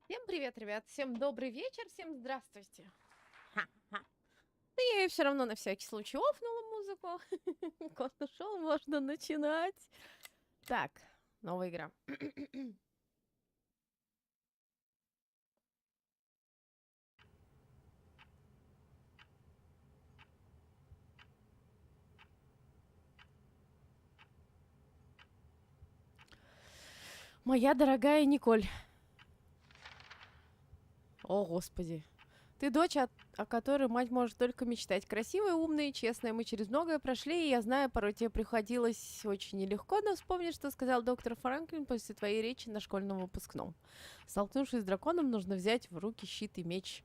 Всем привет, ребят! Всем добрый вечер, всем здравствуйте! Ха-ха. Да я все равно на всякий случай офнула музыку. Кот ушел, можно начинать. Так, новая игра. Моя дорогая Николь. О, господи. Ты дочь, о которой мать может только мечтать. Красивая, умная и честная. Мы через многое прошли, и я знаю, порой тебе приходилось очень нелегко, но вспомни, что сказал доктор Франклин после твоей речи на школьном выпускном. Столкнувшись с драконом, нужно взять в руки щит и меч.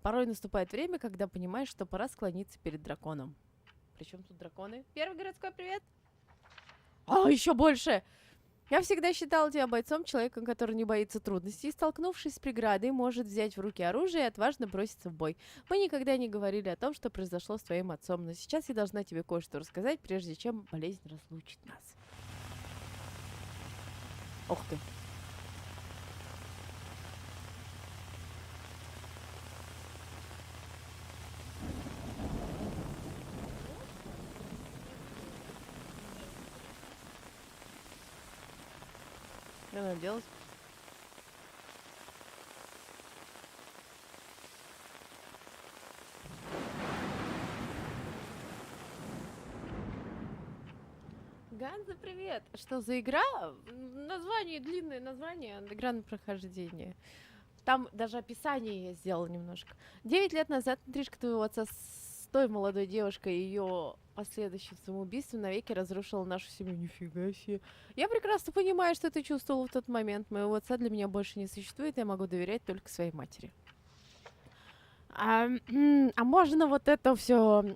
Порой наступает время, когда понимаешь, что пора склониться перед драконом. Причем тут драконы? Первый городской привет! А, еще больше! Я всегда считала тебя бойцом, человеком, который не боится трудностей, и, столкнувшись с преградой, может взять в руки оружие и отважно броситься в бой. Мы никогда не говорили о том, что произошло с твоим отцом, но сейчас я должна тебе кое-что рассказать, прежде чем болезнь разлучит нас. Ух ты. Что надо делать? Ганза, привет! Что за игра? Название, длинное название, игра на прохождение. Там даже описание я сделала немножко. 9 лет назад интрижка твоего отца с той молодой девушкой и ее последующим самоубийством навеки разрушила нашу семью. Нифига себе. Я прекрасно понимаю, что ты чувствовала в тот момент. Моего отца для меня больше не существует, я могу доверять только своей матери. А можно вот это все,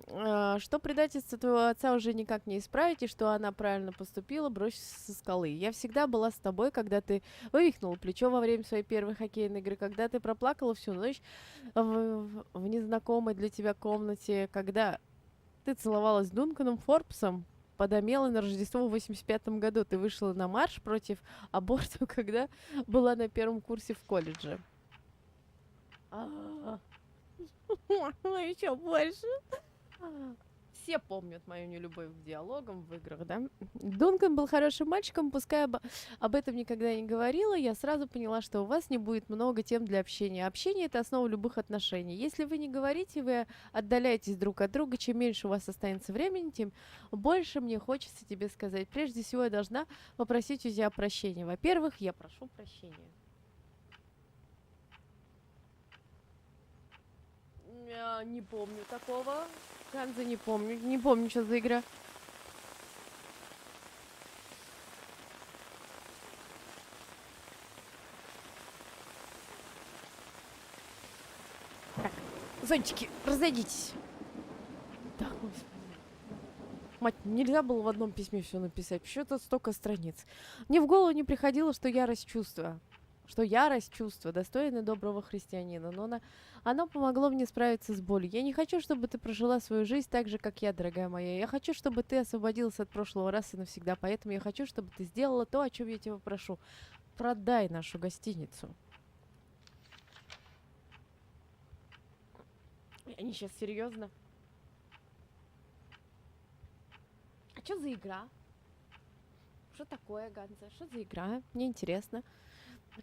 что предательство твоего отца уже никак не исправить, и что она правильно поступила, бросив со скалы. Я всегда была с тобой, когда ты вывихнула плечо во время своей первой хоккейной игры, когда ты проплакала всю ночь в незнакомой для тебя комнате, когда ты целовалась с Дунканом Форбсом под Амелой на Рождество в 85-м году. Ты вышла на марш против аборта, когда была на первом курсе в колледже. Еще больше. Все помнят мою нелюбовь к диалогам в играх, да? Дункан был хорошим мальчиком, пускай об этом никогда не говорила, я сразу поняла, что у вас не будет много тем для общения. Общение — это основа любых отношений. Если вы не говорите, вы отдаляетесь друг от друга, чем меньше у вас останется времени, тем больше мне хочется тебе сказать. Прежде всего, я должна попросить у тебя прощения. Во-первых, я прошу прощения. Я не помню такого. Ганза не помню. Не помню, что за игра. Так, зонтики, разойдитесь. Да, господи. Мать, нельзя было в одном письме все написать. Почему-то столько страниц. Мне в голову не приходило, что ярость чувства. Что ярость чувства достойна доброго христианина, но оно помогло мне справиться с болью. Я не хочу, чтобы ты прожила свою жизнь так же, как я, дорогая моя. Я хочу, чтобы ты освободилась от прошлого раз и навсегда. Поэтому я хочу, чтобы ты сделала то, о чем я тебя прошу. Продай нашу гостиницу. Они сейчас серьезно? А что за игра? Что такое, Ганза? Что за игра? Мне интересно.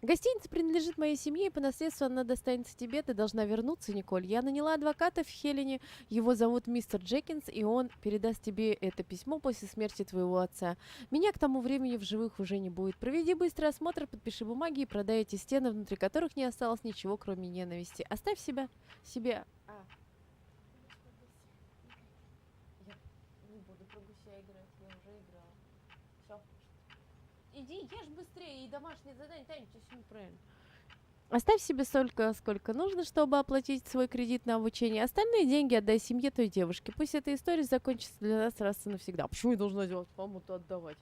Гостиница принадлежит моей семье, и по наследству она достанется тебе. Ты должна вернуться, Николь. Я наняла адвоката в Хелене. Его зовут мистер Джекинс, и он передаст тебе это письмо после смерти твоего отца. Меня к тому времени в живых уже не будет. Проведи быстрый осмотр, подпиши бумаги и продай эти стены, внутри которых не осталось ничего, кроме ненависти. Оставь себя себе. Я не буду про гуся играть, я уже играла. Все. Иди, ешь быстрее, и домашнее задание, Таня, все неправильно. Оставь себе столько, сколько нужно, чтобы оплатить свой кредит на обучение. Остальные деньги отдай семье той девушки. Пусть эта история закончится для нас раз и навсегда. Почему я должна делать кому-то отдавать?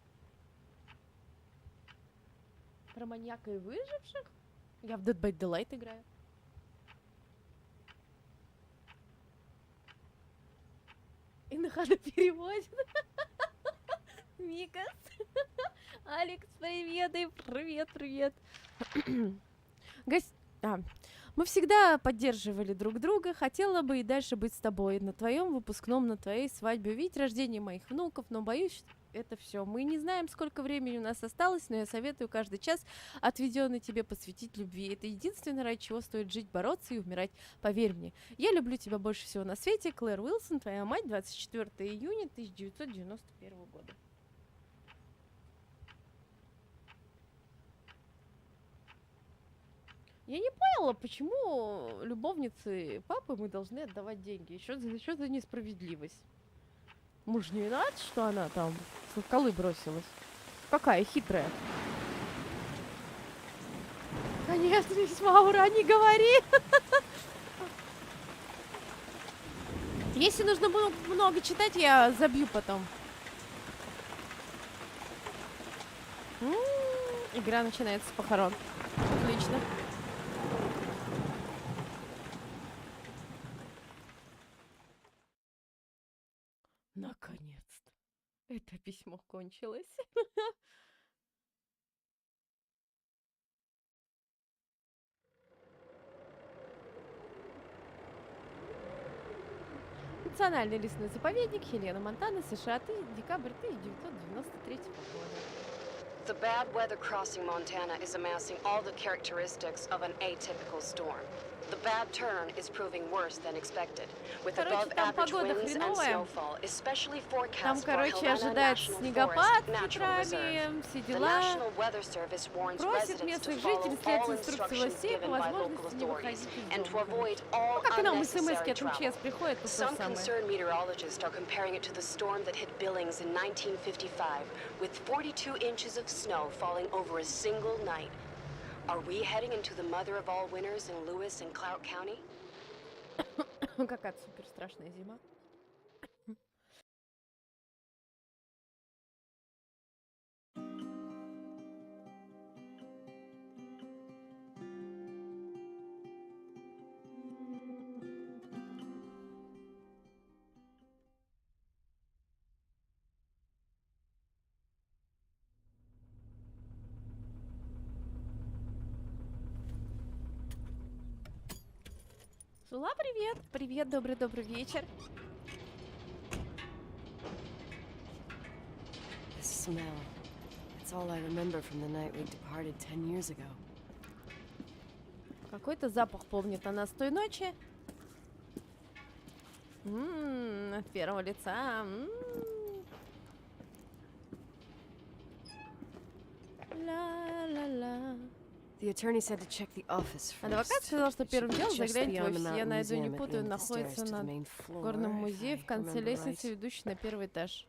Про маньяка и выживших? Я в Dead by Daylight играю. И на ходу переводит. Микас. Алекс, привет, и привет. А, мы всегда поддерживали друг друга. Хотела бы и дальше быть с тобой на твоем выпускном, на твоей свадьбе, увидеть рождение моих внуков, но боюсь, это все. Мы не знаем, сколько времени у нас осталось, но я советую каждый час, отведенный тебе, посвятить любви. Это единственное, ради чего стоит жить, бороться и умирать. Поверь мне. Я люблю тебя больше всего на свете. Клэр Уилсон, твоя мать, 24 июня 1991 года. Я не поняла, почему любовнице папы мы должны отдавать деньги. Еще за несправедливость. Муж не виноват, что она там со скалы бросилась. Какая хитрая. Конечно, Маура, не говори. Если нужно много читать, я забью потом. Игра начинается с похорон. Отлично. Наконец-то. Это письмо кончилось. Национальный лесной заповедник Елена Монтана, США, декабрь 1993 года. The bad weather crossing Montana is amassing all the characteristics of an atypical storm. The bad turn is proving worse than expected, with above average winds and snowfall, especially forecast for Helena National Forest Natural Reserve. The National Weather Service warns residents to follow all instructions given by local authorities and to avoid all unnecessary travel. Some concerned meteorologists are comparing it to the storm that hit Billings in 1955, with 42 inches of snow falling over a single night. Are we heading into the mother of all winters in Lewis and Clark County? Какая-то супер страшная зима. Сула, привет! Привет, добрый вечер. The smell. It's all I remember from the night we departed 10 years ago. Какой-то запах помнит о нас той ночи. От первого лица. Ла-ла-ла. The attorney said to check the office first. Адвокат сказал, что первым делом загляньте в офис. Я найду, не путаю, находится на горном музее в конце лестницы, ведущей на первый этаж.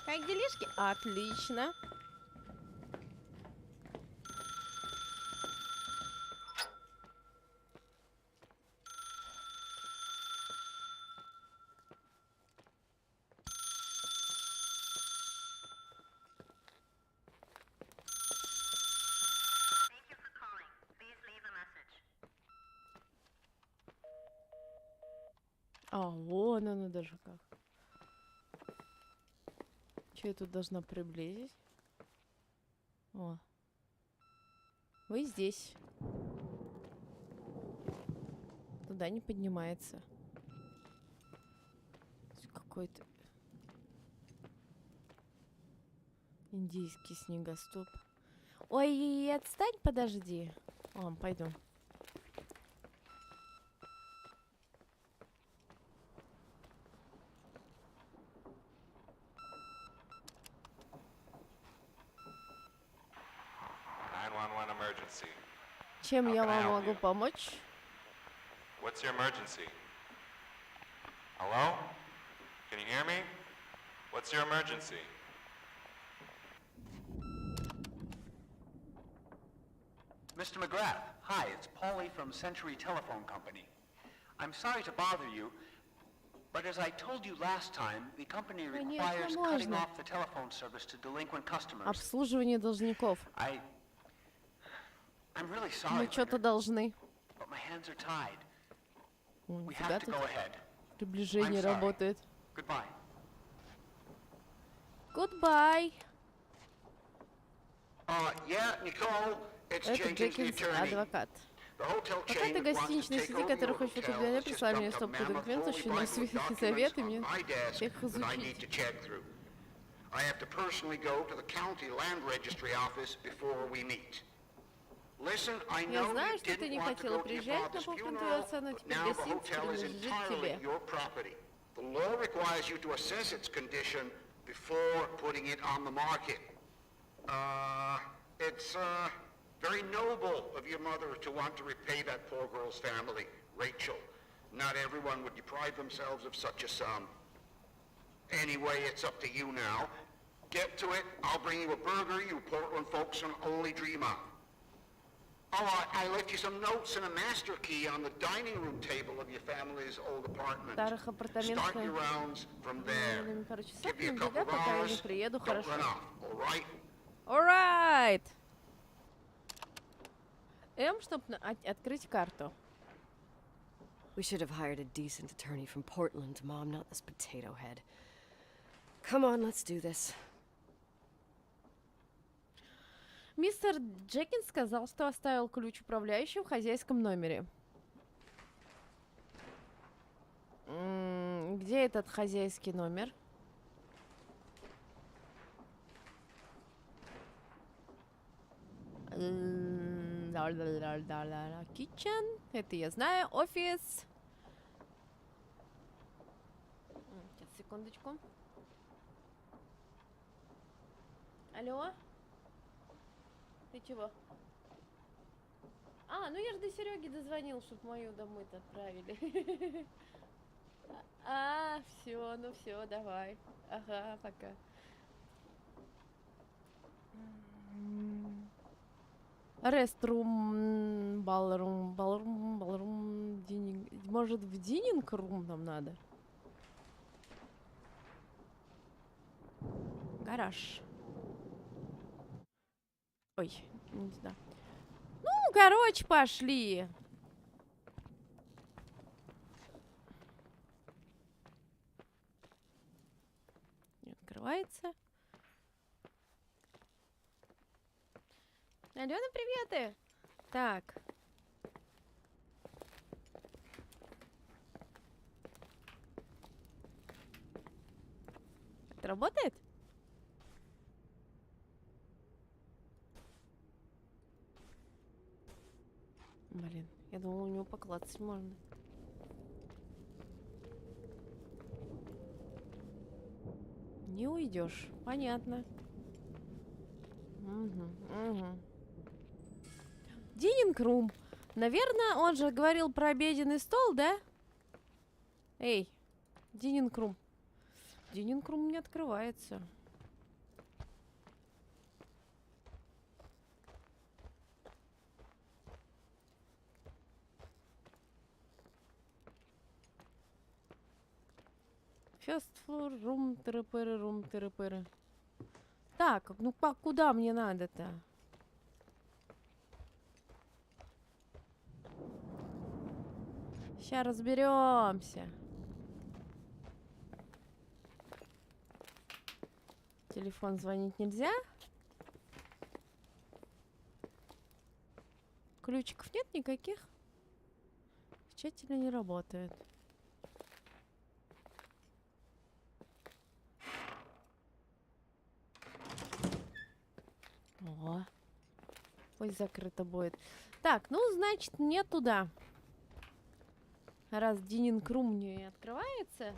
Как делишки? Отлично. А, вон оно даже как. Че я тут должна приблизить? О. Вы здесь. Туда не поднимается. Какой-то индийский снегоступ. Ой, отстань, подожди. О, пойду. Чем я вам могу помочь? What's your emergency? Hello? Can you hear me? What's your emergency? Mr. McGrath, hi, it's Paulie from Century Telephone Company. I'm sorry to bother you, but as I told you last time, the company requires cutting off the telephone service to delinquent customers. Обслуживание должников. I'm really sorry. Мы что-то должны. But my hands are tied. У We тебя have to тут go ahead. приближение I'm sorry. работает. Goodbye. Goodbye. Это Джекинс, адвокат. Какая-то гостиничная сети, которая хочет купить для меня, прислали мне стопку документов, очень на советы мне их изучить. I have to personally go to the county land registry office before we meet. Listen, I know you didn't want to go to your father's funeral, but now the hotel is entirely your property. The law requires you to assess its condition before putting it on the market. It's very noble of your mother to want to repay that poor girl's family, Rachel. Not everyone would deprive themselves of such a sum. Anyway, it's up to you now. Get to it. I'll bring you a burger you Portland folks can only dream of. Oh, I left you some notes and a master key on the dining room table of your family's old apartment. Start your rounds from there. Give me a couple of hours. Don't run off, all right? All right. Чтобы открыть карту. We should have hired a decent attorney from Portland, Mom, not this potato head. Come on, let's do this. Мистер Джекинс сказал, что оставил ключ управляющего в хозяйском номере. Где этот хозяйский номер? Kitchen. Это я знаю. Офис. Сейчас, секундочку. Алло? Ты чего? А, ну я же до Сереги дозвонил, чтобы мою домой-то отправили. А, все, ну все, давай. Ага, пока. Реструм, балрум, дининг. Может, в дининг-рум нам надо? Гараж. Ой, не знаю. Ну, короче, пошли. Не открывается. Алена, приветы! Так. Это работает? Блин, я думала, у него поклацать можно. Не уйдешь. Понятно. Угу. Дининг-рум. Наверное, он же говорил про обеденный стол, да? Эй, дининг-рум. Дининг-рум не открывается. First floor, рум-тыры-пыры. Так, ну куда мне надо-то? Сейчас разберемся. Телефон звонить нельзя. Ключиков нет никаких. Печатели не работают. О, пусть закрыто будет. Так, ну, значит, не туда. Раз дининг-рум не открывается.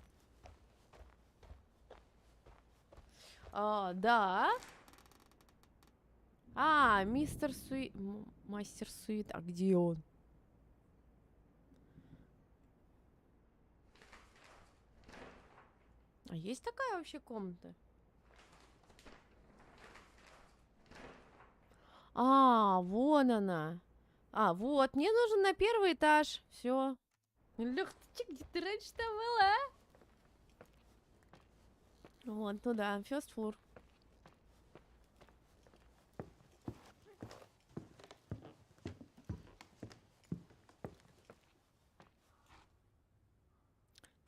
Да. Мистер Суит. Мастер Суит. А где он? А есть такая вообще комната? Вон она. Вот. Мне нужен на первый этаж. Все. Лёхточек, где ты раньше-то была? Вон туда. First floor.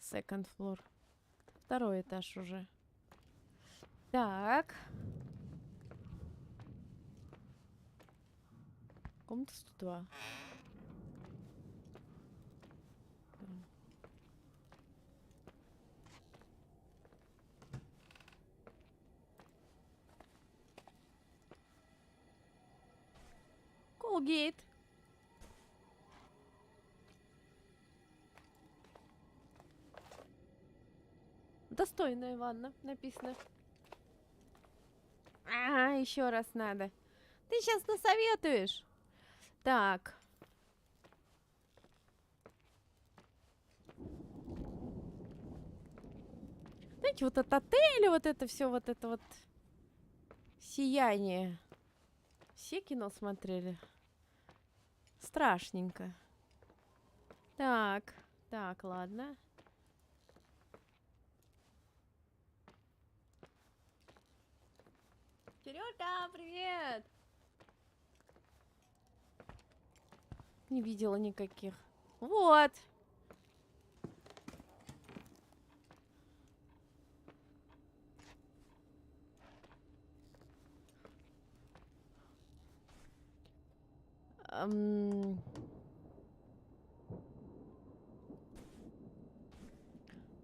Second floor. Второй этаж уже. Так. Комната 102. Колгейт. Достойная ванна, написано. Еще раз надо. Ты сейчас насоветуешь. Так. Знаете, вот от отеля, вот это все, вот это вот сияние. Все кино смотрели? Страшненько. Так, так, ладно. Серёжка, привет! Не видела никаких. Вот!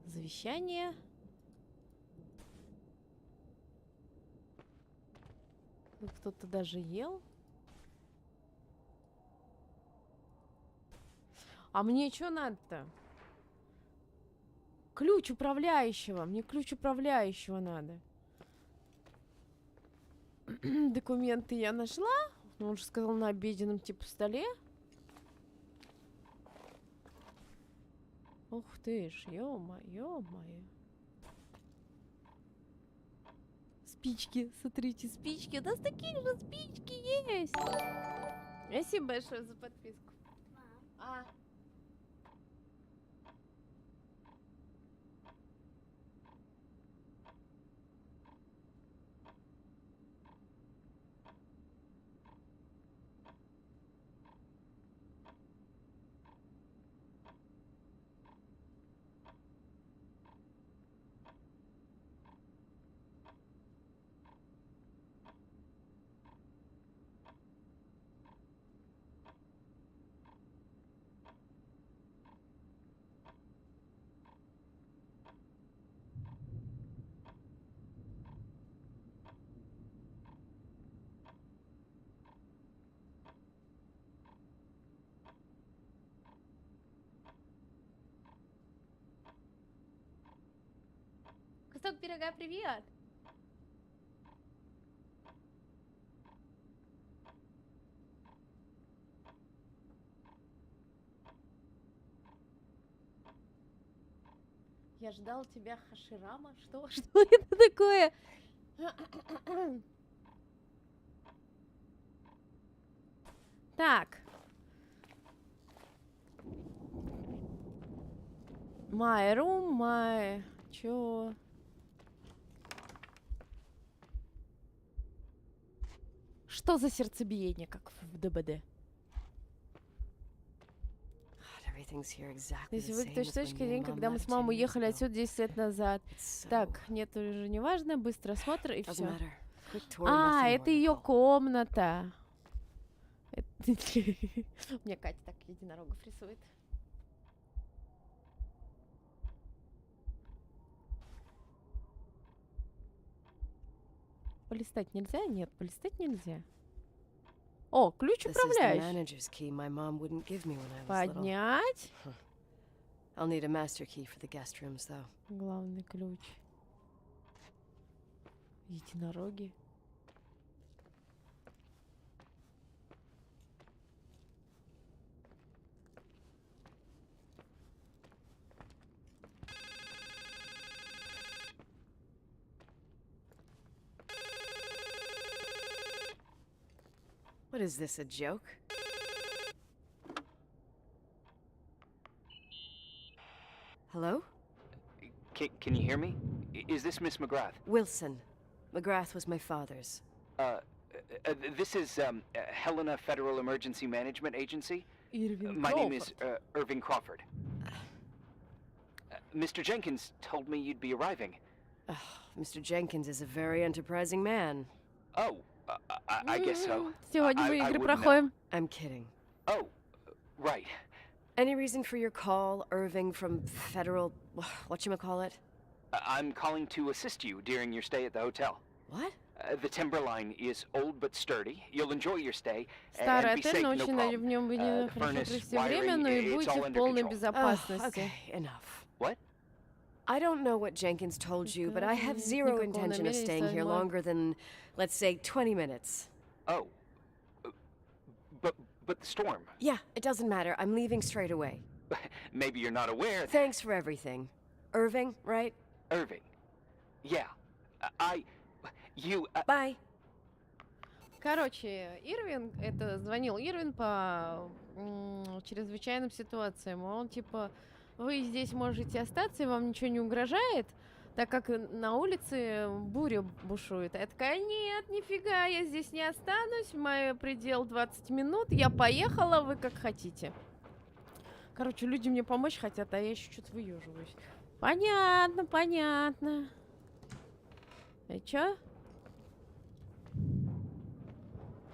Завещание. Тут кто-то даже ел. А мне что надо-то? Ключ управляющего. Мне ключ управляющего надо. Документы я нашла. Ну, он же сказал, на обеденном типа столе. Ух ты ж, ё-моё. Спички, смотрите, спички. У нас такие же спички есть. Спасибо большое за подписку. Кусок пирога, привет! Я ждал тебя, Хаширама. Что это такое? Так. My room, my... Чё? Что за сердцебиение, как в ДБД? Если вы точно день, когда мы с мамой уехали отсюда 10 лет назад. Так, нет, уже не важно, быстрый осмотр и все. Это ее комната. Мне Катя так единорогов рисует. Полистать нельзя? Нет, полистать нельзя. О, ключ управляющий. Поднять. Главный ключ. Единороги. What is this, a joke? Hello? Can you hear me? Is this Miss McGrath? Wilson. McGrath was my father's. This is Helena Federal Emergency Management Agency. My name is Irving Crawford. Mr. Jenkins told me you'd be arriving. Mr. Jenkins is a very enterprising man. Oh, I guess so. Сегодня мы I игры wouldn't проходим. I'm kidding. know. Oh, right. Any reason for your call, Irving from Federal... whatchamacallit? I'm calling to assist you during your stay at the hotel. What? The timberline is old but sturdy. You'll enjoy your stay Старый and be отель, safe, но no очень в problem. нем вы не The хорошо furnace, провести время, wiring, но и it's будете all в under полной control. безопасности. Okay, enough. What? I don't know what Jenkins told you, but I have zero intention of staying here longer than, let's say, 20 minutes. Oh. But the storm. Yeah, it doesn't matter. I'm leaving straight away. Maybe you're not aware that... Thanks for everything. Irving, right? Irving. Yeah. You... Bye. Короче, Ирвин, это звонил Ирвин по чрезвычайным ситуациям. Он типа, вы здесь можете остаться, и вам ничего не угрожает, так как на улице буря бушует. А я такая, нет, нифига, я здесь не останусь, мой предел 20 минут, я поехала, вы как хотите. Короче, люди мне помочь хотят, а я еще что-то выеживаюсь. Понятно, понятно. И чё?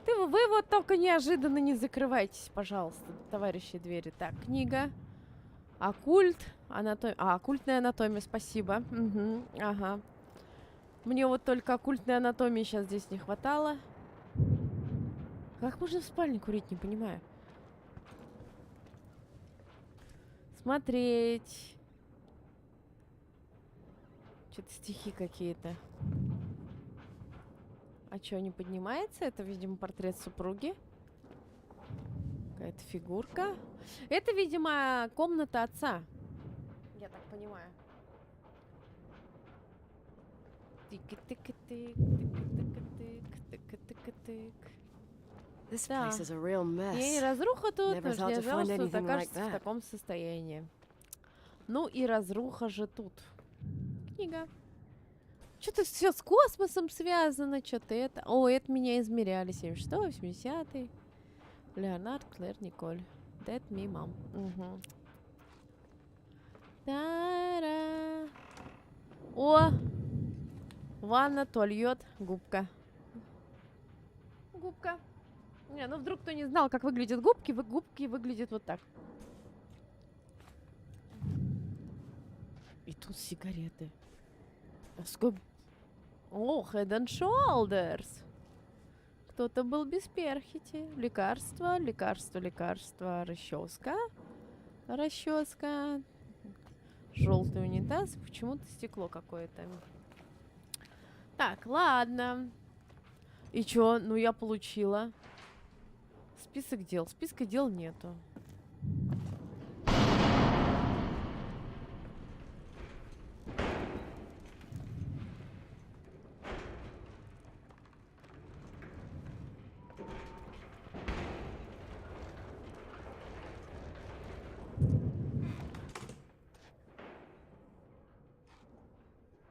Вы вот только неожиданно не закрывайтесь, пожалуйста, товарищи двери. Так, книга. Оккульт. Оккультная анатомия, спасибо. Угу, ага. Мне вот только оккультной анатомии сейчас здесь не хватало. Как можно в спальне курить, не понимаю. Смотреть. Что-то стихи какие-то. А что, не поднимается? Это, видимо, портрет супруги. Какая-то фигурка. Это, видимо, комната отца. Я так понимаю. Тык-тык-тык, тык-тык-тык, тык-тык-тык. This place is a real mess. И разруха тут, Never но thought не to ожидала, find что anything like окажется в that. таком состоянии. Ну и разруха же тут. Книга. Что-то все с космосом связано, что-то это. О, это меня измеряли. 76-й, 80-й. Леонард, Клэр, Николь. That me, mom. Угу. Та-ра. О! Ванна, туалет, губка. Губка. Не, ну вдруг кто не знал, как выглядят губки, губки выглядят вот так. И тут сигареты. О, Head and Shoulders. Кто-то был без перхоти. Лекарство, лекарство, лекарство. Расческа. Расческа. Желтый унитаз. Почему-то стекло какое-то. Так, ладно. И чё? Ну, я получила. Список дел. Списка дел нету.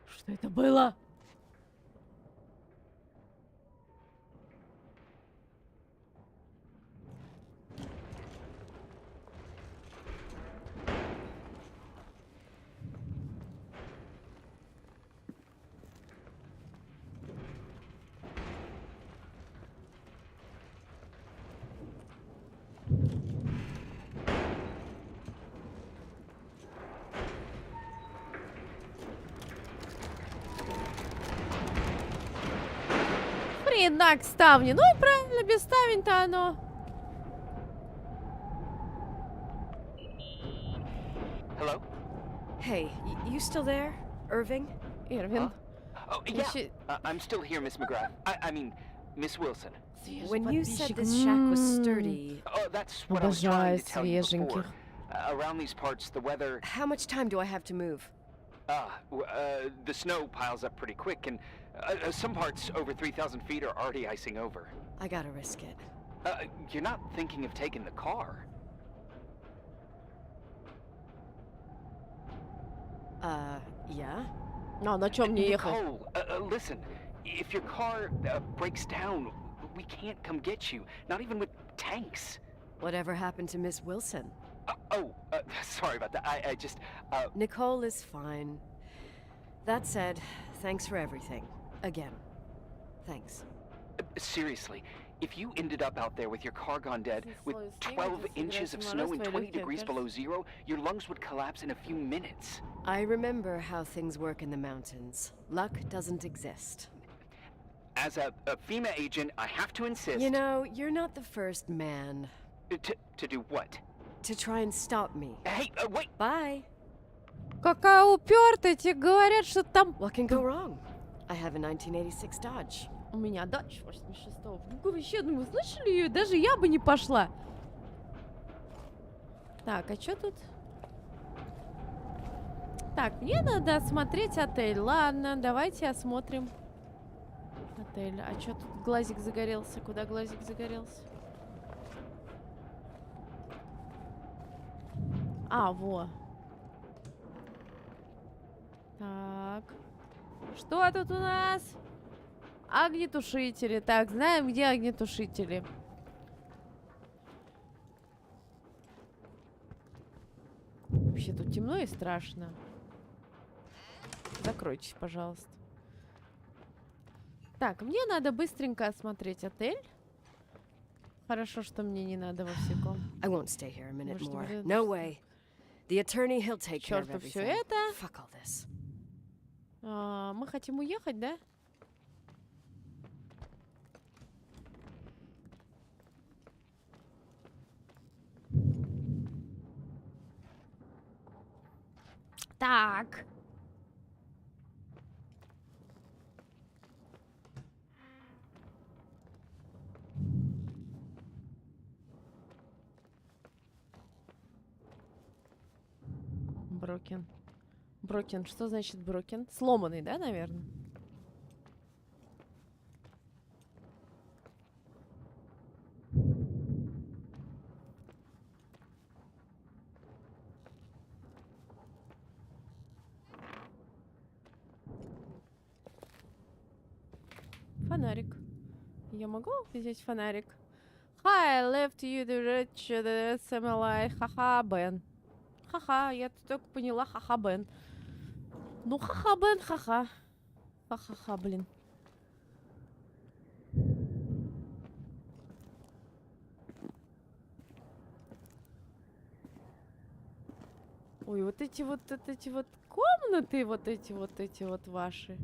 Что это было? Хренак ставни. Ну и правильно, без ставень-то оно. Hello? Hey, you still there, Irving? Ирвин. Oh, yeah. I'm still here, Miss McGrath. I mean, Miss Wilson. When you said this shack was sturdy... Oh, that's what I was trying to tell you before. Свеженьких. Around these parts, the weather... How much time do I have to move? The snow piles up pretty quick, and some parts over 3,000 feet are already icing over. I gotta risk it. You're not thinking of taking the car? Yeah? А на чем мне ехать? Nicole, listen, if your car breaks down, we can't come get you, not even with tanks. Whatever happened to Miss Wilson? Sorry about that. I just... Nicole is fine. That said, thanks for everything. Again. Thanks. Seriously, if you ended up out there with your car gone dead, with 12 inches of snow and 20 degrees below zero, your lungs would collapse in a few minutes. I remember how things work in the mountains. Luck doesn't exist. As a FEMA agent, I have to insist... You know, you're not the first man. To do what? To try and stop me. Hey, wait! Bye. Какая упертая, тебе говорят, что там... What can go wrong? I have a 1986 Dodge. У меня Dodge 86-го. Ну, вообще, ну вы слышали ее? Даже я бы не пошла. Так, а что тут? Так, мне надо осмотреть отель. Ладно, давайте осмотрим отель. А что тут глазик загорелся? Куда глазик загорелся? А, во. Так. Что тут у нас? Огнетушители. Так, знаем, где огнетушители. Вообще тут темно и страшно. Закройтесь, пожалуйста. Так, мне надо быстренько осмотреть отель. Хорошо, что мне не надо вовсеком. I won't stay here a minute more. No way. The attorney, he'll take care of Чёрту всё everything. это. Fuck all this. Мы хотим уехать, да? Так. Брокен. Брокен. Что значит брокен? Сломанный, да, наверное? Фонарик. Я могу взять фонарик? Hi, I left you the rich семейный. Ха-ха, Бен. Ха-ха, я только поняла, ха-ха, Бен. Ну, ха-ха, Бен, ха-ха. Ха-ха-ха, блин. Ой, вот эти вот комнаты, вот эти вот ваши.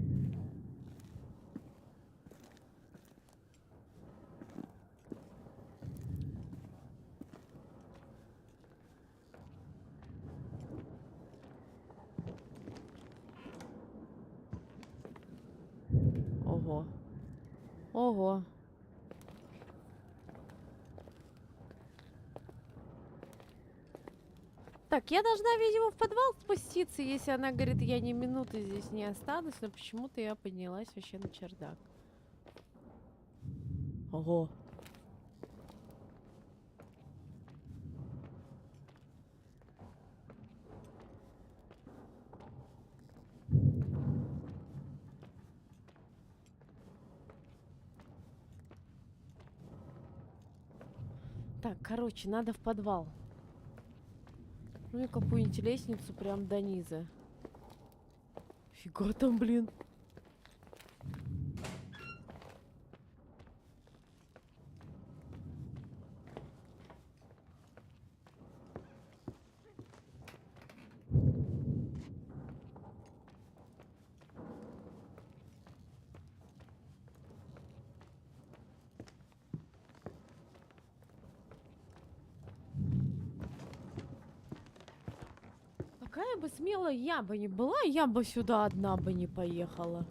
Ого. Ого. Так, я должна, видимо, в подвал спуститься, если она говорит, я ни минуты здесь не останусь, но почему-то я поднялась вообще на чердак. Ого. Так, короче, надо в подвал. Ну и какую-нибудь лестницу прям до низа. Фига там, блин. Какая бы смелая я бы не была, я бы сюда одна бы не поехала.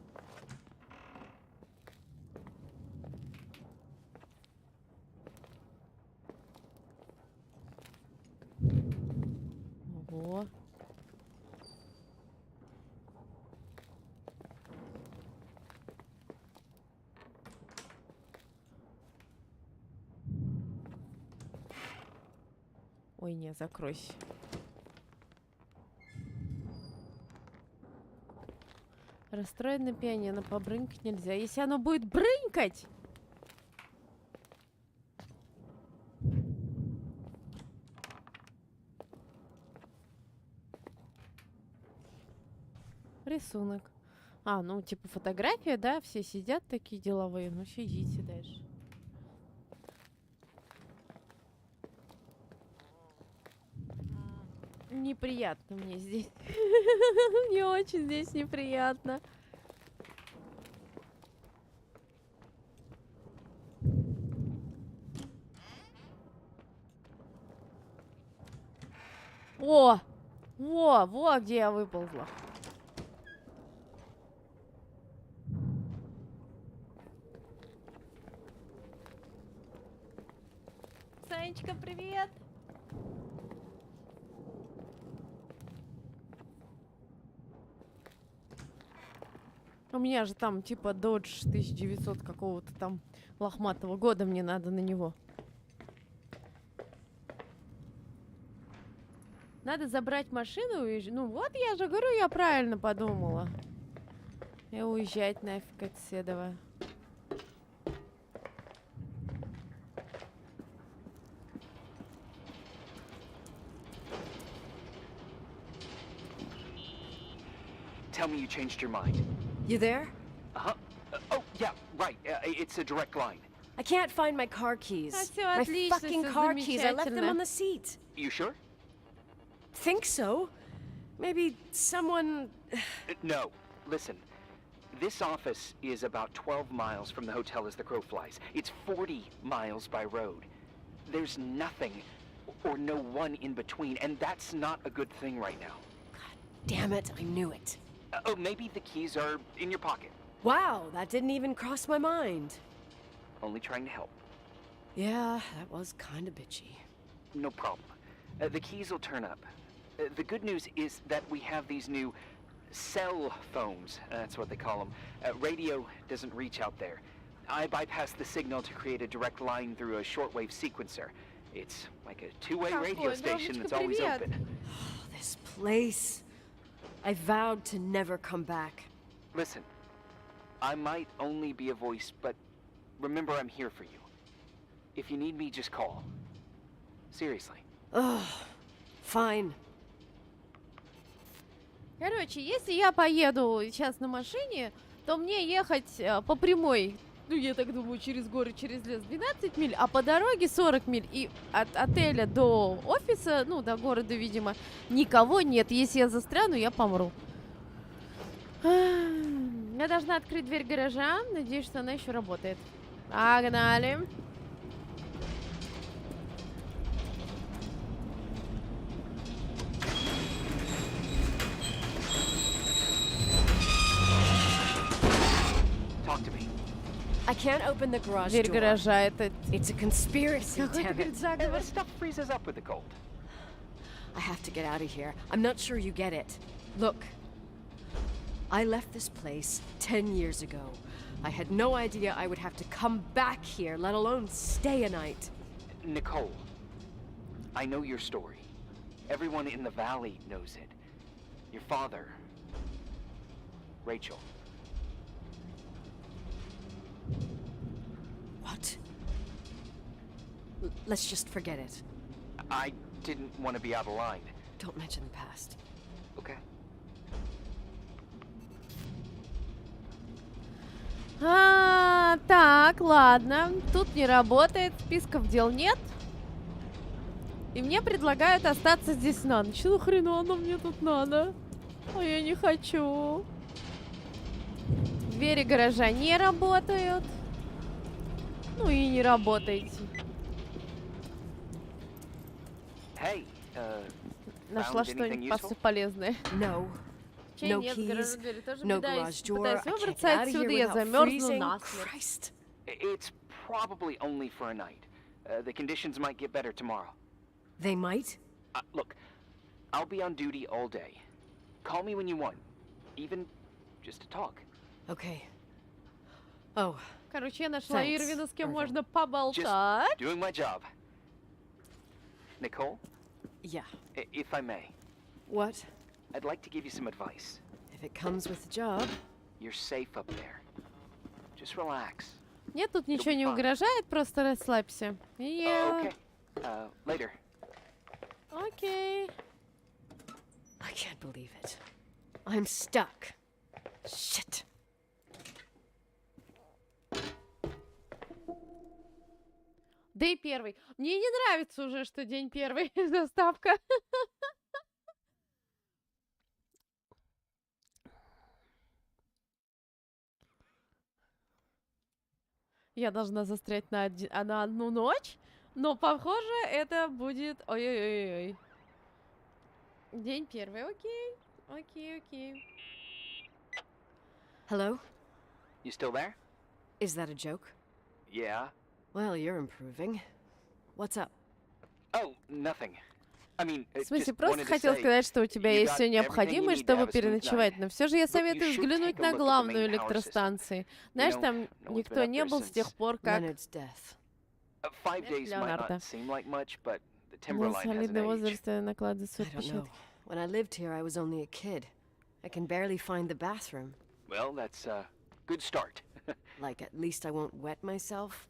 Ого. Ой, не, закройся. Расстроенное пианино, побрынкать нельзя. Если оно будет брынкать... Рисунок. А, ну, типа фотография, да? Все сидят такие деловые. Ну, сидите дальше. Неприятно мне здесь. Мне очень здесь неприятно. О! Во, где я выползла. Санечка, привет! У меня же там типа Dodge 1900 какого-то там лохматого года, мне надо на него. Надо забрать машину и... Ну вот, я же говорю, я правильно подумала. И уезжать нафиг отседова. Tell me you changed your mind. You there? Uh-huh. Oh, yeah, right. It's a direct line. I can't find my car keys. всё My отлично, fucking всё car keys. I left them замечательно. on the seat. You sure? Think so? Maybe someone... No. Listen. This office is about 12 miles from the hotel as the crow flies. It's 40 miles by road. There's nothing or no one in between, and that's not a good thing right now. Damn it, I knew it. Oh, maybe the keys are in your pocket. Wow, that didn't even cross my mind. Only trying to help. Yeah, that was kinda bitchy. No problem. The keys will turn up. The good news is that we have these new cell phones. That's what they call them. Radio doesn't reach out there. I bypassed the signal to create a direct line through a shortwave sequencer. It's like a two-way radio station that's always open. Oh, this place. I vowed to never come back. Listen, I might only be a voice, but remember I'm here for you. If you need me, just call. Seriously. Ugh, fine. Короче, если я поеду сейчас на машине, то мне ехать по прямой, ну, я так думаю, через горы, через лес 12 миль, а по дороге 40 миль. И от отеля до офиса, ну, до города, видимо, никого нет. Если я застряну, я помру. Я должна открыть дверь гаража. Надеюсь, что она еще работает. Погнали. Talk to me. I can't open the garage Дверь door. гаража, это... It's a conspiracy, Какой-то, damn говорит, it. заговор. This stuff freezes up with the cold. I have to get out of here. I'm not sure you get it. Look, I left this place 10 years ago. I had no idea I would have to come back here, let alone stay a night. Nicole, I know your story. Everyone in the valley knows it. Your father, Rachel. What? Let's just forget it. I didn't want to be out of line. Don't mention the past. Okay. Так, ладно. Тут не работает, списков дел нет. И мне предлагают остаться здесь на ночь. Ну хрена оно мне тут надо? А я не хочу. Двери гаража не работают. Ну и не работаете. Hey, Нашла found anything что-нибудь полезное. No. Чей No нет, keys, гаражной двери тоже no пытаюсь garage door. выбраться I can't get out of отсюда, here я without замерзну freezing. насмерть. Christ. it's probably only for a night. The conditions might get better tomorrow. They might? Look, I'll be on duty all day. Call me when you want, even just to talk. Okay. Oh, Короче, я нашла Thanks, Ирвина, с кем Irvin. можно Just поболтать. doing my job. Nicole, yeah. If I may, What? I'd like to give you some advice. If it comes with the job. You're safe up there. Just relax. Нет, тут ничего не угрожает, просто расслабься. Okay. Later. Окей. I can't believe it. I'm stuck. Shit. День первый. Мне не нравится уже, что день первый. Заставка. Я должна застрять на одну ночь, но, похоже, это будет... Ой-ой-ой-ой. День первый, окей. Окей. Hello? You still there? Is that a joke? Yeah. Well, you're improving. What's up? Oh, nothing. I mean, В смысле, just просто wanted to хотел say, сказать, что у тебя you есть got все everything you необходимое, need to чтобы have a sleep переночевать. night. Но все же я But you советую should взглянуть take a на look at the главную main power электростанцию. system. Знаешь, You know, там no one's никто been up не there был с тех since- пор, как... Leonard's death. 5 days might Леонардо. not seem like much, but the На timberline hasn't солидный aged. возраст накладывает I свои don't know. отпечатки. When I lived here, I was only a kid. I can barely find the bathroom. Well, that's a good start. Like, at least I won't wet myself.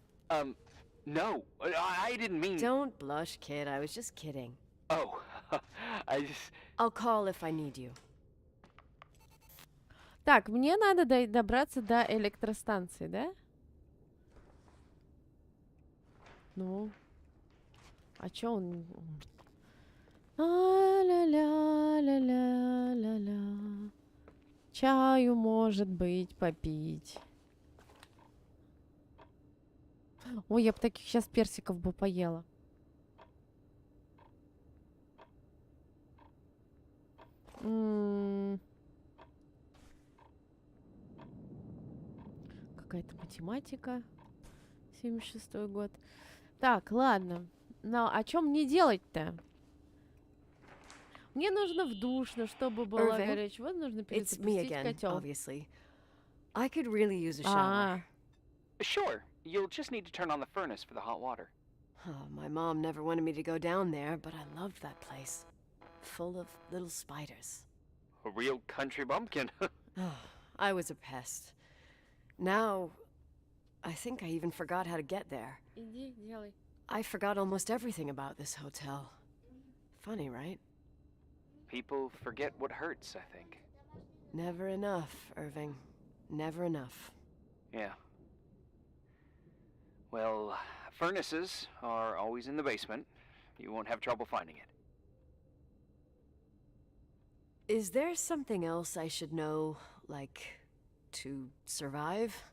No, I didn't mean... Don't blush, kid. I was just kidding. Oh, I just... I'll call if I need you. Так, мне надо добраться до электростанции, да? Ну. А чё он... А-ля-ля-ля-ля-ля-ля. Чаю, может быть, попить. Ой, я бы таких сейчас персиков бы поела. Какая-то математика. 76-й год. Так, ладно. Но о чем мне делать-то? Мне нужно в душ, но чтобы было Irving, горячее. Вот нужно It's me перезапустить again, котел. obviously. I could really use a shower. Sure, you'll just need to turn on the furnace for the hot water. Oh, my mom never wanted me to go down there, but I loved that place. Full of little spiders. A real country bumpkin. Oh, I was a pest. Now, I think I even forgot how to get there. Иди, делай. I forgot almost everything about this hotel. Funny, right? People forget what hurts, I think. Never enough, Irving. Never enough. Yeah. Well, furnaces are always in the basement. You won't have trouble finding it. Is there something else I should know, like, to survive?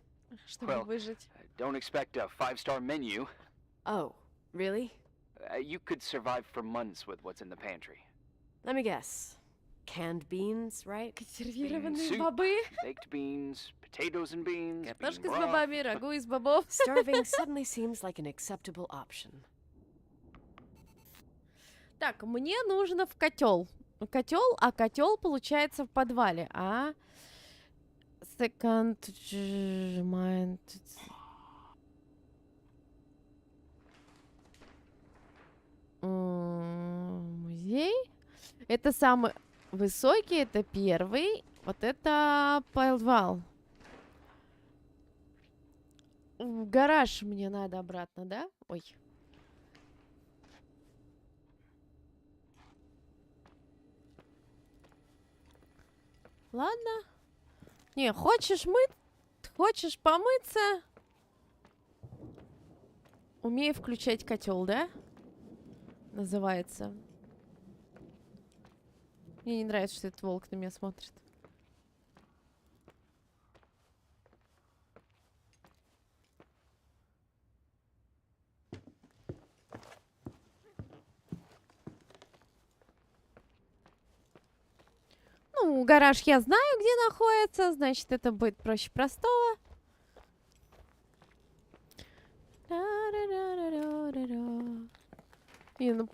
Чтобы Well, выжить. Don't expect a 5-star menu. Oh, really? You could survive for months with what's in the pantry. Let me guess. Canned beans, right? Консервированные soup. бобы. Baked beans, potatoes and beans, bean Картошка с broth. бобами, рагу из бобов. Starving suddenly seems like an acceptable option. Так, мне нужно в котел. А котел получается в подвале. Second mind. Музей. Это самый высокий, это первый. Вот это подвал. В гараж мне надо обратно, да? Ой. Ладно. Не, хочешь помыться? Умею включать котел, да? Называется. Мне не нравится, что этот волк на меня смотрит. Ну, гараж я знаю, где находится, значит, это будет проще простого. И, ну,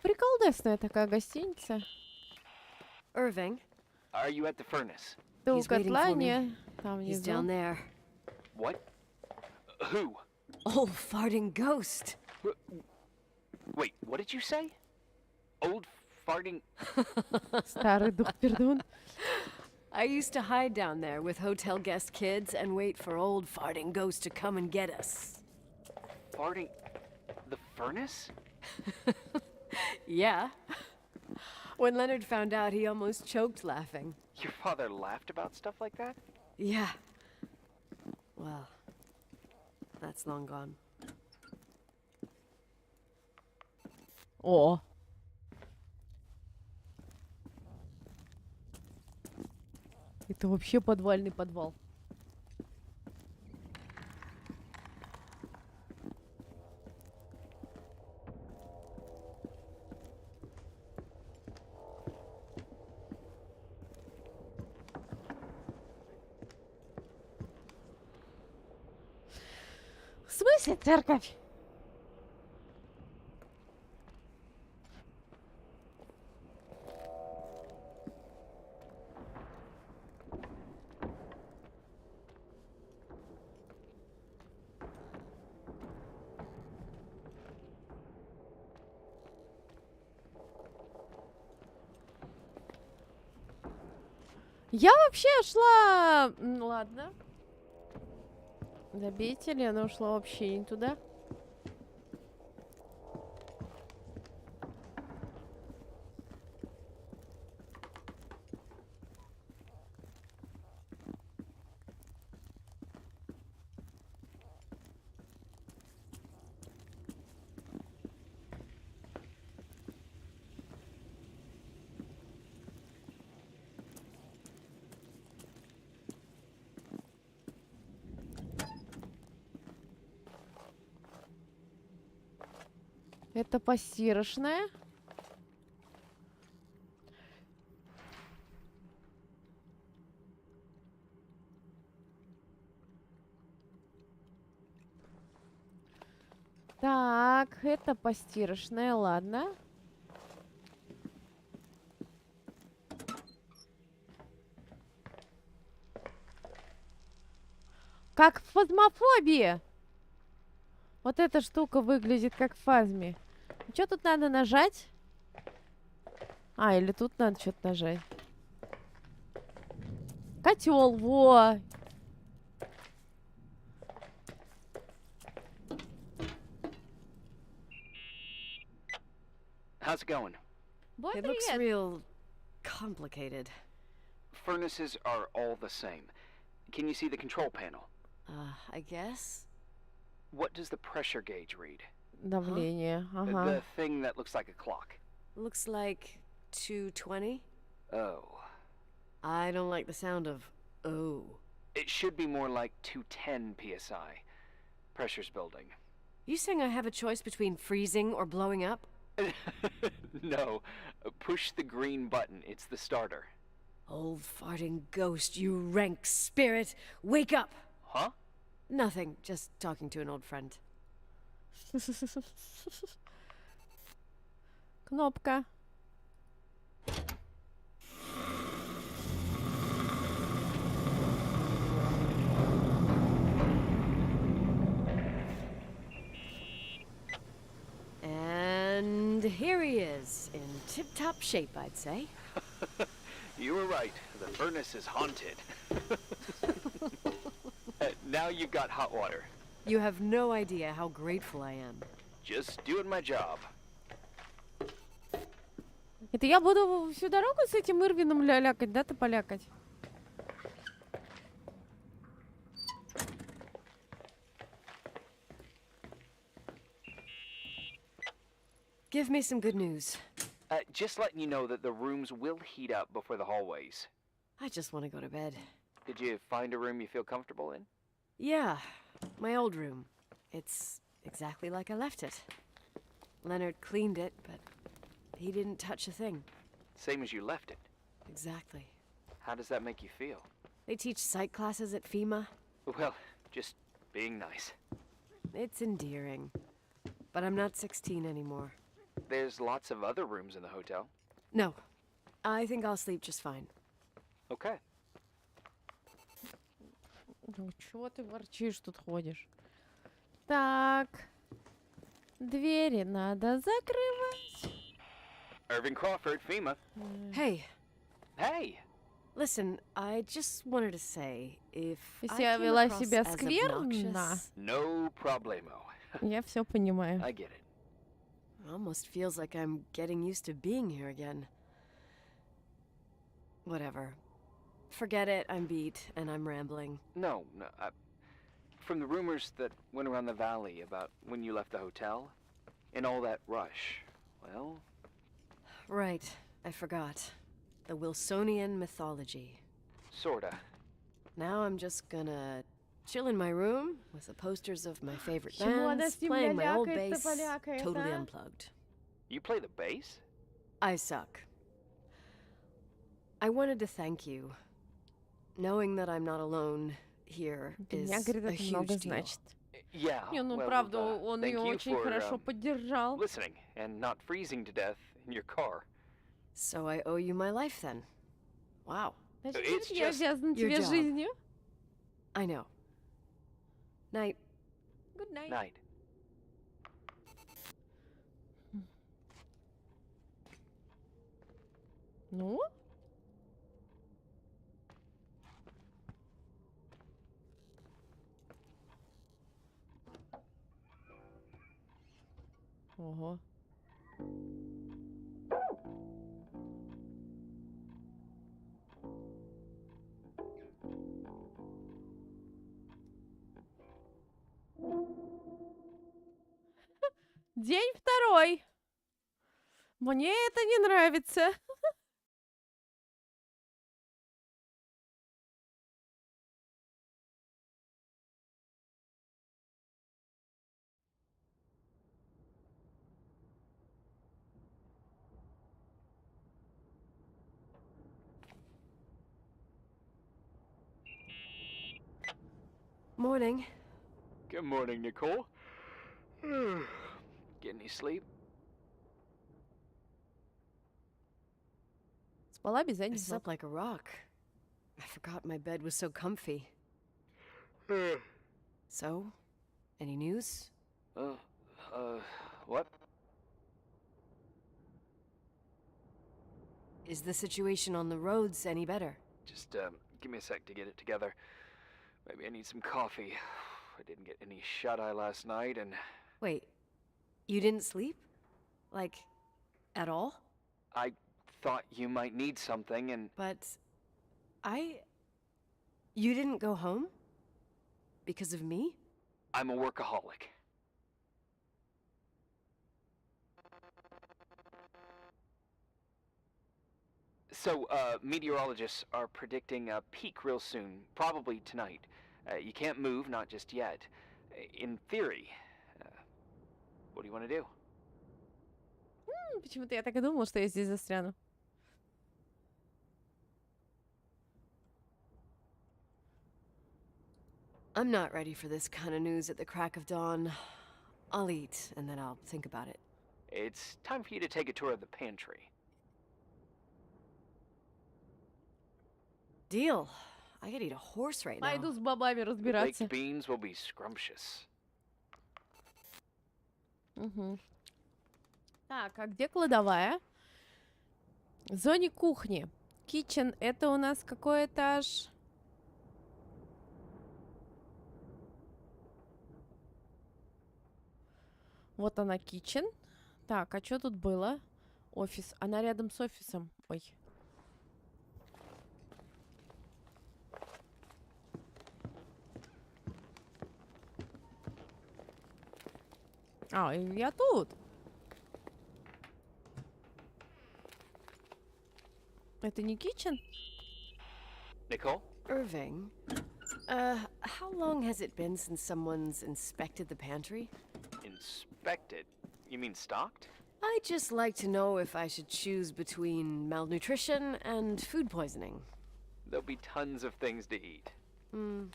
приколдесная такая гостиница. Irving, Are you at the furnace? Ты у He's waiting котла, for me. не? Там he's внизу. down there. What? Who? Old farting ghost. Wait, what did you say? Old farting... Старый дух-пердун. I used to hide down there with hotel guest kids and wait for old farting ghost to come and get us. Farting... The furnace? Yeah. When Leonard found out, he almost choked laughing. Your father laughed about stuff like that? Yeah. Well, that's long gone. О. Это вообще подвальный подвал. В смысле церковь? Я вообще шла... Ладно. Забейте, Лена ушла вообще не туда. Это постирочная. Так, это постирочная, ладно. Как в фазмофобии. Вот эта штука выглядит как в фазме. Что тут надо нажать? А, или тут надо что-то нажать. Котел, во! How's it going? Вот It looks привет. real complicated. Furnaces are all the same. Can you see the control panel? I guess. What does the pressure gauge read? Давление, ага. The thing that looks like a clock. Looks like 220. Oh. I don't like the sound of oh. It should be more like 210 psi. Pressure's building. You saying I have a choice between freezing or blowing up? No. Push the green button. It's the starter. Old farting ghost, you rank spirit. Wake up! Huh? Nothing, just talking to an old friend. Кнопка. And here he is, in tip-top shape, I'd say. You were right. The furnace is haunted. Now you've got hot water. You have no idea how grateful I am. Just doing my job. Это я буду всю дорогу с этим Ирвином лялякать, да, полякать? Give me some good news. Just letting you know that the rooms will heat up before the hallways. I just want to go to bed. Did you find a room you feel comfortable in? Yeah, my old room. It's exactly like I left it. Leonard cleaned it, but he didn't touch a thing. Same as you left it. Exactly. How does that make you feel? They teach psych classes at FEMA. Well, just being nice. It's endearing. But I'm not 16 anymore. There's lots of other rooms in the hotel. No, I think I'll sleep just fine. Okay. Ну, чего ты ворчишь, тут ходишь? Так. Двери надо закрывать. Irving Crawford, FEMA. Hey, Hey! listen, I just wanted to say, if Если I я came вела across себя as скверно, obnoxious, No problemo. я все понимаю. I get it. it almost feels like I'm getting used to being here again. Whatever. Forget it, I'm beat, and I'm rambling. No, from the rumors that went around the valley about when you left the hotel, and all that rush, well... Right, I forgot. The Wilsonian mythology. Sorta. Now I'm just gonna chill in my room with the posters of my favorite bands, playing my old bass, totally unplugged. You play the bass? I suck. I wanted to thank you. Knowing that I'm not alone here is a huge deal. Yeah, Не, ну well, правда, он thank ее you очень for, хорошо поддержал. listening and not freezing to death in your car. So I owe you my life then. Wow. Значит, It's я just обязан your тебе job. жизнью. I know. Night. Good night. Night. Ну? Ого. День второй. Мне это не нравится. Morning. Good morning, Nicole. Get any sleep? Спала без I задних ног. slept like a rock. I forgot my bed was so comfy. So, any news? What? Is the situation on the roads any better? Just, give me a sec to get it together. Maybe I need some coffee. I didn't get any shut-eye last night, and... Wait, you didn't sleep? Like, at all? I thought you might need something, and... But you didn't go home? Because of me? I'm a workaholic. So, meteorologists are predicting a peak real soon, probably tonight. You can't move, not just yet. In theory. What do you want to do? Почему-то я так и думала, что я здесь застряну. I'm not ready for this kind of news at the crack of dawn. I'll eat, and then I'll think about it. It's time for you to take a tour of the pantry. Deal. I could eat a horse right now. Пойду с бобами разбираться. Baked beans will be scrumptious. Угу. Так, а где кладовая? В зоне кухни. Kitchen, это у нас какой этаж? Вот она, kitchen. Так, а что тут было? Офис. Она рядом с офисом. Ой. А, я тут. Это не kitchen? Nicole? Irving, how long has it been since someone's inspected the pantry? Inspected? You mean stocked? I'd just like to know if I should choose between malnutrition and food poisoning. There'll be tons of things to eat. Hmm.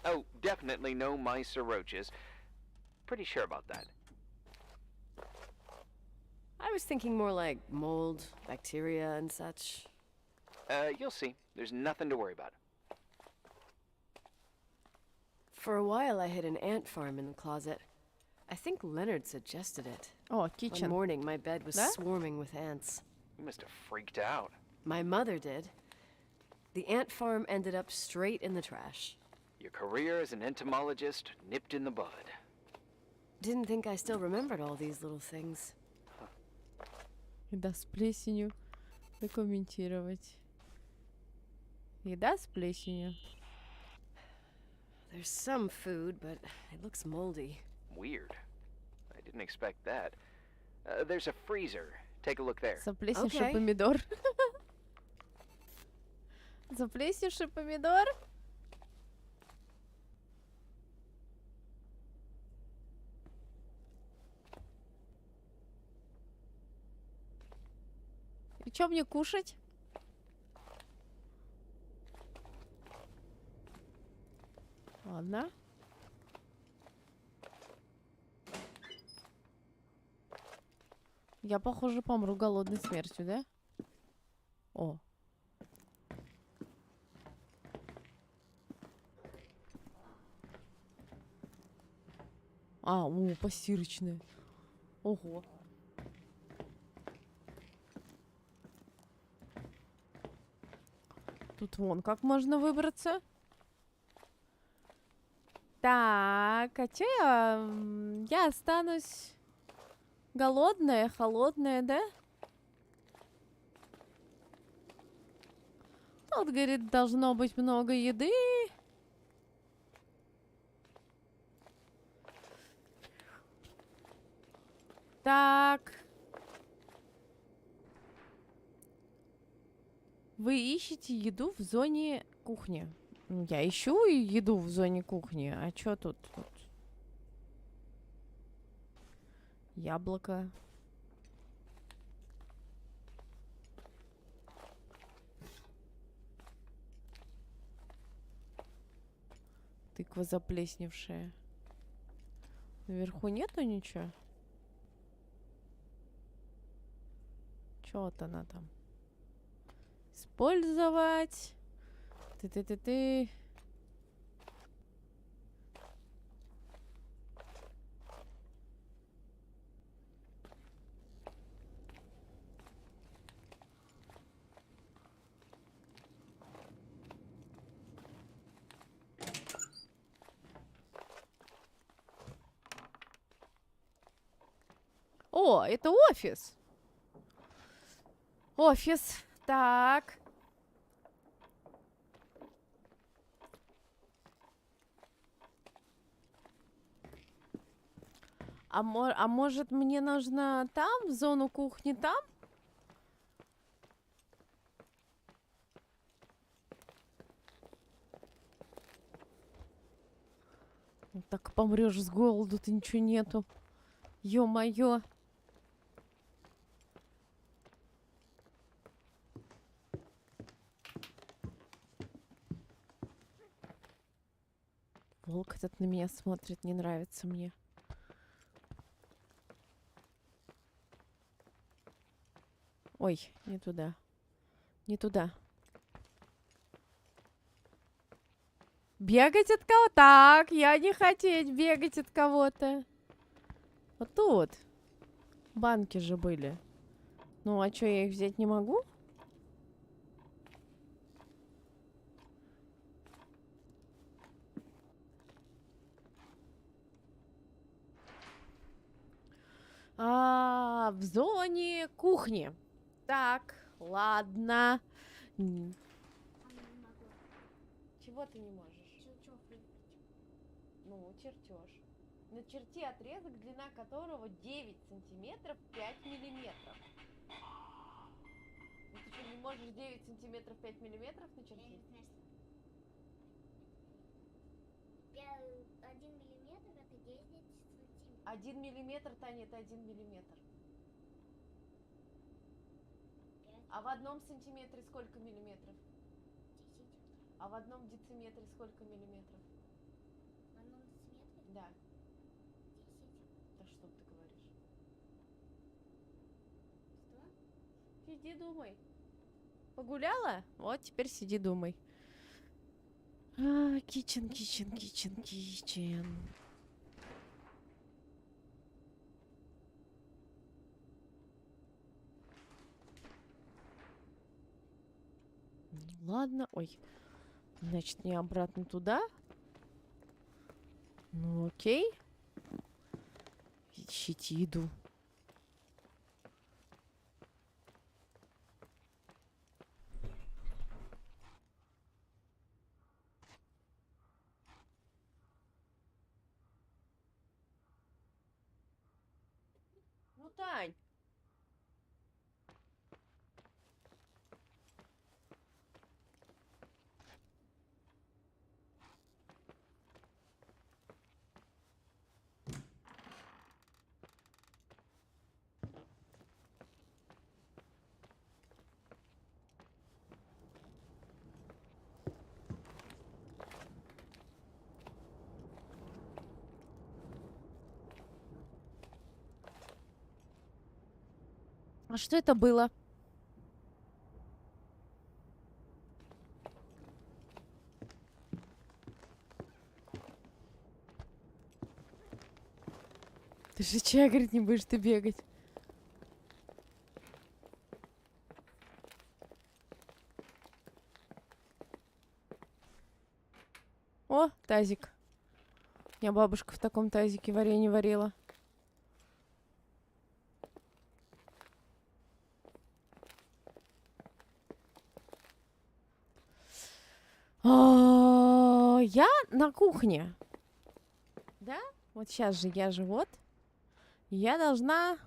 Oh, definitely no mice or roaches. Pretty sure about that. I was thinking more like mold, bacteria, and such. You'll see. There's nothing to worry about. For a while, I hid an ant farm in the closet. I think Leonard suggested it. О, kitchen. One morning, my bed was Да? swarming with ants. You must have freaked out. My mother did. The ant farm ended up straight in the trash. Your career as an entomologist nipped in the bud. Didn't think I still remembered all these little things. Да, с плесенью документировать. Еда с плесенью. There's some food, but it looks moldy. Weird. I didn't expect that. There's a freezer. Take a look there. Заплесневший Okay. помидор. Заплесневший помидор. И что мне кушать? Ладно. Я, похоже, помру голодной смертью, да? О. Постирочная. Ого. Тут вон как можно выбраться. Так, а чё я останусь голодная, холодная, да? Тут, говорит, должно быть много еды. Так. Вы ищете еду в зоне кухни. Я ищу еду в зоне кухни. А чё тут? Яблоко. Тыква заплесневшая. Наверху нету ничего? Чё вот она там? Использовать. Ты. О, это офис. Офис. Так. А может мне нужно там, в зону кухни там? Ну, так помрешь с голоду-то ничего нету. Ё-моё. Волк этот на меня смотрит, не нравится мне. Ой, не туда. Не туда. Бегать от кого? Так, я не хотеть бегать от кого-то. Вот тут. Банки же были. Ну, а что, я их взять не могу? В зоне кухни. Так, ладно. Чего ты не можешь? Ну, чертеж. Начерти отрезок, длина которого 9 сантиметров 5 миллиметров. Ну, ты что, не можешь 9 сантиметров 5 миллиметров начертить? 1 миллиметр это 10 сантиметров. 1 миллиметр, Таня, это 1 миллиметр. А в 1 сантиметре сколько миллиметров? 10. А в 1 дециметре сколько миллиметров? В 1 дециметре? Да. 10. Да что ты говоришь? Что? Сиди, думай. Погуляла? Вот, теперь сиди, думай. Кичен. Ладно, ой. Значит, мне обратно туда. Ну, окей. Ищите еду. Отстань. А что это было? Ты же чай, говорит, не будешь ты бегать. О, тазик. У меня бабушка в таком тазике варенье варила. Я на кухне. Да? Вот сейчас же я же вот. Я должна...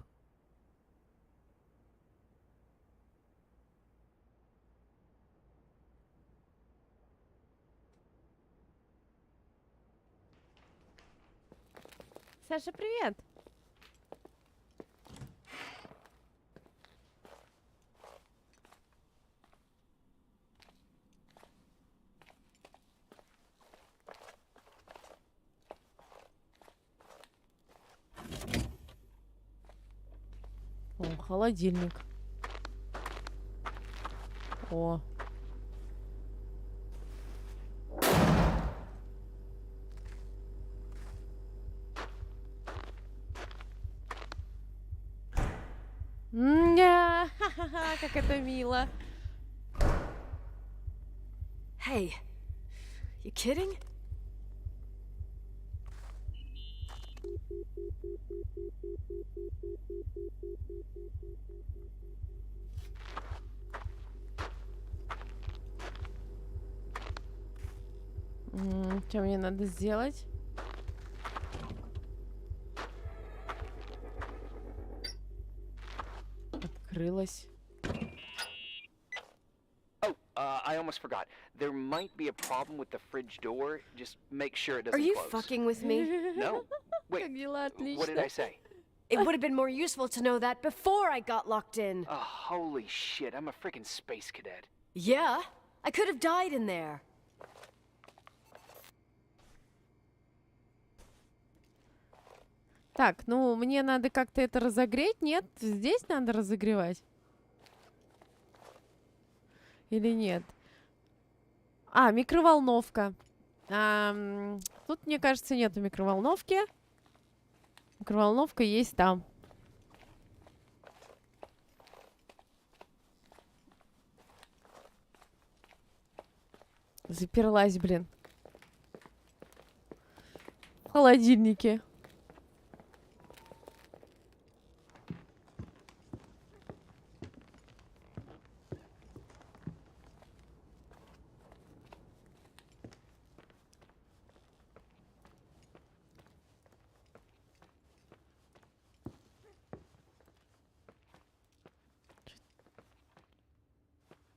Саша, привет! О, холодильник. О. Ха-ха-ха, как это мило. Hey, you kidding? Что мне надо сделать? Открылась. Oh, I almost forgot. There might be a problem with the fridge door. Just make sure it Are doesn't you close. fucking with me? No. Wait, Как дела? what did Отлично. I say? It would have been more useful to know that before I got locked in. Oh, holy shit, I'm a freaking space cadet. Yeah, I could have died in there. Так, ну, мне надо как-то это разогреть. Нет, здесь надо разогревать. Или нет? А, микроволновка. Тут, мне кажется, нету микроволновки. Микроволновка есть там. Заперлась, блин. В холодильнике.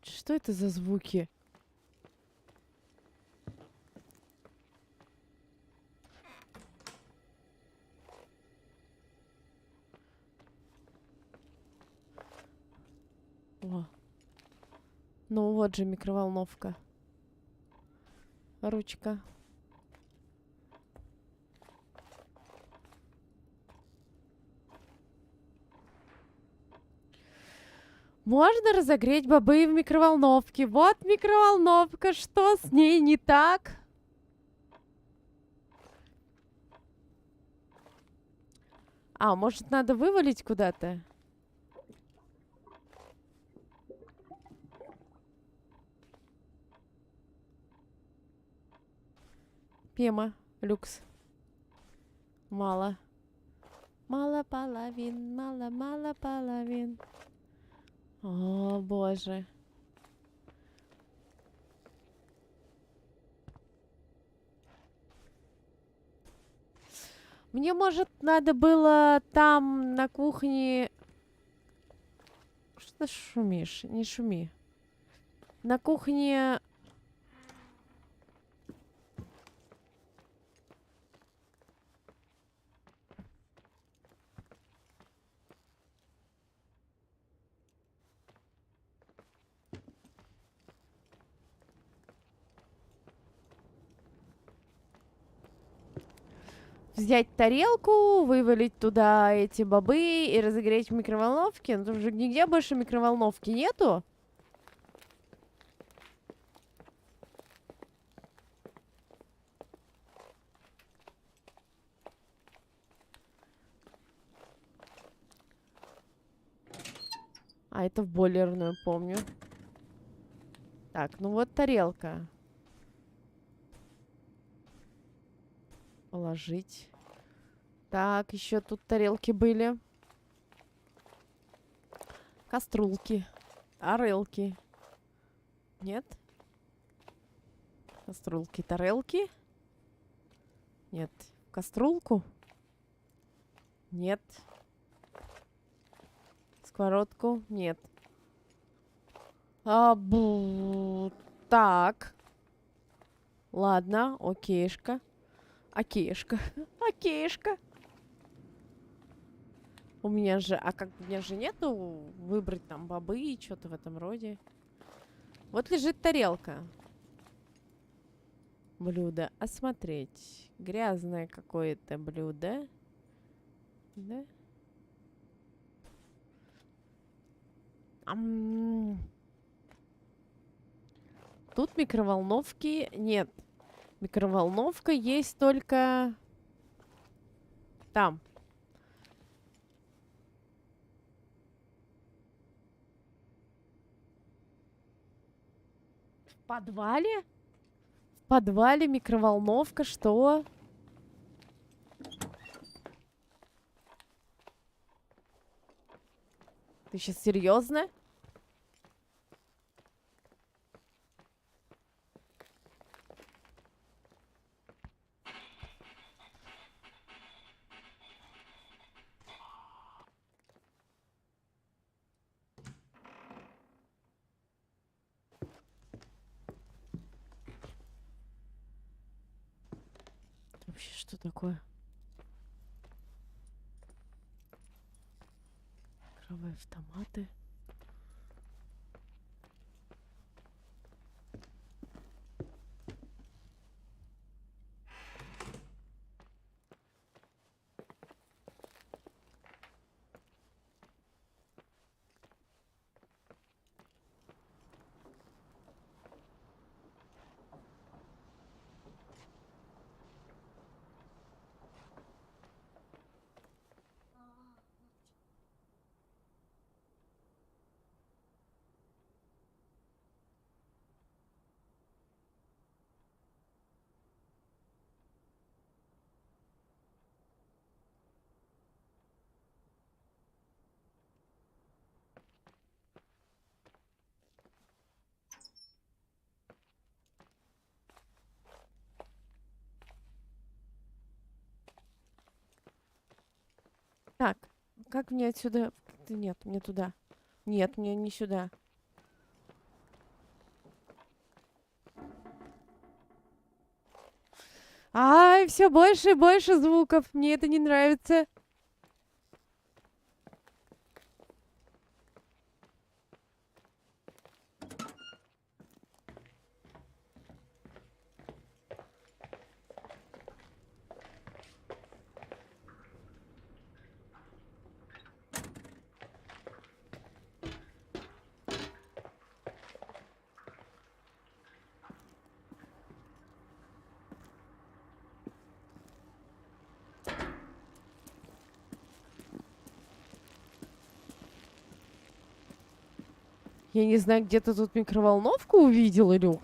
Что это за звуки? О. Ну вот же микроволновка. Ручка. Можно разогреть бобы в микроволновке. Вот микроволновка. Что с ней не так? А, может, надо вывалить куда-то? Пема. Люкс. Мало. Мало половин. Мало половин. О, боже. Мне, может, надо было там на кухне... Что ты шумишь? Не шуми. На кухне... Взять тарелку, вывалить туда эти бобы и разогреть в микроволновке. Ну, тут же нигде больше микроволновки нету. А, это в бойлерную, помню. Так, ну вот тарелка. Положить. Так, еще тут тарелки были. Каструлки. Тарелки. Нет? Каструлки, тарелки. Нет. Каструлку? Нет. Сковородку? Нет. Так. Ладно, окейшка. Окейшка. Окейшка. У меня же... А как... У меня же нету выбрать там бобы и что-то в этом роде. Вот лежит тарелка. Блюдо. Осмотреть. Грязное какое-то блюдо. Да? Тут микроволновки нет. Микроволновка есть только там. В подвале? В подвале микроволновка, что? Ты сейчас серьезно? Вообще, что такое? Игровые автоматы. Так, как мне отсюда... Нет, мне туда. Нет, мне не сюда. Ай, все больше и больше звуков. Мне это не нравится. Я не знаю, где ты тут микроволновку увидел, Илю.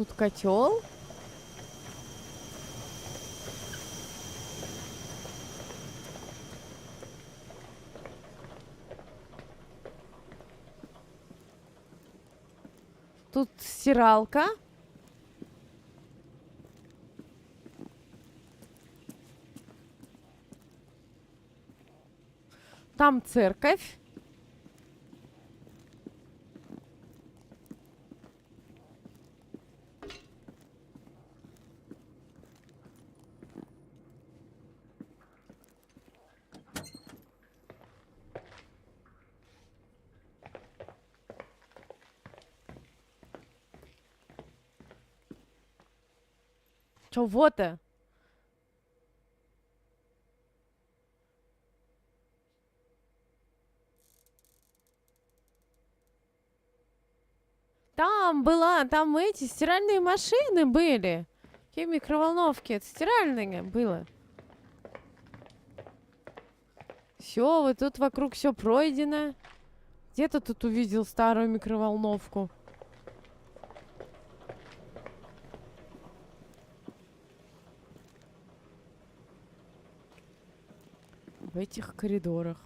Тут котел. Тут стиралка. Там церковь. Чего-то. Там эти стиральные машины были. Какие микроволновки? Это стиральные было. Все, вот тут вокруг все пройдено. Где-то тут увидел старую микроволновку. В этих коридорах.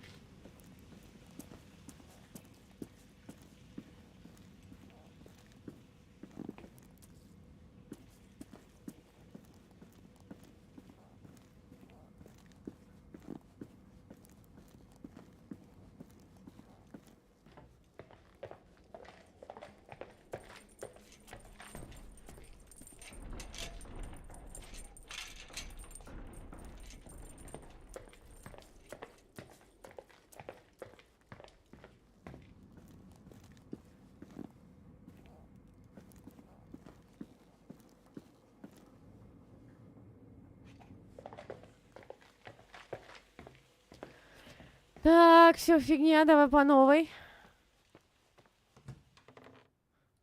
Так, все, фигня, давай по новой.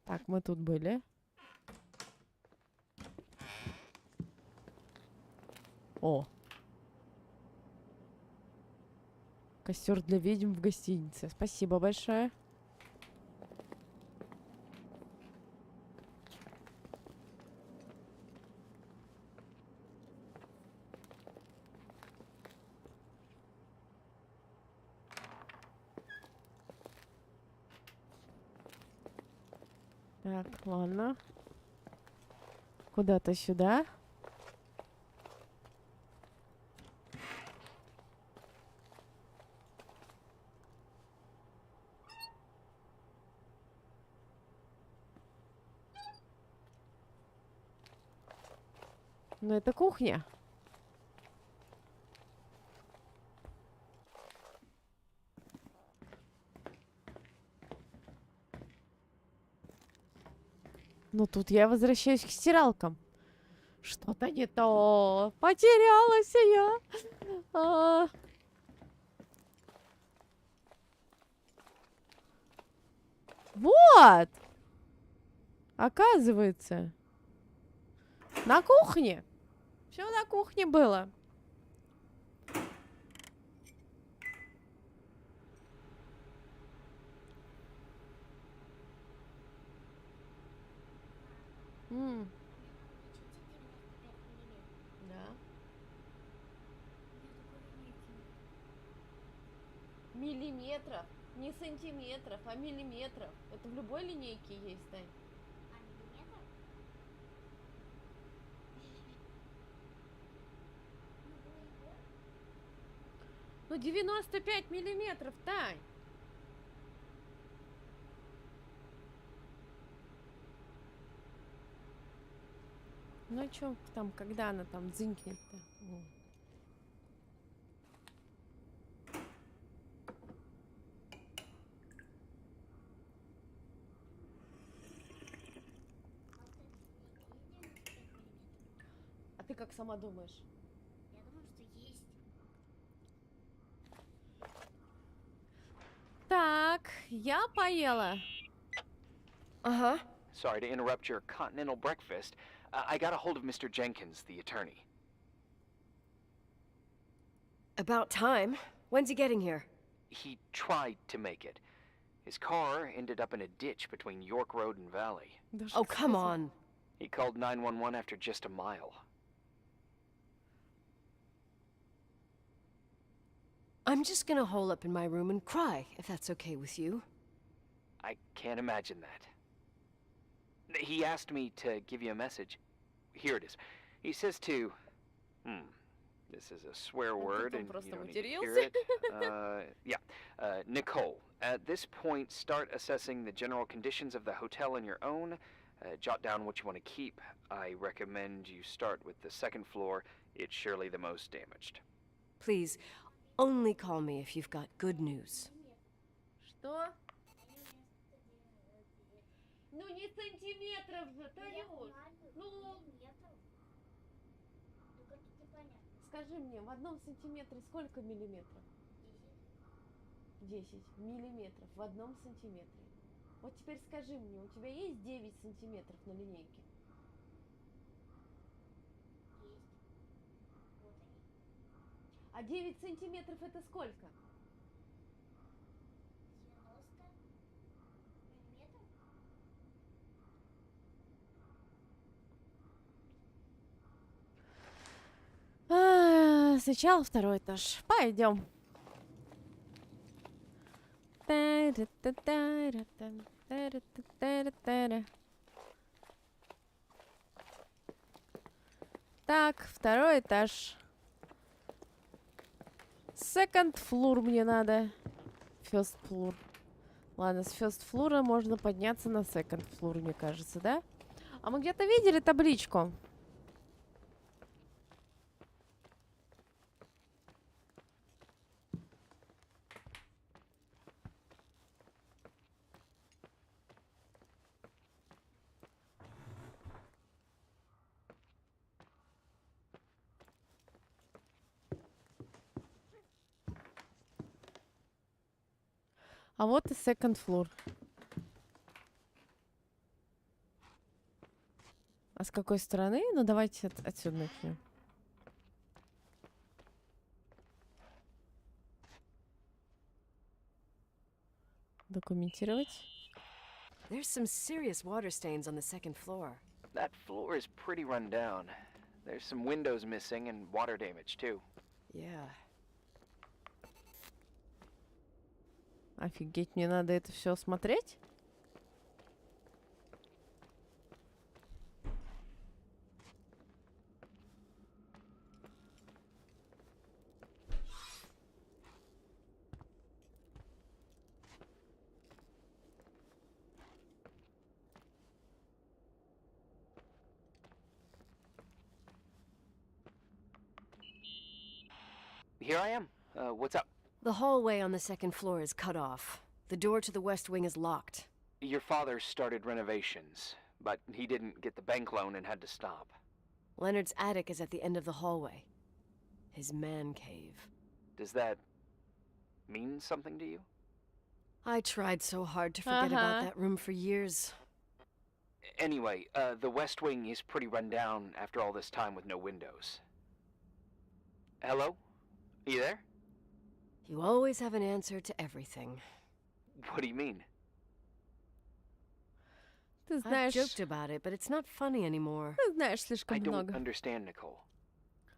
Так, мы тут были. О. Костер для ведьм в гостинице. Спасибо большое. Так, ладно. Куда-то сюда. Ну, это кухня. Но тут я возвращаюсь к стиралкам. Что-то не то. Потерялась я. Вот. Оказывается. На кухне. Все на кухне было. Да. Миллиметров. Не сантиметров, а миллиметров. Это в любой линейке есть, Тань. Ну, 95 миллиметров, Тань. Ну, а чё там, когда она там дзынькнет-то? А ты как сама думаешь? Я думаю, что есть. Так, я поела. Uh-huh. Sorry to interrupt your continental breakfast. I got a hold of Mr. Jenkins, the attorney. About time. When's he getting here? He tried to make it. His car ended up in a ditch between York Road and Valley. Oh, come on. He called 911 after just a mile. I'm just gonna hole up in my room and cry, if that's okay with you. I can't imagine that. He asked me to give you a message. Here it is. He says to... This is a swear word, and you don't need to hear it. Nicole, at this point, start assessing the general conditions of the hotel on your own. Jot down what you want to keep. I recommend you start with the second floor. It's surely the most damaged. Please, only call me if you've got good news. Что? Ну не сантиметров же, Танюш. Ну, скажи мне, в одном сантиметре сколько миллиметров? 10 миллиметров в одном сантиметре. Вот теперь скажи мне, у тебя есть 9 сантиметров на линейке? А 9 сантиметров это сколько? 90 миллиметров. Сначала второй этаж. Пойдем. Так, второй этаж. Second floor мне надо. First floor. Ладно, с first floor можно подняться на second floor, мне кажется, да? А мы где-то видели табличку? А вот и second floor. А с какой стороны? Ну, давайте отсюда начнем. Документировать. There's some serious water stains on the second floor. That floor is pretty run down. There's some windows missing and water damage, too. Yeah. Офигеть, мне надо это все смотреть? Here I am. What's up? The hallway on the second floor is cut off. The door to the west wing is locked. Your father started renovations, but he didn't get the bank loan and had to stop. Leonard's attic is at the end of the hallway. His man cave. Does that mean something to you? I tried so hard to forget about that room for years. Anyway, the west wing is pretty run down after all this time with no windows. Hello? Are you there? You always have an answer to everything. What do you mean? Ты I've знаешь, joked about it, but it's not funny anymore. ты знаешь слишком I don't много. understand, Nicole.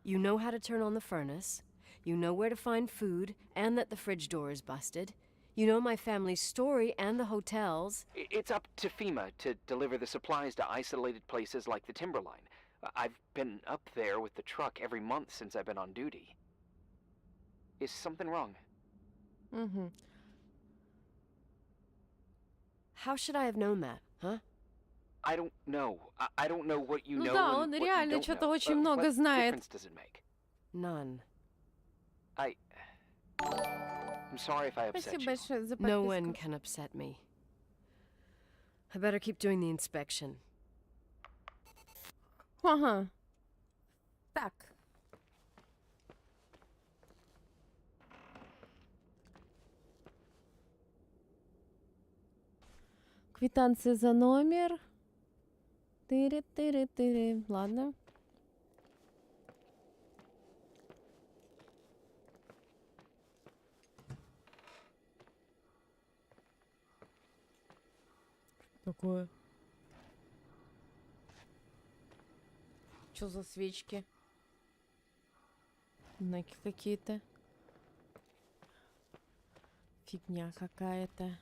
You know how to turn on the furnace. You know where to find food, and that the fridge door is busted. You know my family's story and the hotel's. It's up to FEMA to deliver the supplies to isolated places like the Timberline. I've been up there with the truck every month since I've been on duty. Is something wrong? Угу. How should I have known that, huh? I don't know. I don't know what you Ну know да, and он what you реально don't что-то know. очень много What знает. difference does it make? None. I'm sorry if I upset Спасибо you. большое за No подписку. one can upset me. I better keep doing the inspection. Ага. Так. Квитанция за номер. Тыры-тыры-тыры. Ладно. Такое. Что за свечки? Знаки какие-то. Фигня какая-то.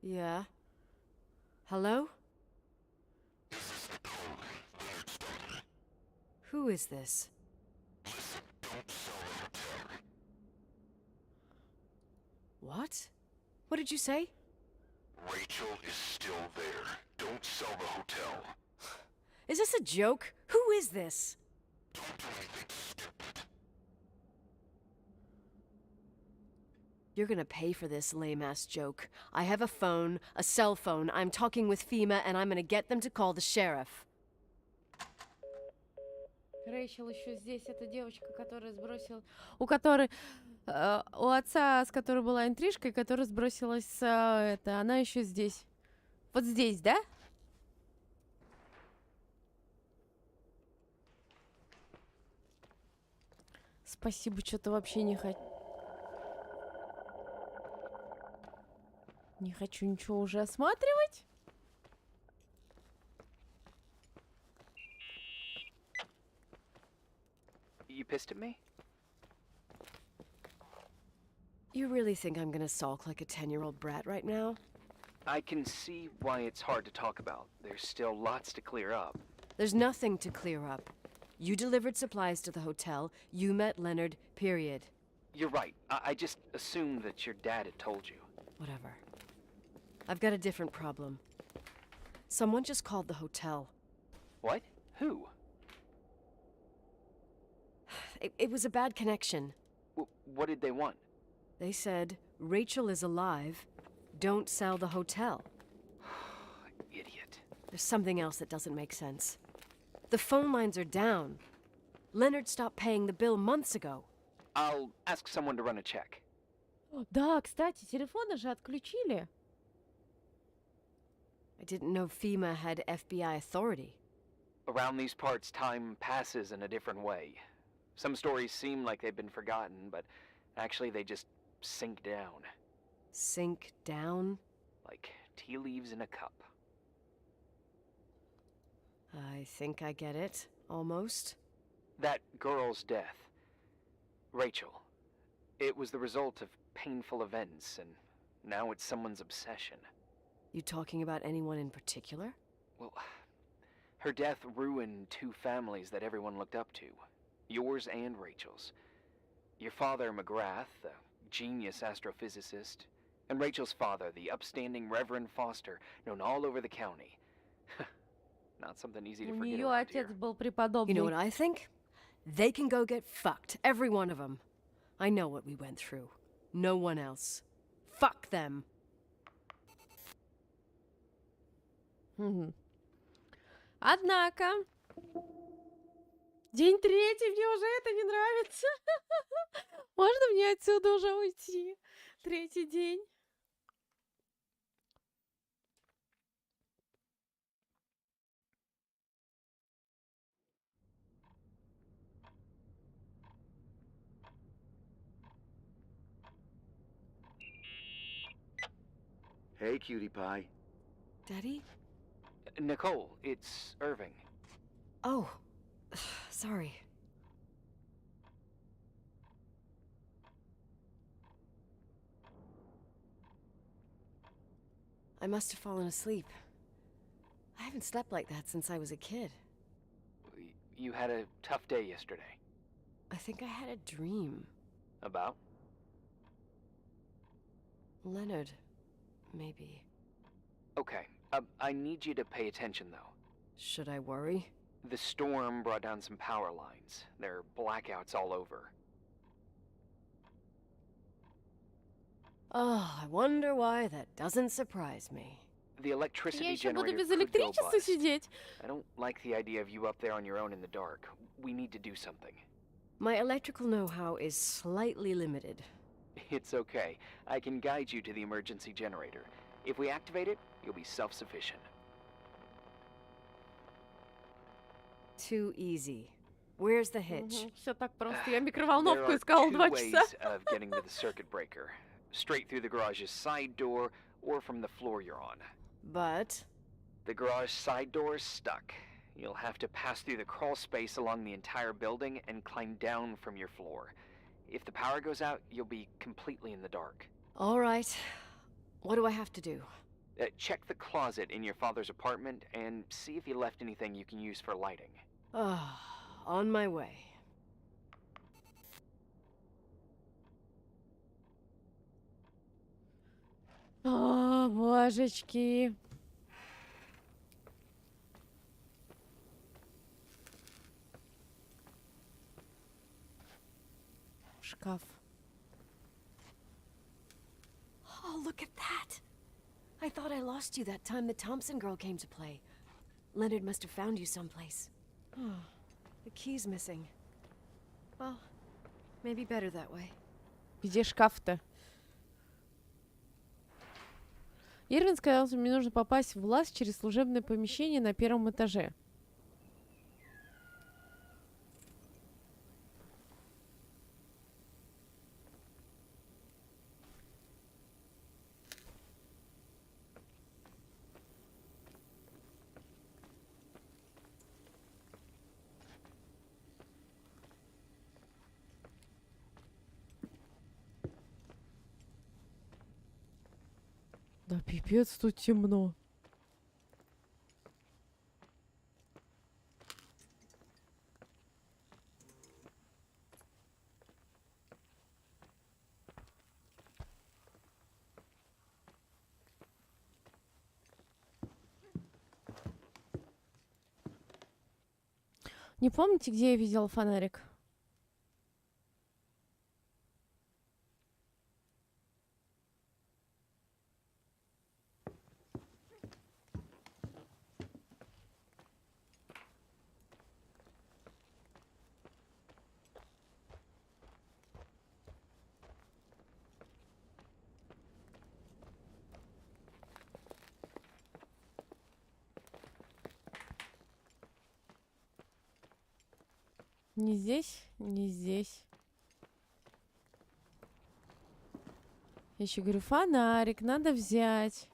Yeah. Hello? Who is this? What? What did you say? Rachel is still there. Don't sell the hotel. Is this a joke? Who is this? Don't do anything stupid. You're gonna pay for this lame-ass joke. I have a phone, a cell phone. I'm talking with FEMA, and I'm gonna get them to call the sheriff. Рэйчел еще здесь. Это девочка, которая сбросила... У которой... у отца, с которой была интрижка, и которая сбросилась с... это... Она еще здесь. Вот здесь, да? Спасибо, что-то вообще не хочу. Не хочу ничего уже осматривать. You pissed at me? You really think I'm gonna sulk like a 10-year-old brat right now? I can see why it's hard to talk about. There's still lots to clear up. There's nothing to clear up. You delivered supplies to the hotel. You met Leonard, period. You're right. I just assumed that your dad had told you. Whatever. I've got a different problem. Someone just called the hotel. What? Who? It was a bad connection. What did they want? They said, Rachel is alive. Don't sell the hotel. Idiot. There's something else that doesn't make sense. The phone lines are down. Leonard stopped paying the bill months ago. I'll ask someone to run a check. Да, кстати, телефоны же отключили. I didn't know FEMA had FBI authority. Around these parts, time passes in a different way. Some stories seem like they've been forgotten, but actually they just sink down. Sink down? Like tea leaves in a cup. I think I get it, almost. That girl's death, Rachel, it was the result of painful events, and now it's someone's obsession. You talking about anyone in particular? Well, her death ruined two families that everyone looked up to. Yours and Rachel's. Your father, McGrath, the genius astrophysicist, and Rachel's father, the upstanding Reverend Foster, known all over the county. Not something easy to У forget нее around отец here. был преподобный. You know what I think? They can go get fucked, every one of them. I know what we went through. No one else. Fuck them. Мгм. Однако, день третий, мне уже это не нравится. Можно мне отсюда уже уйти? Третий день. Hey, cutie pie. Daddy? Nicole, it's Irving. Oh, sorry. I must have fallen asleep. I haven't slept like that since I was a kid. You had a tough day yesterday. I think I had a dream. About? Leonard, maybe. Okay, I need you to pay attention, though. Should I worry? The storm brought down some power lines. There are blackouts all over. Oh, I wonder why that doesn't surprise me. The Я electricity еще буду generator без could go электричества bust. сидеть. I don't like the idea of you up there on your own in the dark. We need to do something. My electrical know-how is slightly limited. It's okay. I can guide you to the emergency generator. If we activate it, you'll be self-sufficient. Too easy. Where's the hitch? Все так просто. Я There микроволновку are искала two 2 ways часа. of getting to the circuit breaker. straight through the garage's side door, or from the floor you're on. But The garage side door is stuck. You'll have to pass through the crawl space along the entire building and climb down from your floor. If the power goes out, you'll be completely in the dark. all right. What do I have to do? Check the closet in your father's apartment and see if he left anything you can use for lighting. On my way. О, божечки. Шкаф. Oh, look at that! I thought I lost you that time the Thompson girl came to play. Leonard must have found you someplace. Oh, the key's missing. Well, maybe better that way. Где шкаф-то? Ирвин сказал, что мне нужно попасть в лаз через служебное помещение на первом этаже. Да пипец, тут темно. Не помните, где я видела фонарик? Не здесь, не здесь. Я еще говорю, фонарик надо взять.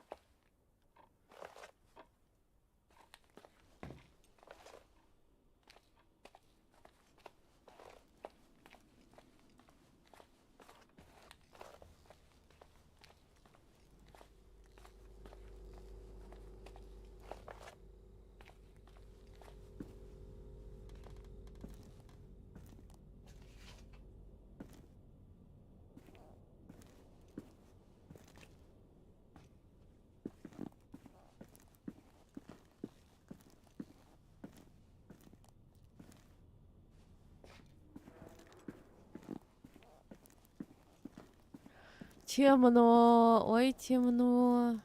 Темно, ой, темно.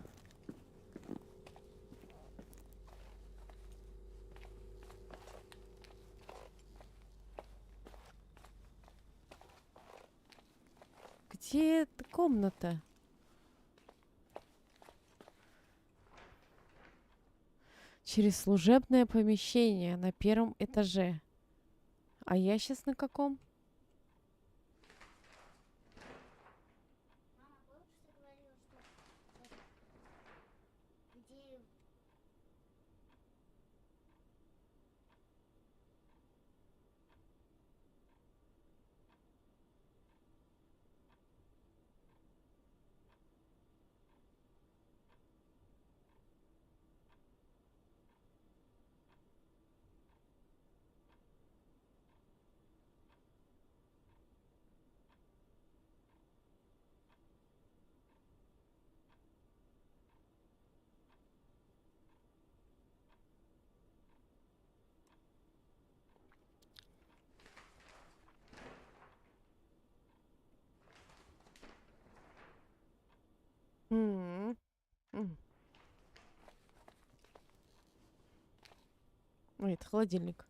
Где эта комната? Через служебное помещение на первом этаже. А я сейчас на каком? Мама, помнишь, ты говорила, что где М. М. Ой, это холодильник.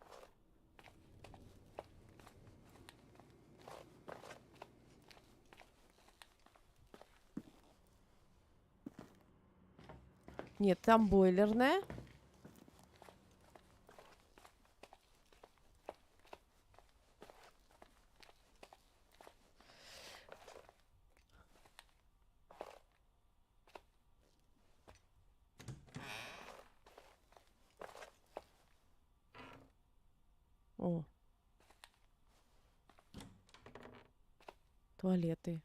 Нет, там бойлерная. Туалеты.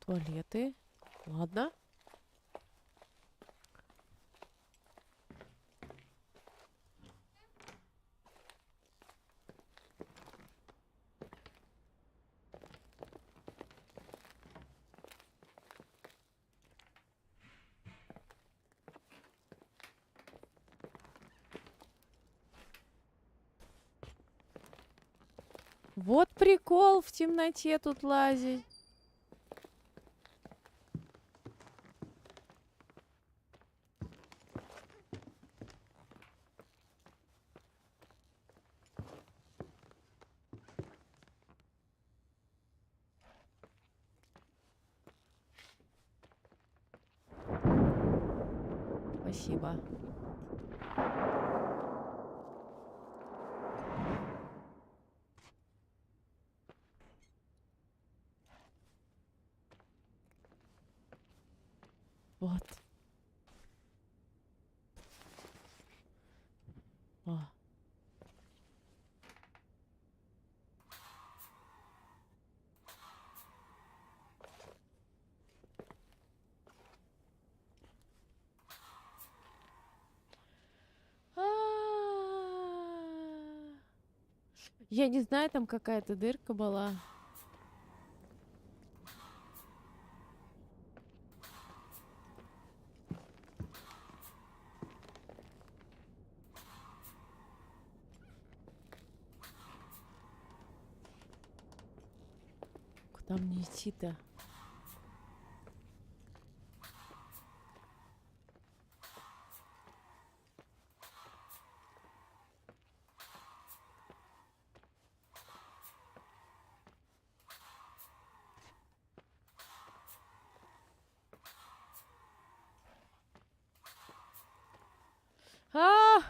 Туалеты. Ладно. Вот прикол в темноте тут лазить. Спасибо. Вот. О. Я не знаю, там какая-то дырка была. Куда мне идти-то? А!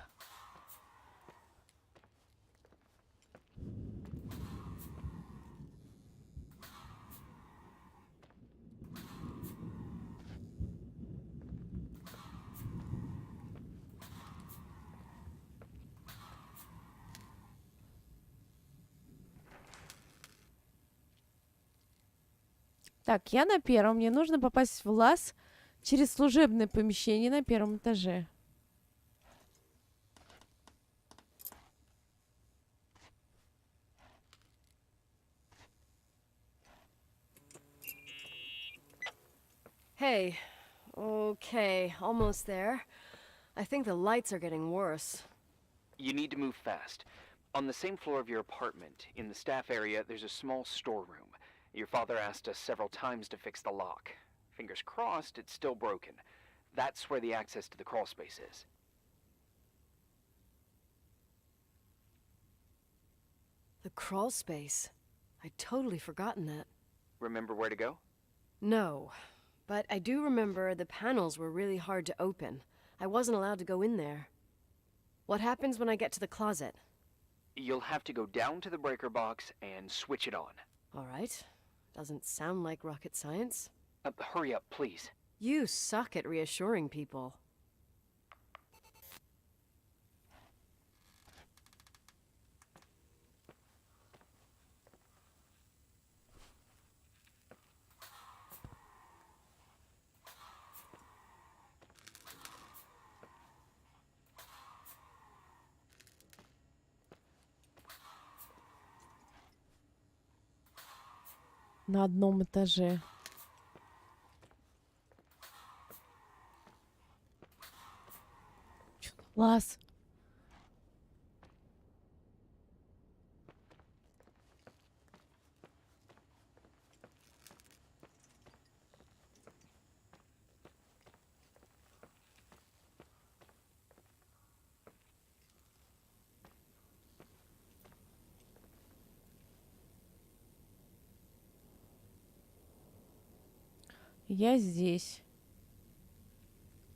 Так, я на первом. Мне нужно попасть в лаз через служебное помещение на первом этаже. Hey. Okay, almost there. I think the lights are getting worse. You need to move fast. On the same floor of your apartment, in the staff area, there's a small storeroom. Your father asked us several times to fix the lock. Fingers crossed, it's still broken. That's where the access to the crawl space is. The crawl space? I'd totally forgotten that. Remember where to go? No, but I do remember the panels were really hard to open. I wasn't allowed to go in there. What happens when I get to the closet? You'll have to go down to the breaker box and switch it on. All right. Doesn't sound like rocket science. Hurry up, please. You suck at reassuring people. На одном этаже. Лаз. Я здесь.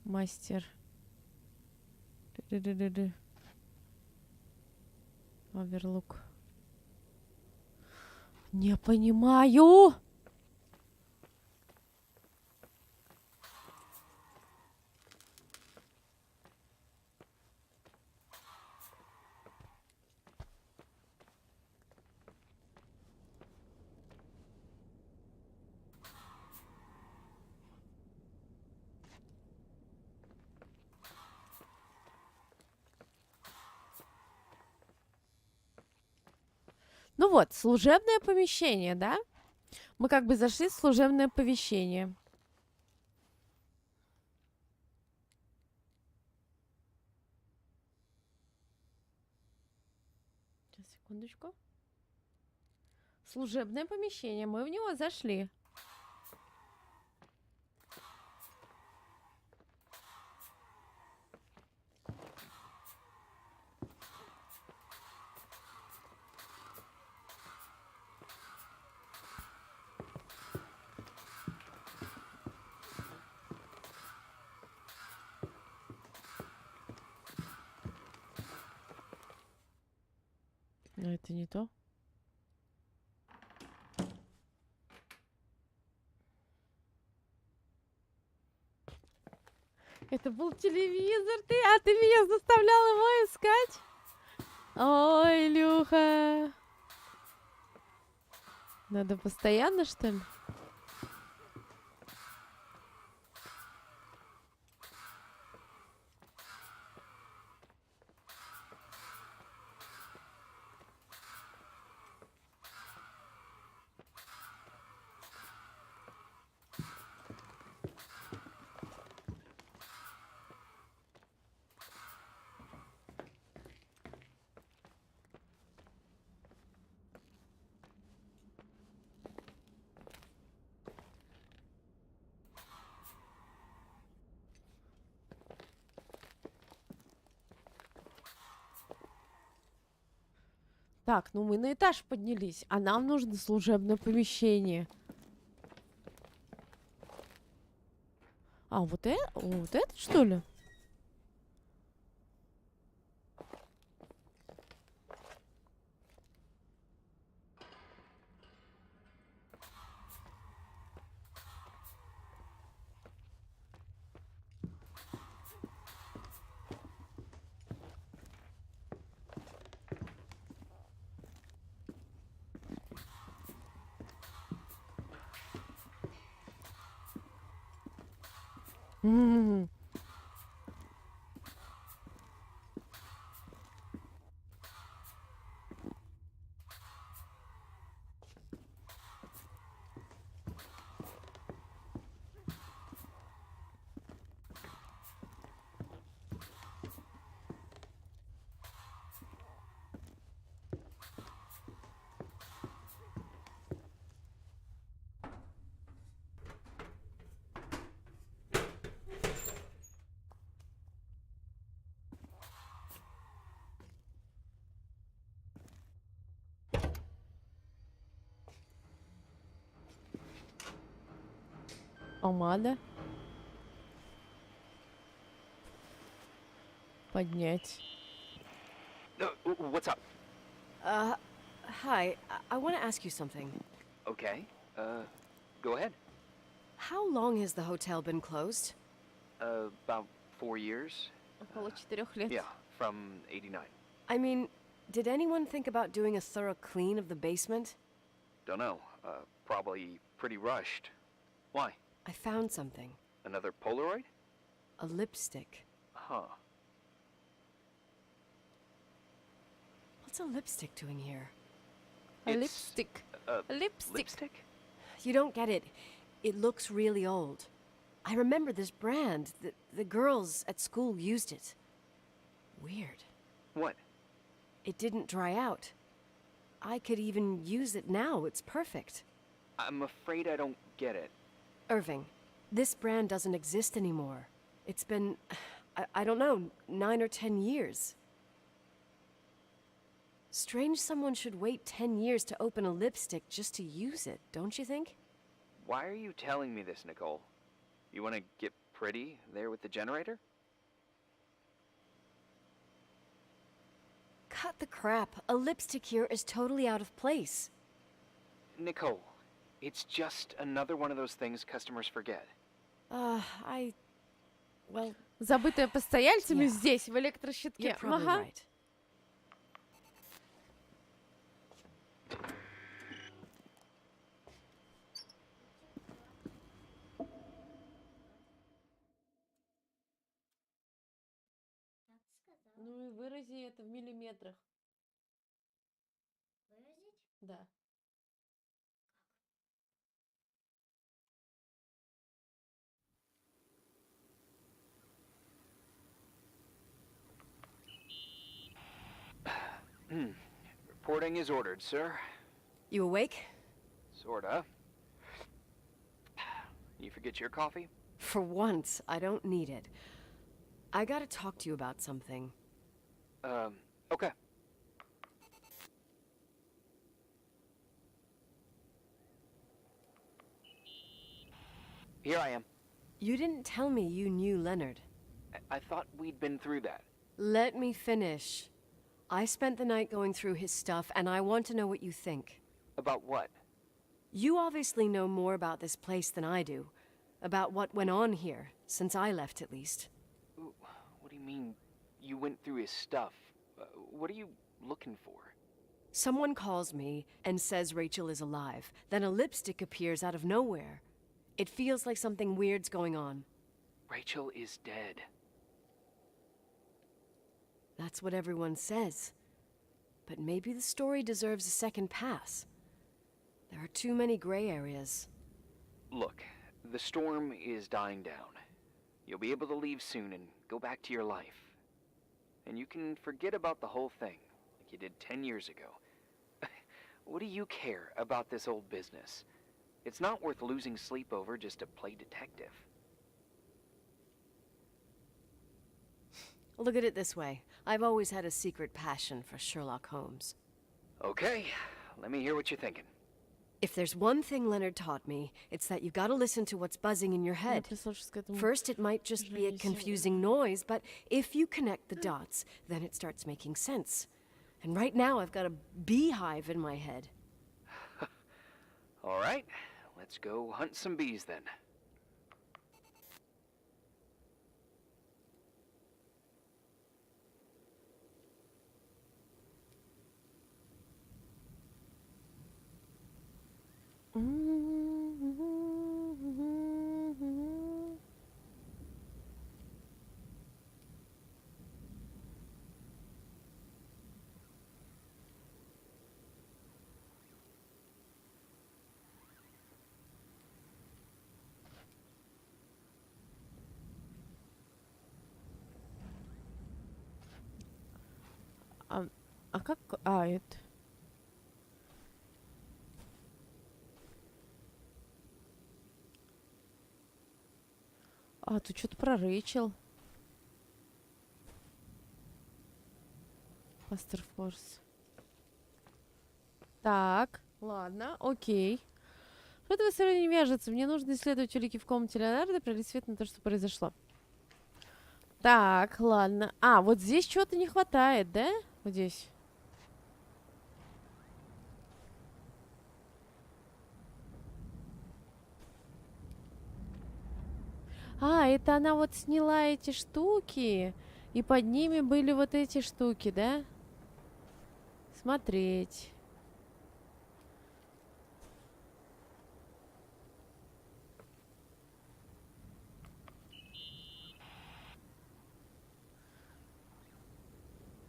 Мастер. Оверлук. Не понимаю. Ну вот, служебное помещение, да? Мы как бы зашли в служебное помещение. Сейчас, секундочку. Служебное помещение. Мы в него зашли. Но это не то. Это был телевизор, ты меня заставлял его искать? Ой, Илюха. Надо постоянно, что ли? Так, ну мы на этаж поднялись, а нам нужно служебное помещение. А, вот это что ли? М. Помада. Поднять. What's up? Hi. I want to ask you something. Okay. Go ahead. How long has the hotel been closed? About 4 years. Около 4 лет. Yeah, from 89. I mean, did anyone think about doing a thorough clean of the basement? Don't know. Probably pretty rushed. Why? I found something. Another Polaroid? A lipstick. Huh. What's a lipstick doing here? A It's lipstick. a A lipstick. lipstick? You don't get it. It looks really old. I remember this brand. The girls at school used it. Weird. What? It didn't dry out. I could even use it now. It's perfect. I'm afraid I don't get it. Irving, this brand doesn't exist anymore. It's been, I don't know, 9 or 10 years. Strange someone should wait 10 years to open a lipstick just to use it, don't you think? Why are you telling me this, Nicole? You want to get pretty there with the generator? Cut the crap. A lipstick here is totally out of place. Nicole, it's just another one of those things customers forget. Well, Забытая постояльцами Yeah. здесь, в электрощитке. you're probably Ага. right. Ну и вырази это в миллиметрах. Выразить? Да. Reporting is ordered, sir. You awake? Sorta. You forget your coffee? For once, I don't need it. I gotta talk to you about something. Okay. Here I am. You didn't tell me you knew Leonard. I thought we'd been through that. Let me finish. I spent the night going through his stuff, and I want to know what you think. About what? You obviously know more about this place than I do. About what went on here, since I left at least. What do you mean, you went through his stuff? What are you looking for? Someone calls me and says Rachel is alive. Then a lipstick appears out of nowhere. It feels like something weird's going on. Rachel is dead. That's what everyone says. But maybe the story deserves a second pass. There are too many gray areas. Look, the storm is dying down. You'll be able to leave soon and go back to your life. And you can forget about the whole thing, like you did 10 years ago. What do you care about this old business? It's not worth losing sleep over just to play detective. Look at it this way. I've always had a secret passion for Sherlock Holmes. Okay, let me hear what you're thinking. If there's one thing Leonard taught me, it's that you gotta listen to what's buzzing in your head. First, it might just be a confusing noise, but if you connect the dots, then it starts making sense. And right now, I've got a beehive in my head. All right, let's go hunt some bees then. А как... А, это... А, тут что-то про Рэйчел. Пастерфорс. Так, ладно, окей. Что-то в истории не вяжется. Мне нужно исследовать улики в комнате Леонардо и пролить свет на то, что произошло. Так, ладно. А, вот здесь чего-то не хватает, да? Вот здесь. А, это она вот сняла эти штуки, и под ними были вот эти штуки, да? Смотреть.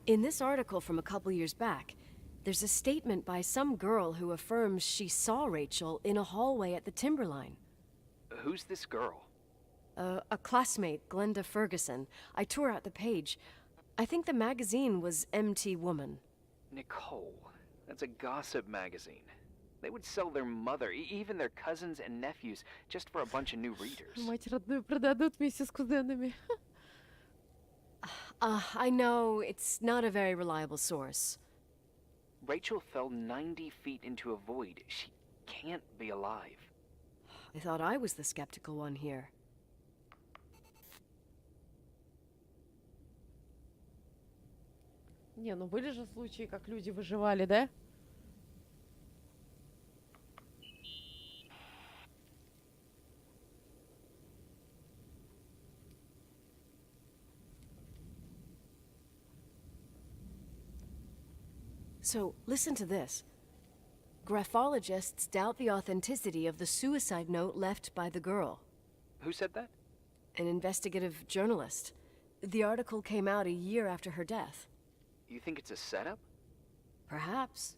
In this article from a couple years back, there's a statement by some girl who affirms she saw Rachel in a hallway at the Timberline. Who's this girl? A classmate, Glenda Ferguson. I tore out the page. I think the magazine was MT Woman. Nicole, that's a gossip magazine. They would sell their mother, even their cousins and nephews, just for a bunch of new readers. Мать родную продадут вместе с кузенами. I know it's not a very reliable source. Rachel fell 90 feet into a void. She can't be alive. I thought I was the skeptical one here. Не, ну были же случаи, как люди выживали, да? So, listen to this. Graphologists doubt the authenticity of the suicide note left by the girl. Who said that? An investigative journalist. The article came out a year after her death. You think it's a setup? Perhaps.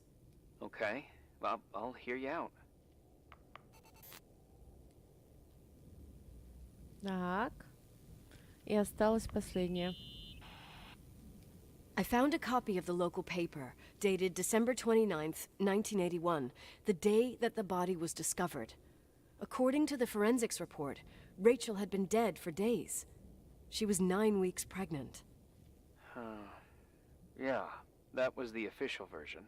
Okay. I'll hear you out. Так. И осталось последнее. I found a copy of the local paper, dated December 29th, 1981, the day that the body was discovered. According to the forensics report, Rachel had been dead for days. She was 9 weeks pregnant. Yeah, that was the official version.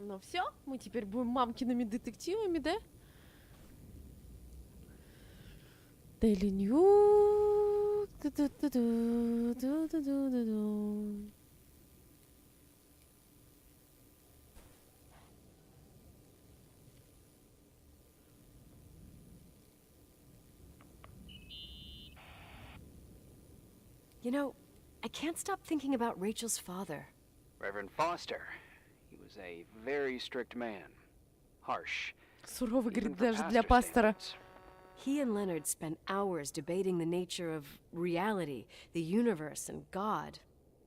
Ну все, мы теперь будем мамкиными детективами, да? Daily News. Ту-ту-ту-ту-ту-ту-ту-ту. You know, I can't stop thinking about Rachel's father. Reverend Foster. He was a very strict man. Harsh. Суровый, even говорит, for даже для pastor пастора. standards. He and Leonard spent hours debating the nature of reality, the universe, and God.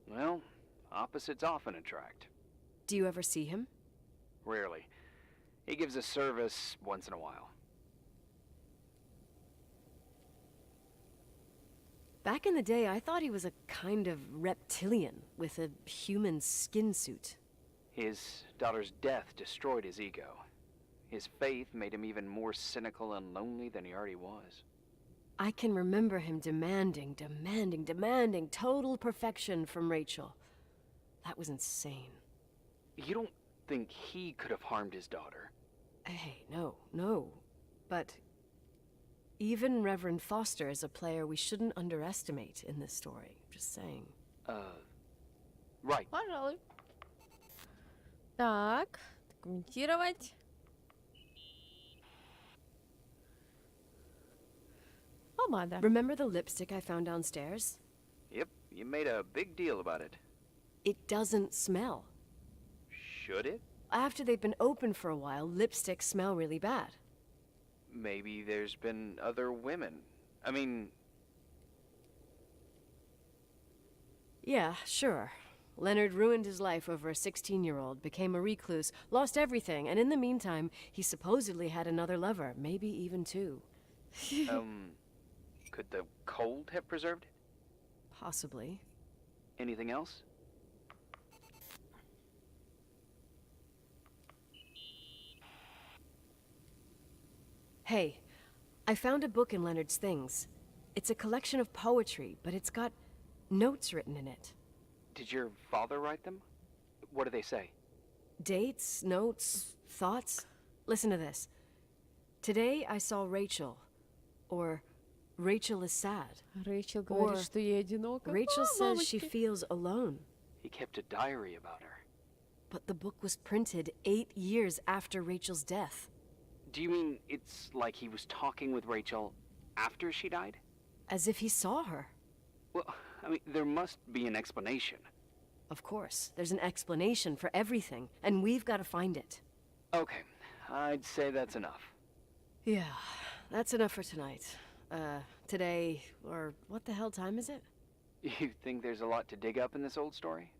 Well, opposites often attract. Do you ever see him? Rarely. He gives a service once in a while. Back in the day, I thought he was a kind of reptilian with a human skin suit. His daughter's death destroyed his ego. His faith made him even more cynical and lonely than he already was. I can remember him demanding total perfection from Rachel. That was insane. You don't think he could have harmed his daughter? Hey, no. But even Reverend Foster is a player we shouldn't underestimate in this story. Just saying. Right. Пожалуй. Так, документировать. Помада. Remember the lipstick I found downstairs? Yep, you made a big deal about it. It doesn't smell. Should it? After they've been open for a while, lipsticks smell really bad. Maybe there's been other women. I mean... Yeah, sure. Leonard ruined his life over a 16-year-old, became a recluse, lost everything, and in the meantime, he supposedly had another lover, maybe even two. Could the cold have preserved it? Possibly. Anything else? Hey, I found a book in Leonard's things. It's a collection of poetry, but it's got notes written in it. Did your father write them? What do they say? Dates, notes, thoughts. Listen to this. Today I saw Rachel. Or Rachel is sad. Рэйчел говорит, Or что ей одиноко. Rachel А, says she мамочки. feels alone. He kept a diary about her. But the book was printed 8 years after Rachel's death. Do you mean it's like he was talking with Rachel after she died? As if he saw her. Well, I mean, there must be an explanation. Of course, there's an explanation for everything, and we've got to find it. Okay, I'd say that's enough. Yeah, that's enough for tonight. Today, or what the hell time is it? You think there's a lot to dig up in this old story?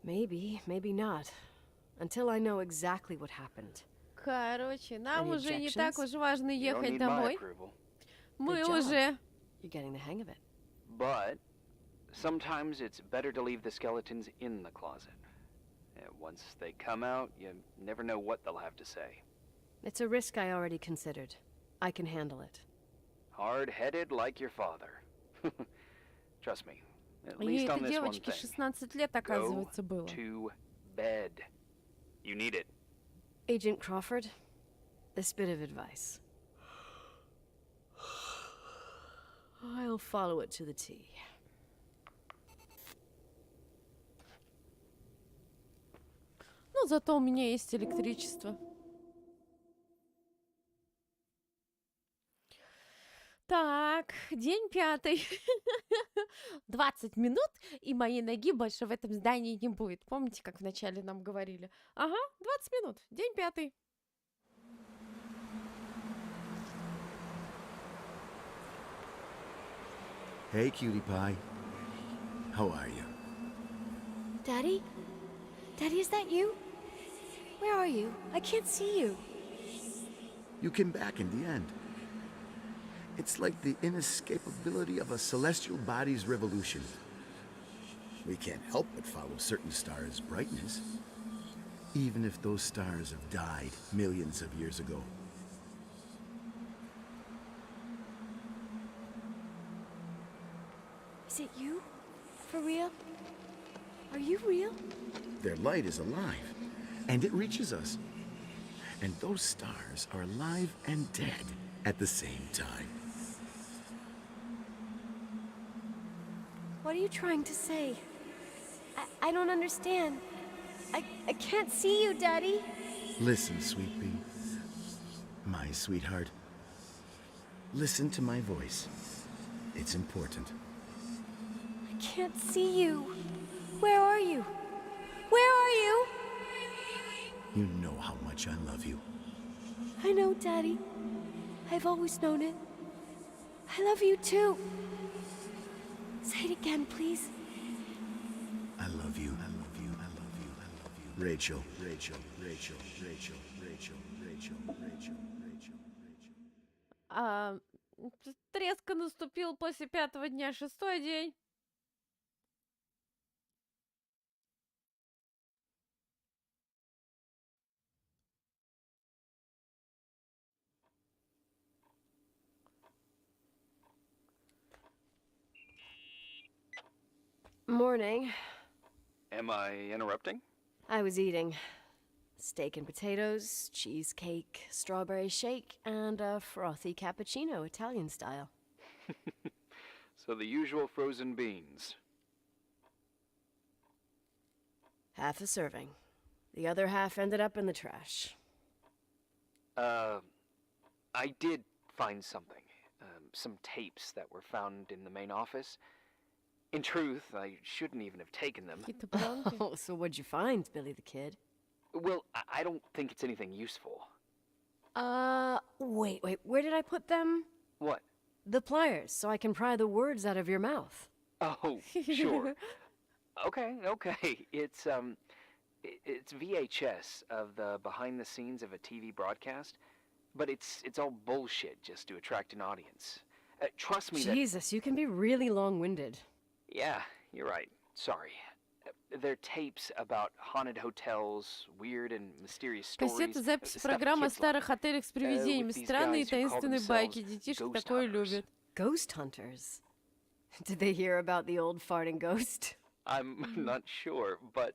Maybe, maybe not. Until I know exactly what happened. Короче, нам Any уже не так objections? уж важно You don't ехать need my домой. approval. Мы Good job. уже... You're getting the hang of it. But sometimes it's better to leave the skeletons in the closet. Once they come out, you never know what they'll have to say. It's a risk I already considered. I can handle it. Hard-headed like your father. Trust me, at Ей least on этой this one девочке thing. 16 лет, Go оказывается, было. to bed. You need it. Agent Crawford, this bit of advice. I'll follow it to the T. Ну, зато у меня есть электричество. Так, день 5. 20 минут, и моей ноги больше в этом здании не будет. Помните, как вначале нам говорили? Ага, 20 минут, день 5. Hey, cutie pie. How are you? Daddy? Daddy, is that you? Where are you? I can't see you. You came back in the end. It's like the inescapability of a celestial body's revolution. We can't help but follow certain stars' brightness, even if those stars have died millions of years ago. Is it you? For real? Are you real? Their light is alive, and it reaches us. And those stars are alive and dead at the same time. What are you trying to say? I don't understand. I can't see you, Daddy. Listen, sweet pea. My sweetheart. Listen to my voice. It's important. I can't see you. Where are you? Where are you? You know how much I love you. I know, Daddy. I've always known it. I love you too. Say it again, please. I love you. I love you. I love you. I love you. Rachel. Rachel. Rachel. Rachel. Rachel. Rachel. Rachel. Rachel. Резко наступил после 5-го дня 6-й день. Morning. Am I interrupting? I was eating steak and potatoes, cheesecake, strawberry shake, and a frothy cappuccino, Italian style. So the usual frozen beans. Half a serving. The other half ended up in the trash. I did find something. Some tapes that were found in the main office. In truth, I shouldn't even have taken them. Какие-то пленки. Oh, so what'd you find, Billy the Kid? Well, I don't think it's anything useful. Wait, where did I put them? What? The pliers, so I can pry the words out of your mouth. Oh, sure. Okay. It's VHS of the behind the scenes of a TV broadcast, but it's all bullshit just to attract an audience. Trust me that... Jesus, you can be really long-winded. Yeah, you're right. Sorry. They're tapes about haunted hotels, weird and mysterious stories. Кассета записи программы о старых отелях с привидениями. Странные и таинственные байки. Детишки такое любят. Ghost hunters? Did they hear about the old farting ghost? I'm not sure, but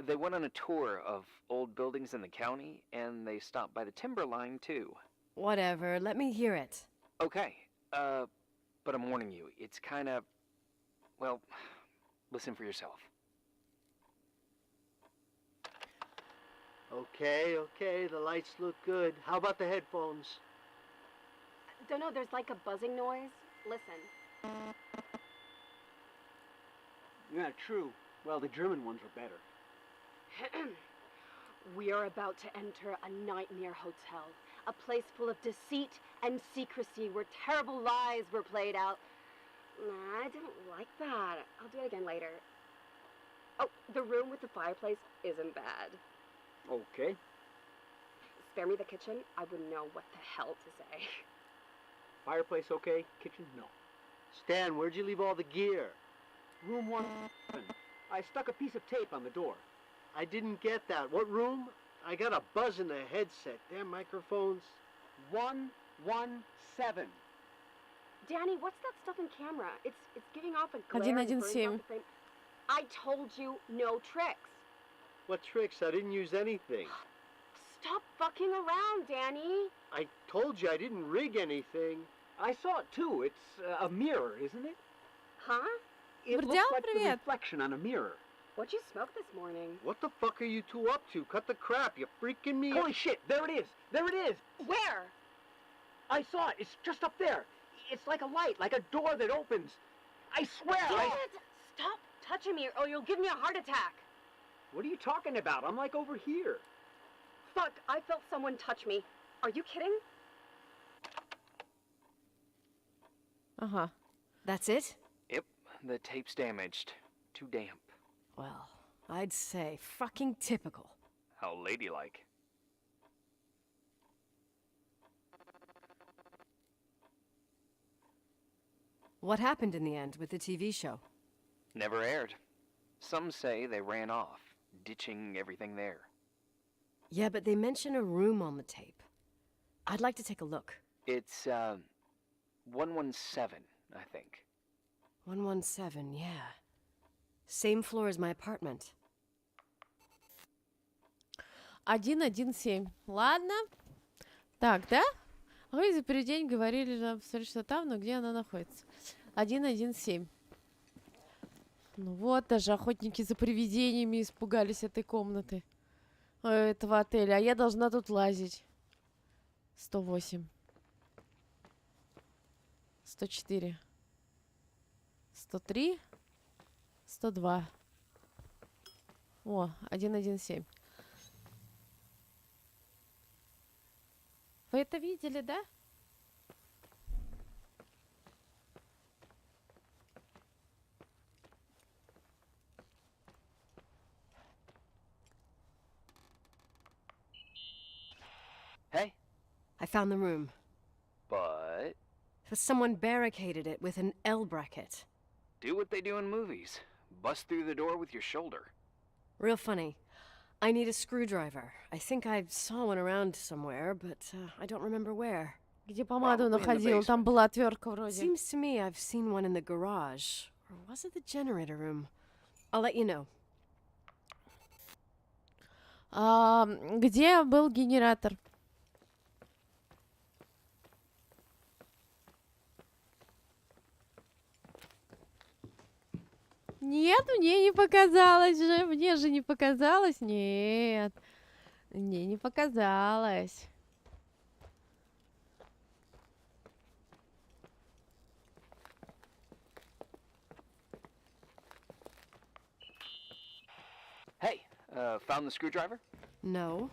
they went on a tour of old buildings in the county, and they stopped by the timber line, too. Whatever, let me hear it. Okay, but I'm warning you, it's kind of... Well, listen for yourself. Okay, the lights look good. How about the headphones? Don't know, there's like a buzzing noise. Listen. Yeah, true. Well, the German ones are better. We are about to enter a nightmare hotel. A place full of deceit and secrecy where terrible lies were played out. Nah, I didn't like that. I'll do it again later. Oh, the room with the fireplace isn't bad. Okay. Spare me the kitchen. I wouldn't know what the hell to say. Fireplace okay? Kitchen? No. Stan, where'd you leave all the gear? Room 111. I stuck a piece of tape on the door. I didn't get that. What room? I got a buzz in the headset. Damn microphones. 117. Danny, what's that stuff in camera? It's giving off a glare and burning off the frame. I told you no tricks. What tricks? I didn't use anything. Stop fucking around, Danny. I told you I didn't rig anything. I saw it too. It's a mirror, isn't it? Huh? It looks like the reflection on a mirror. What'd you smoke this morning? What the fuck are you two up to? Cut the crap. You freaking me. Holy shit, there it is. There it is. Where? I saw it. It's just up there. It's like a light, like a door that opens. I swear, Dad, stop touching me or you'll give me a heart attack. What are you talking about? I'm like over here. Fuck, I felt someone touch me. Are you kidding? Ага. That's it? Yep, the tape's damaged. Too damp. Well, I'd say fucking typical. How ladylike. What happened in the end with the TV show? Never aired. Some say they ran off, ditching everything there. Yeah, but they mention a room on the tape. I'd like to take a look. It's, 117, I think. 117, yeah. Same floor as my apartment. 117. Ладно. Так, да? Вы за перед день говорили нам, что там, но где она находится? 117. Ну вот, даже охотники за привидениями испугались этой комнаты. Этого отеля. А я должна тут лазить. 108. 104. 103. 102. О, 117. Вы это видели, да? Hey? I found the room. But Someone barricaded it with an L bracket. do what they do in movies. Bust through the door with your shoulder. Real funny. I need a screwdriver. I think I saw one around somewhere, but I don't remember where. Где помаду Probably in the находил? Там basement. была отвертка вроде. Seems to me I've seen one in the garage. Or was it the generator room? I'll let you know. Где был генератор? Нет, мне не показалось же. Мне же не показалось. Нет. Мне не показалось. Hey, found the screwdriver? No.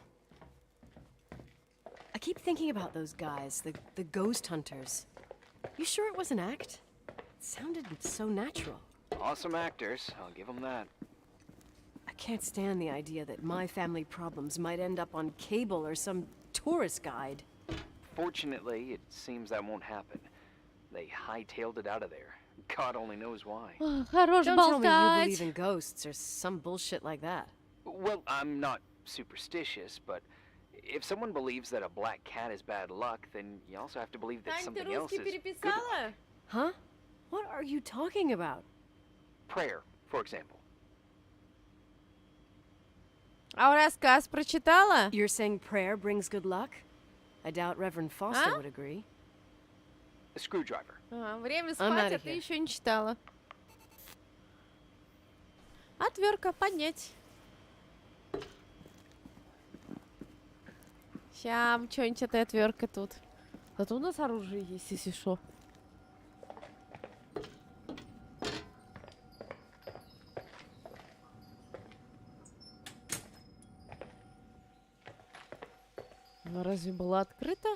I keep thinking about those guys, the ghost hunters. You sure it was an act? It sounded so natural. Awesome actors, I'll give them that. I can't stand the idea that my family problems might end up on cable or some tourist guide. Fortunately, it seems that won't happen. They hightailed it out of there. God only knows why. Хорош Don't tell me you болтать. believe in ghosts or some bullshit like that. Well, I'm not superstitious, but if someone believes that a black cat is bad luck, then you also have to believe that Тань, ты something else русский is good luck. переписала? Huh? What are you talking about? Prayer, for example. А рассказ прочитала? You're saying prayer brings good luck? I doubt Reverend Foster would agree. A screwdriver. Время I'm спать, outta а ты here. еще не читала. Отвертка поднять. Щам, что-нибудь этой отверткой тут. Зато у нас оружие есть, если что. Она разве была открыта?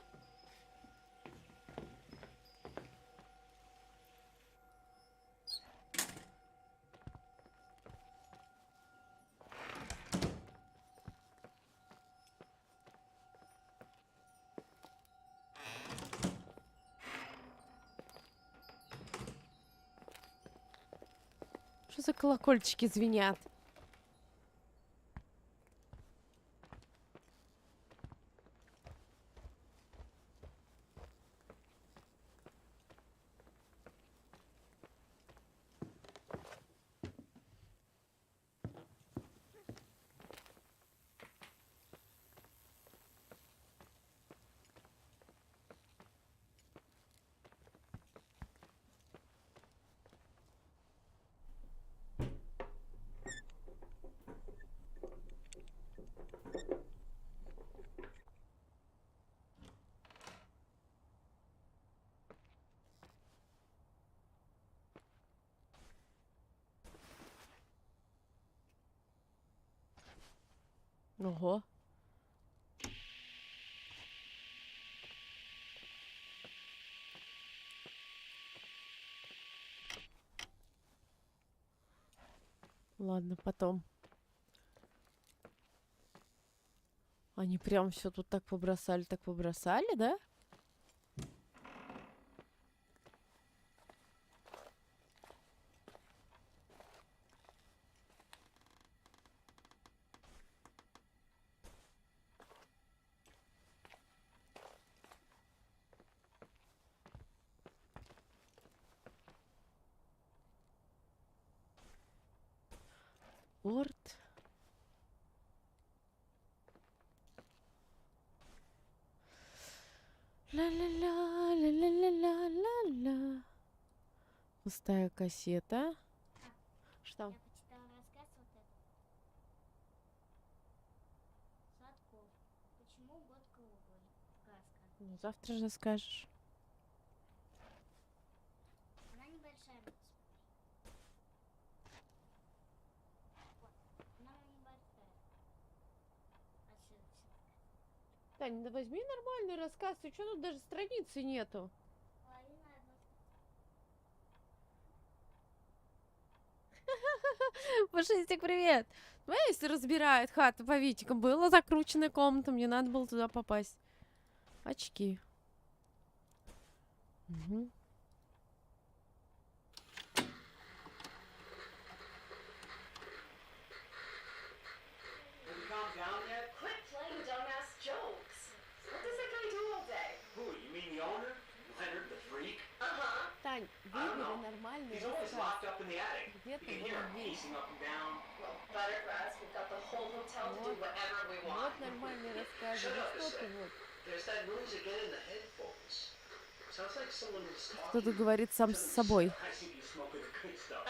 Что за колокольчики звенят? Ого. Ладно, потом. Они прям все тут так побросали, да? Порт. Ла-ла-ла, ла-ла-ла-ла-ла-ла. Пустая кассета. Что? Я почитала рассказ вот этот. Садков. Почему год голубой? Сказка. Ну, завтра же скажешь. Она небольшая, надо смотреть. Вот. Она небольшая. Отсюда. Таня, да возьми нормальный рассказ. Ты что, тут даже страницы нету? Половина одной. Пушистик, привет! Ну, если разбирают хату по витикам, была закрученная комната, мне надо было туда попасть. Очки. Угу. Quit playing dumbass jokes. What does that guy do all day? Who, you mean the owner? Leonard the freak? Uh-huh. Тань, выбери нормальный He's always рассказ. locked up in the attic. Где You ты can hear him был? pacing up and down. Well, buttergrass, we've got the whole hotel to do whatever we want. Вот нормальный рассказ. Shut Да up a что ты sec. вот? There's that noise again in the headphones. Sounds like someone is talking. Кто-то говорит сам с собой. I see you smoking the good stuff.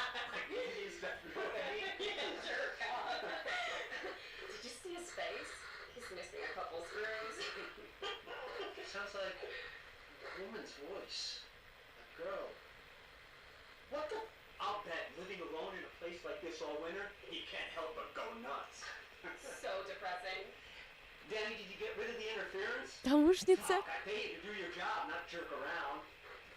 Is that Jerk off. Did you see his face? He's missing a couple screws. Sounds like a woman's voice. A girl. What the? I'll bet living alone in a place like this all winter, he can't help but go nuts. So depressing. Danny, did you get rid of the interference? Наушница. Fuck, I pay you to do your job, not jerk around.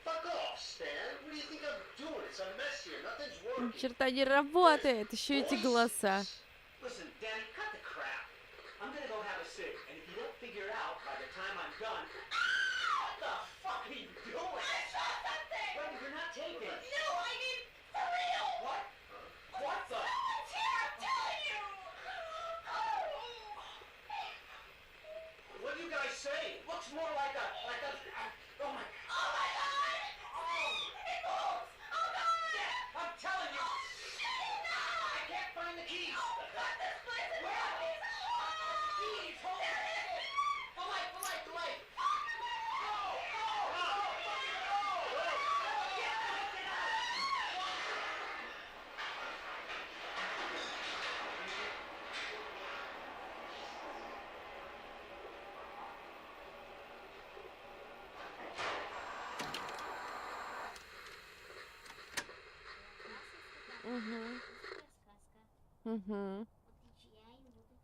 Fuck off, Stan. What do you think I'm doing? It's a mess here. Nothing's Ни working. черта не работает. Еще эти голоса. Listen, Danny, cut the crap. I'm gonna go have a cig, and if you don't figure it out by the time I'm done, what the fuck are you doing? I saw something! Wait, you're not taping. No, I mean, for real! What? What the? Someone's here, I'm telling you! What do you guys say? It looks more like a, oh my. Oh my god! It moves! Oh god! Yeah, I'm telling you. I can't find the keys. God, this place is Where? keys! Keys, hold on. The light. Угу. Сказка. Угу. Вот и чья и буду.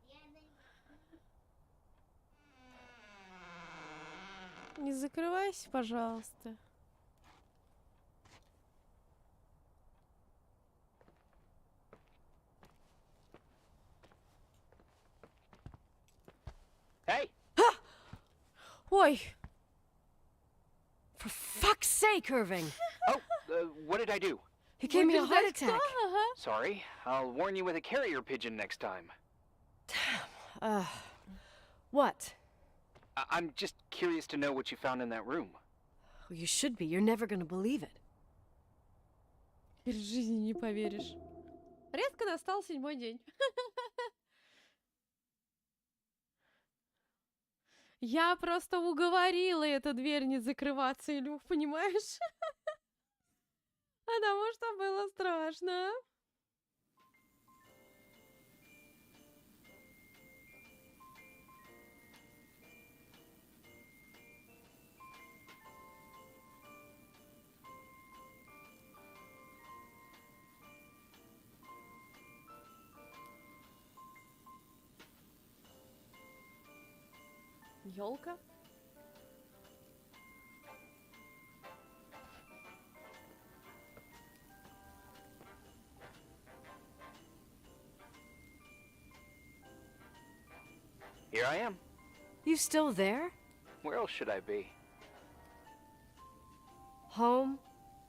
Я Не закрывайся, пожалуйста. Hey! Ой, For fuck's sake, Irving! Oh, what did I do? He gave me a heart Убеждать attack. кто? Ага. Sorry. I'll warn you with a carrier pigeon next time. What? I'm just curious to know what you found in that room. Well, you should be. You're never gonna believe it. В жизни не поверишь. Резко настал 7-й день. Я просто уговорила эту дверь не закрываться, Илюх, понимаешь? Потому что было страшно. Ёлка. Here I am. You still there? Where else should I be? Home?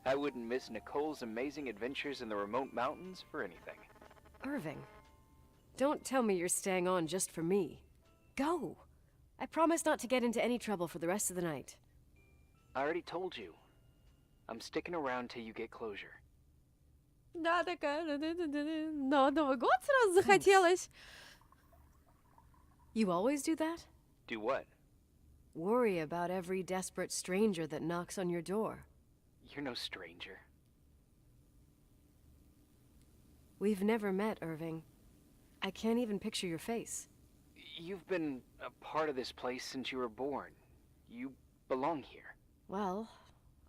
I wouldn't miss Nicole's amazing adventures in the remote mountains for anything. Irving, don't tell me you're staying on just for me. Go! I promise not to get into any trouble for the rest of the night. I already told you. I'm sticking around till you get closure. Да, такая. Но Новый год сразу захотелось. You always do that? Do what? Worry about every desperate stranger that knocks on your door. You're no stranger. We've never met, Irving. I can't even picture your face. You've been a part of this place since you were born. You belong here. Well,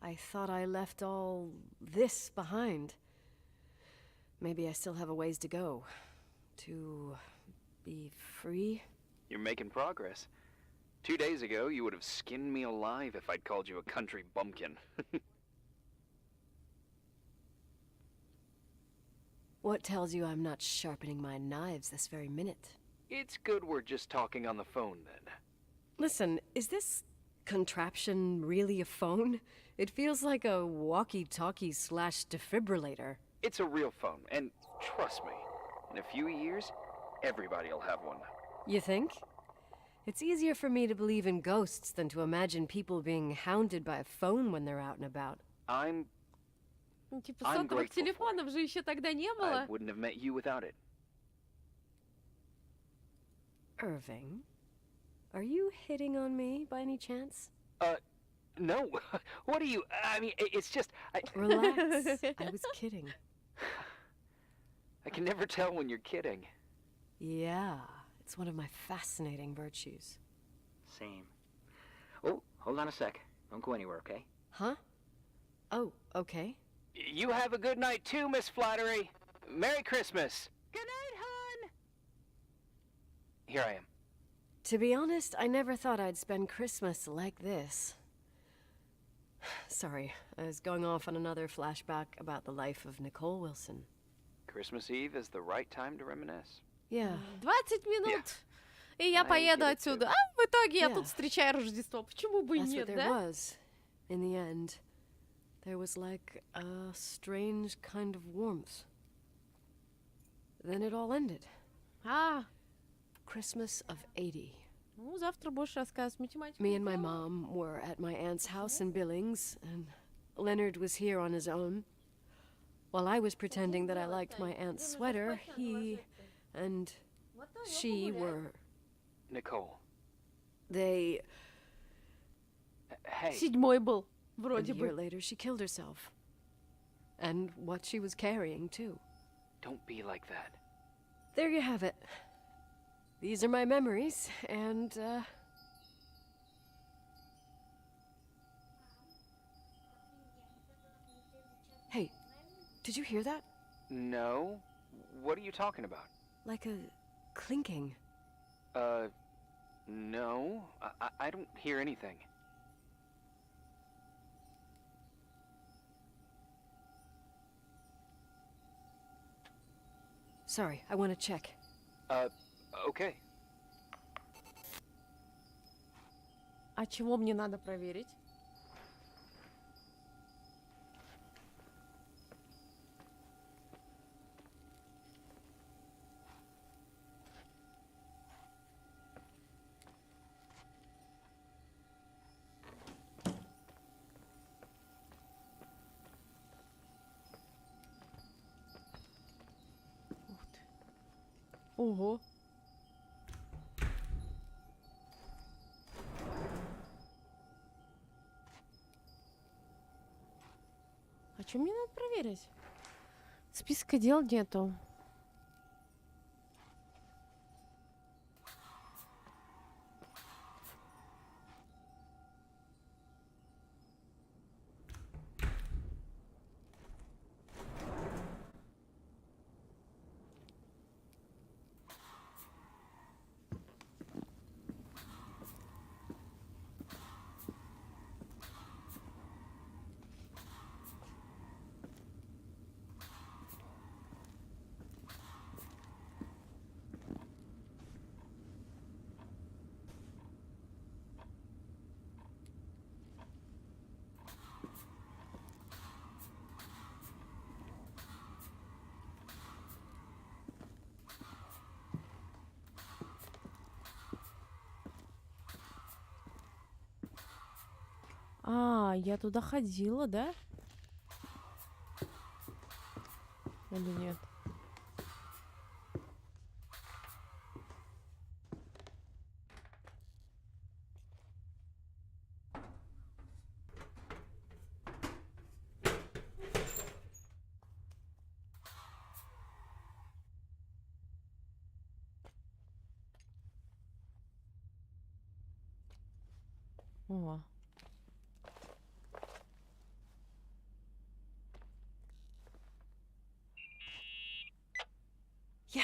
I thought I left all this behind. Maybe I still have a ways to go. To be free? You're making progress. 2 days ago, you would have skinned me alive if I'd called you a country bumpkin. What tells you I'm not sharpening my knives this very minute? It's good we're just talking on the phone, then. Listen, is this contraption really a phone? It feels like a walkie-talkie / defibrillator. It's a real phone, and trust me, in a few years, everybody'll have one. You think? It's easier for me to believe in ghosts than to imagine people being hounded by a phone when they're out and about. Ну, типа сотовых телефонов же еще тогда не было. I wouldn't have met you without it. Irving, are you hitting on me by any chance? No. What are you... I mean, it's just... Relax. I was kidding. I can never tell when you're kidding. Yeah, it's one of my fascinating virtues. Same. Oh, hold on a sec. Don't go anywhere, okay? Huh? Oh, okay. You have a good night too, Miss Flattery. Merry Christmas. Good night, hon. Here I am. To be honest, I never thought I'd spend Christmas like this. Sorry, I was going off on another flashback about the life of Nicole Wilson. Christmas Eve is the right time to reminisce. Yeah. 20 минут. И я поеду отсюда. А в итоге я тут встречаю Рождество. Почему бы и That's нет, what there was. In the end, there was like a strange kind of warmth. Then it all ended. Christmas of 80. Ну, завтра будешь рассказывать математику. Me and my mom were at my aunt's house in Billings, and Leonard was here on his own. While I was pretending that I liked my aunt's sweater, he and she were... Nicole. They... Hey. 7-й был, вроде And a year бы. later, she killed herself. And what she was carrying, too. Don't be like that. There you have it. These are my memories, and, Hey, did you hear that? No? What are you talking about? Like a clinking. No. I don't hear anything. Sorry, I want to check. Okay. А чего мне надо проверить? Ух ты. Ого. А что мне надо проверить? Списка дел нету. А, я туда ходила, да? Или нет? О. Yeah.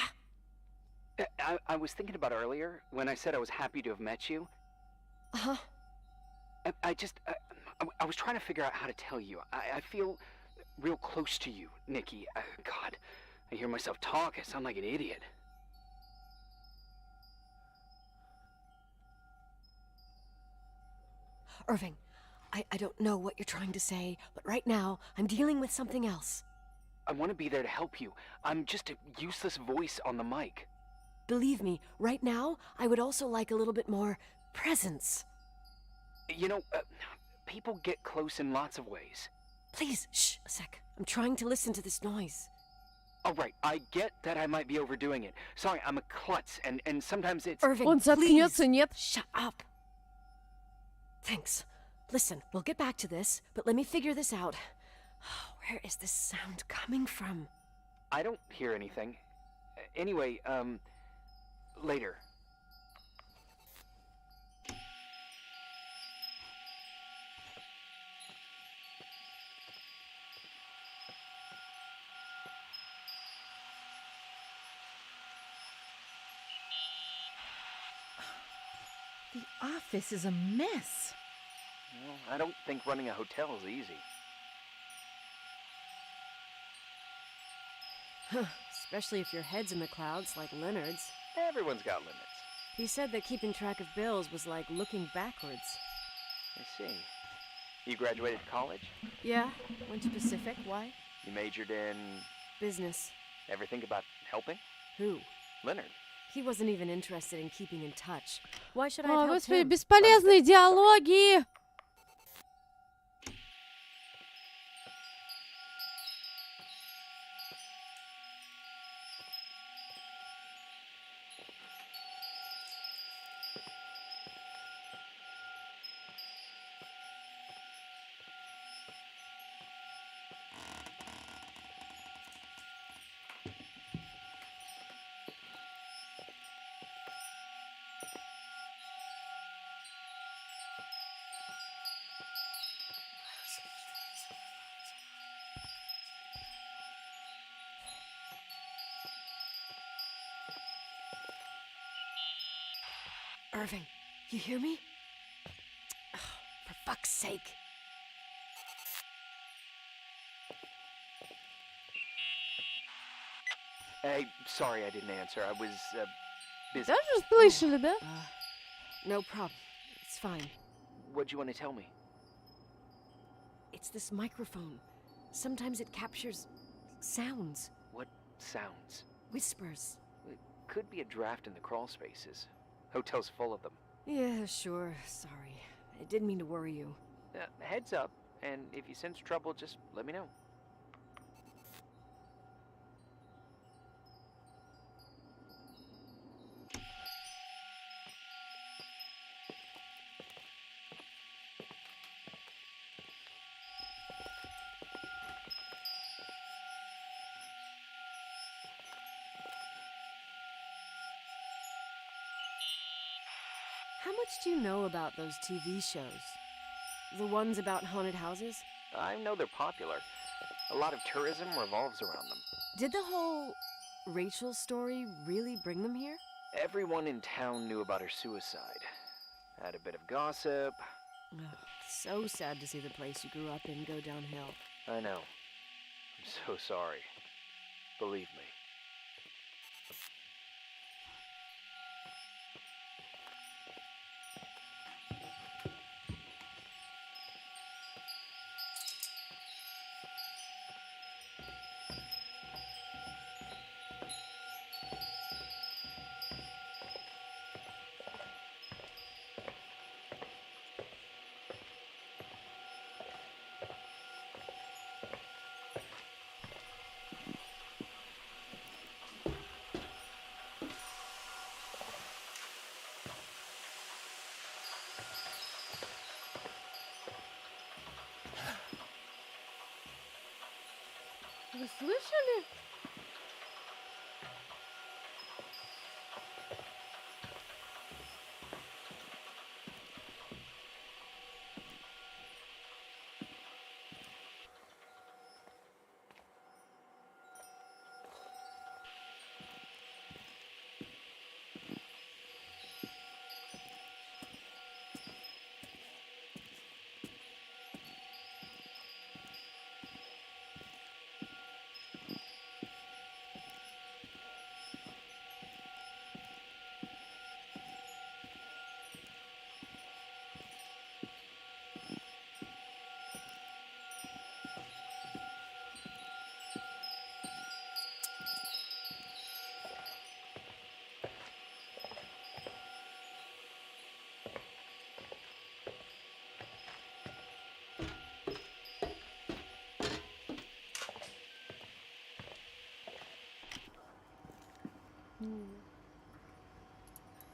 I was thinking about earlier when I said I was happy to have met you. Uh-huh. I was trying to figure out how to tell you. I feel real close to you, Nikki. God, I hear myself talk. I sound like an idiot. Irving, I don't know what you're trying to say, but right now, I'm dealing with something else. I want to be there to help you. I'm just a useless voice on the mic. Believe me, right now, I would also like a little bit more presence. You know, people get close in lots of ways. Please, shh, a sec. I'm trying to listen to this noise. All right, I get that I might be overdoing it. Sorry, I'm a klutz, and sometimes it's... Irving, Он заткнется, please, нет? shut up. Thanks. Listen, we'll get back to this, but let me figure this out. Where is this sound coming from? I don't hear anything. Anyway, later. The office is a mess. Well, I don't think running a hotel is easy. Especially if your head's in the clouds like Leonard's. Everyone's got limits. He said that keeping track of bills was like looking backwards. I see. You graduated college? Yeah, went to Pacific. Why? You majored in... Business. Ever think about helping? Who? Leonard. He wasn't even interested in keeping in touch. Why should I О, have helped господи, him? бесполезные диалоги! Irving, you hear me? Oh, for fuck's sake. Hey, sorry I didn't answer. I was, busy. Даже слышали, да? No problem. It's fine. What'd you want to tell me? It's this microphone. Sometimes it captures sounds, What sounds? whispers. It could be a draft in the crawl spaces. Hotel's full of them. Yeah, sure. Sorry. I didn't mean to worry you. Heads up, and if you sense trouble, just let me know. How much do you know about those TV shows? The ones about haunted houses? I know they're popular. A lot of tourism revolves around them. Did the whole Rachel story really bring them here? Everyone in town knew about her suicide. Had a bit of gossip. Ugh, so sad to see the place you grew up in go downhill. I know. I'm so sorry. Believe me. Вы слышали?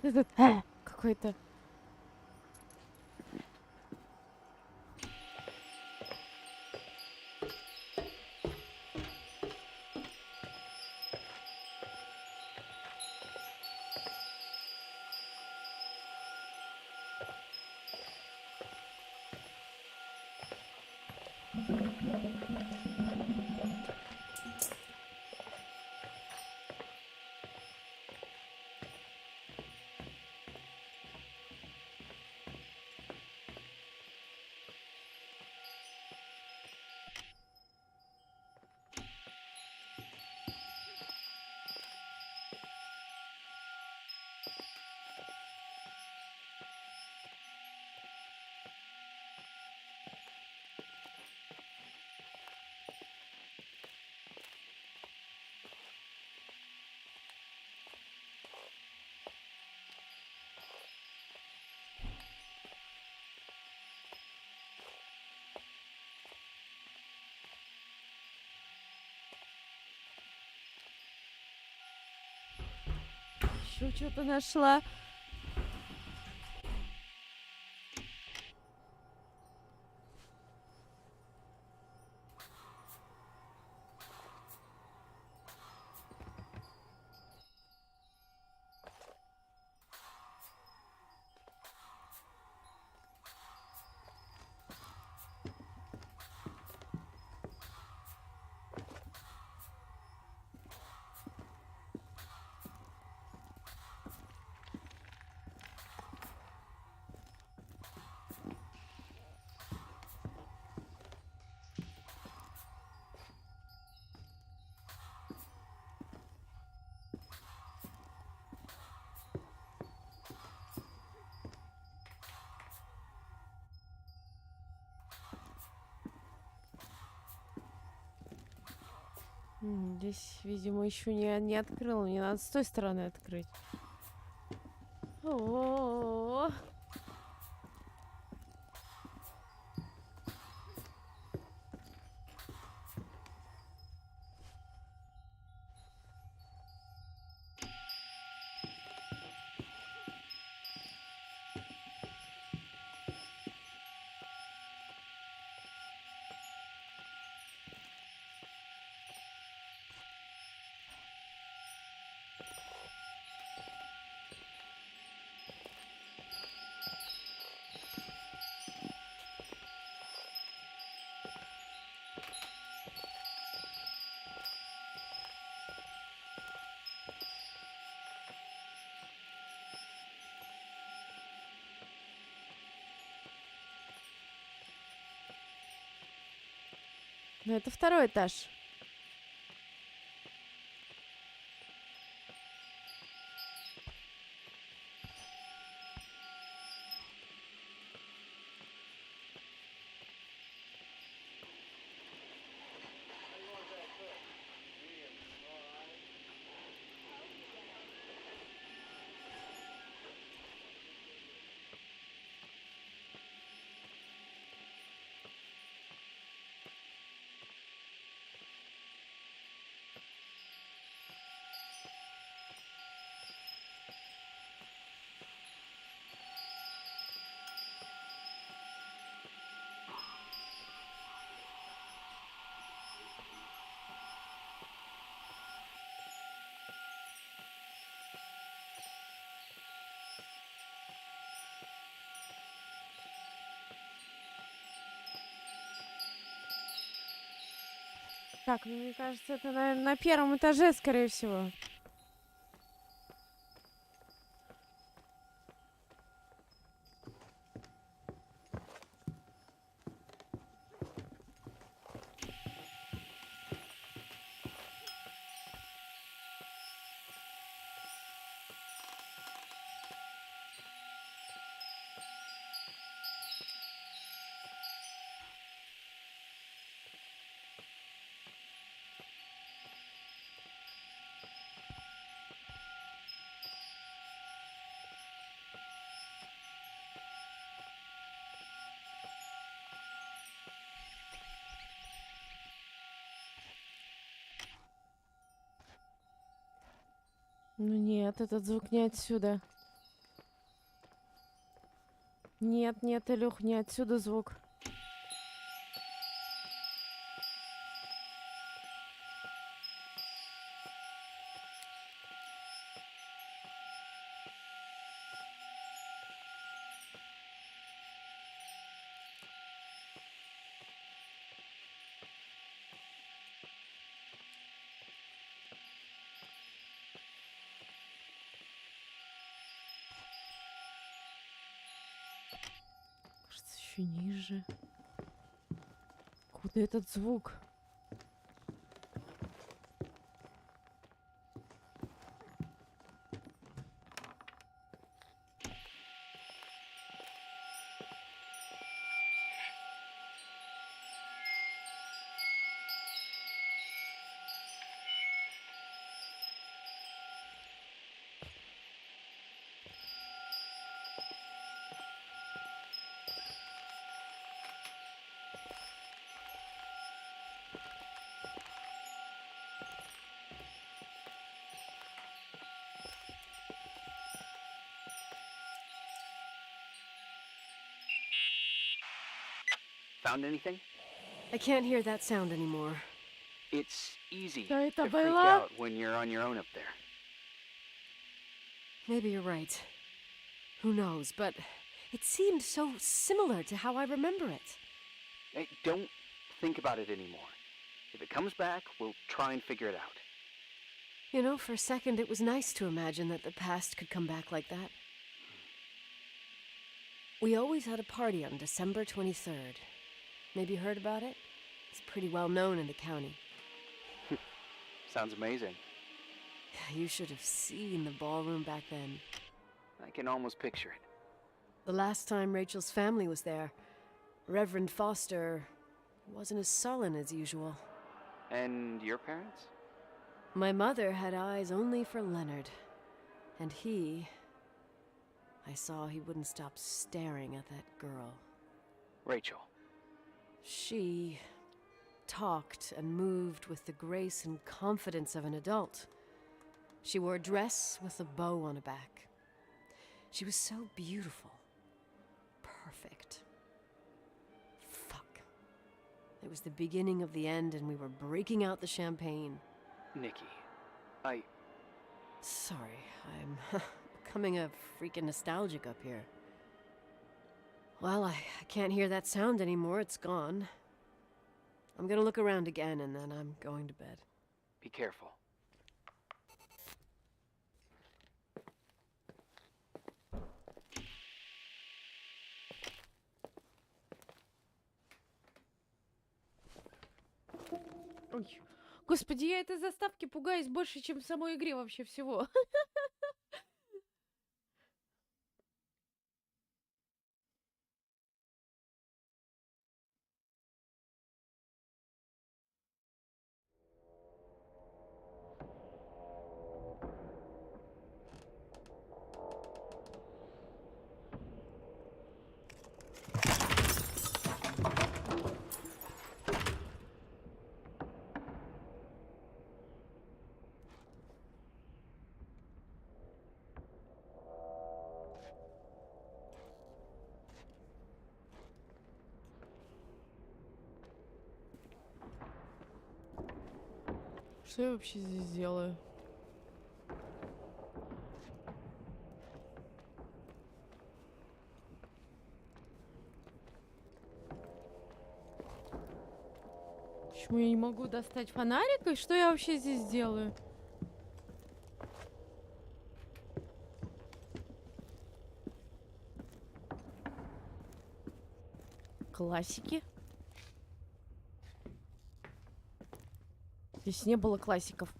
Этот какой-то. Еще что-то нашла. Здесь, видимо, еще не открыл. Мне надо с той стороны открыть. О-о-о. Ну, это второй этаж. Так, ну, мне кажется, это, наверное, на первом этаже, скорее всего. Ну нет, этот звук не отсюда. Нет, нет, Илюх, не отсюда звук. Кажется, еще ниже. Куда этот звук? Found anything? I can't hear that sound anymore. It's easy Что это to freak было? out when you're on your own up there. Maybe you're right. Who knows, but it seemed so similar to how I remember it. Hey, don't think about it anymore. If it comes back, we'll try and figure it out. You know, for a second it was nice to imagine that the past could come back like that. We always had a party on December 23rd. Maybe you heard about it? It's pretty well known in the county. Sounds amazing. You should have seen the ballroom back then. I can almost picture it. The last time Rachel's family was there, Reverend Foster wasn't as sullen as usual. And your parents? My mother had eyes only for Leonard. And I saw he wouldn't stop staring at that girl. Rachel. She talked and moved with the grace and confidence of an adult. She wore a dress with a bow on her back. She was so beautiful. Perfect. Fuck. It was the beginning of the end and we were breaking out the champagne. Nikki, Sorry, I'm becoming a freaking nostalgic up here. Well, I can't hear that sound anymore. It's gone. I'm gonna look around again and then I'm going to bed. be careful. Ой. Господи, я этой заставки пугаюсь больше, чем в самой игре вообще всего. Что я вообще здесь делаю? Почему я не могу достать фонарик? И что я вообще здесь делаю? Классики. Здесь не было классиков.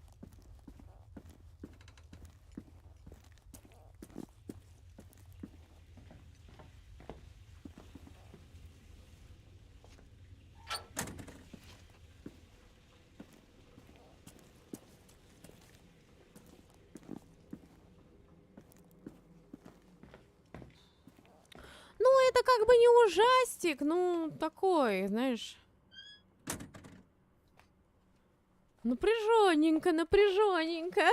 Ну, это как бы не ужастик, ну, такой, знаешь... Напряженненько, напряженненько.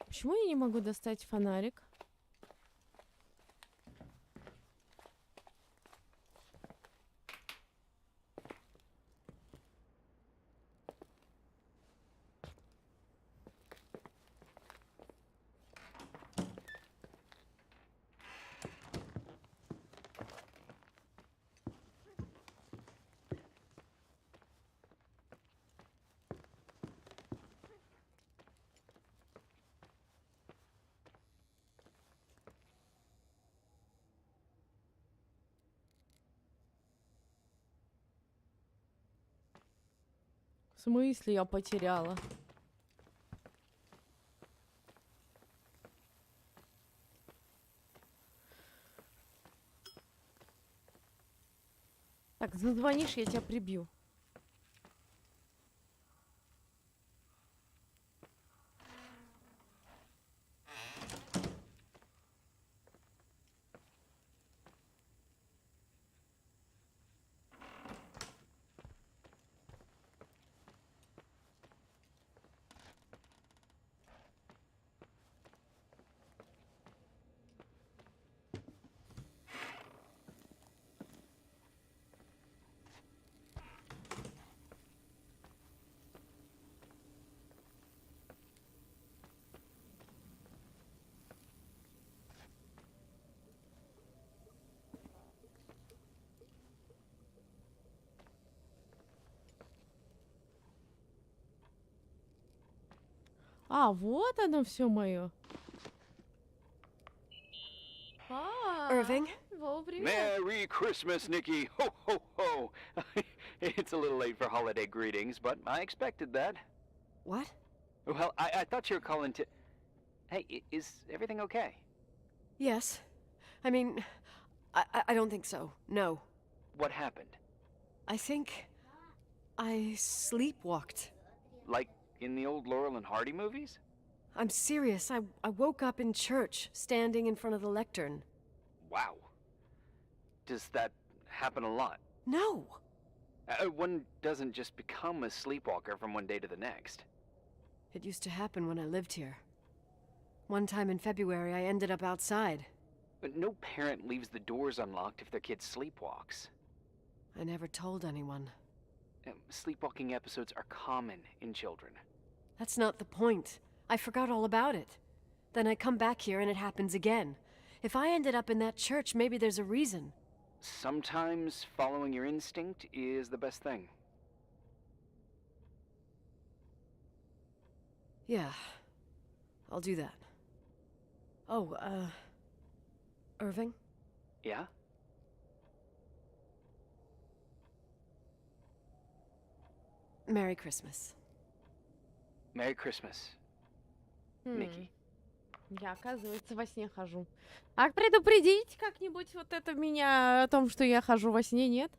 Почему я не могу достать фонарик? В смысле я потеряла? Так, зазвонишь, я тебя прибью. А, вот оно все мое. Irving? Во, привет. Merry Christmas, Nikki! Ho, ho, ho! It's a little late for holiday greetings, but I expected that. What? Well, I thought you were calling to... Hey, is everything okay? Yes. I mean, I don't think so. No. What happened? I think I sleepwalked. Like in the old Laurel and Hardy movies? I'm serious. I woke up in church, standing in front of the lectern. Wow. Does that happen a lot? No. One doesn't just become a sleepwalker from one day to the next. It used to happen when I lived here. One time in February, I ended up outside. But no parent leaves the doors unlocked if their kid sleepwalks. I never told anyone. Sleepwalking episodes are common in children. That's not the point. I forgot all about it. Then I come back here and it happens again. If I ended up in that church, maybe there's a reason. Sometimes following your instinct is the best thing. Yeah. I'll do that. Oh, Irving? Yeah? Merry Christmas. Merry Christmas, Nikki. Я, оказывается, во сне хожу. А предупредить как-нибудь вот это меня о том, что я хожу во сне, нет?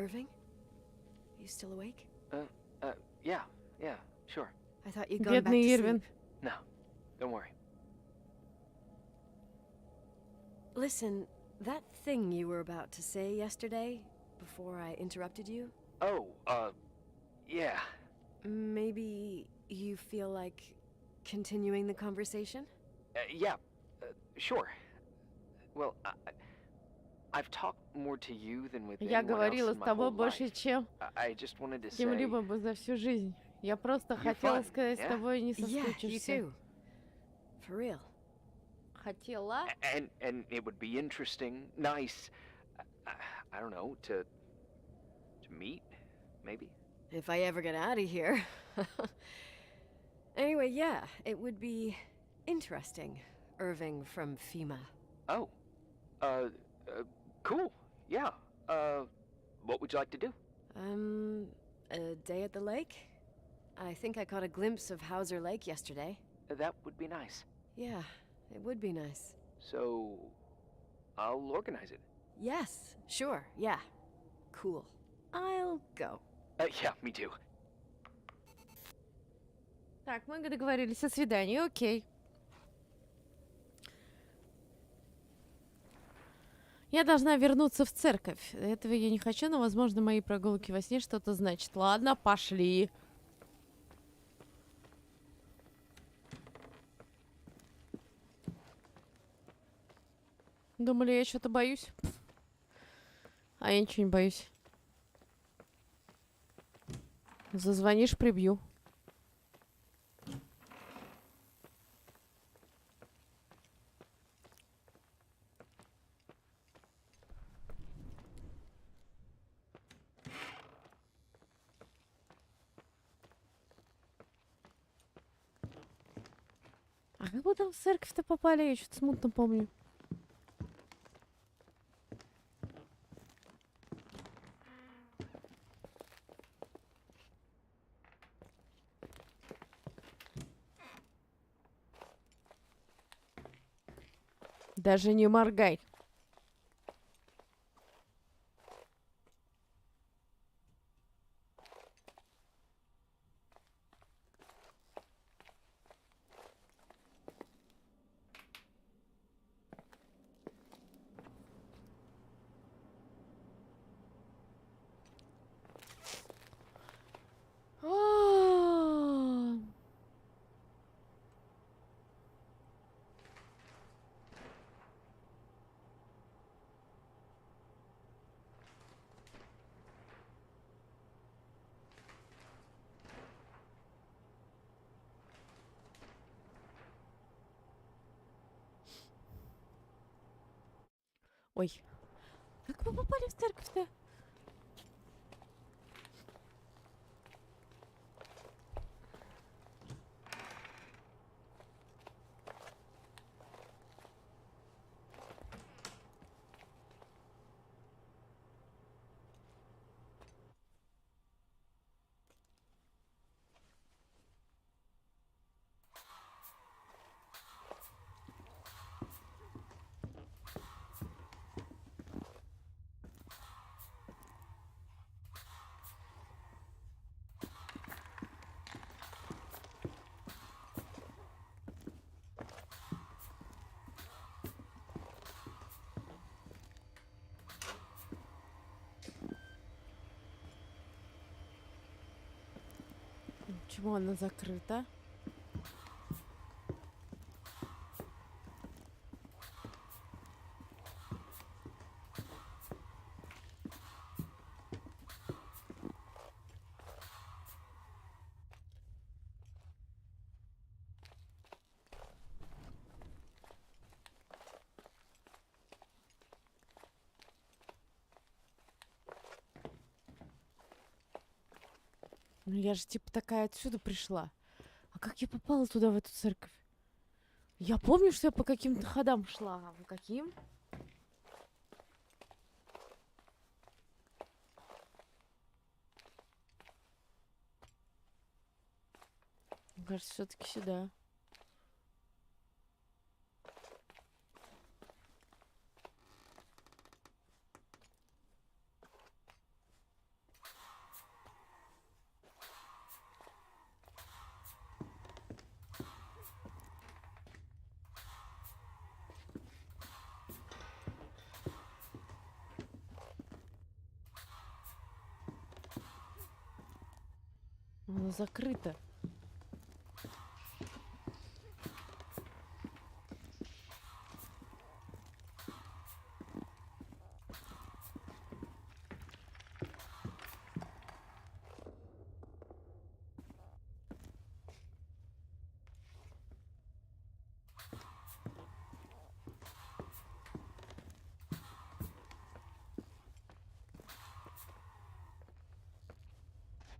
Irving? You still awake? Yeah, sure. I thought you'd gone back to Бедный sleep. Ирвин. No, don't worry. Listen, that thing you were about to say yesterday, before I interrupted you, Oh, yeah. maybe you feel like continuing the conversation? Yeah, sure. Well, I've talked more to you than with Я anyone else говорила in с my тобой whole больше, life. чем I just wanted to с say, кем-либо бы за всю жизнь. Я просто You're хотела fun, сказать, с yeah? тобой не Yeah, you соскучишься. too. For real. Хотела? and it would be interesting, nice, I don't know, to meet, maybe. If I ever get out of here. Anyway, yeah, it would be interesting, Irving from FEMA. Oh, cool, yeah. What would you like to do? A day at the lake? I think I caught a glimpse of Hauser Lake yesterday. That would be nice. Yeah, it would be nice. So, I'll organize it. Yes, sure, yeah. Cool. I'll go. Yeah, me too. Так, мы договорились о свидании, окей. Я должна вернуться в церковь. Этого я не хочу, но, возможно, мои прогулки во сне что-то значат. Ладно, пошли. Думали, я что-то боюсь? А я ничего не боюсь. Зазвонишь, прибью. А как мы там в церковь-то попали? Я что-то смутно помню. Даже не моргай. Ой, как мы попали в церковь-то? Почему она закрыта? Ну я же типа такая отсюда пришла. А как я попала туда, в эту церковь? Я помню, что я по каким-то ходам шла. А по каким? Мне кажется, все-таки сюда. Оно закрыто.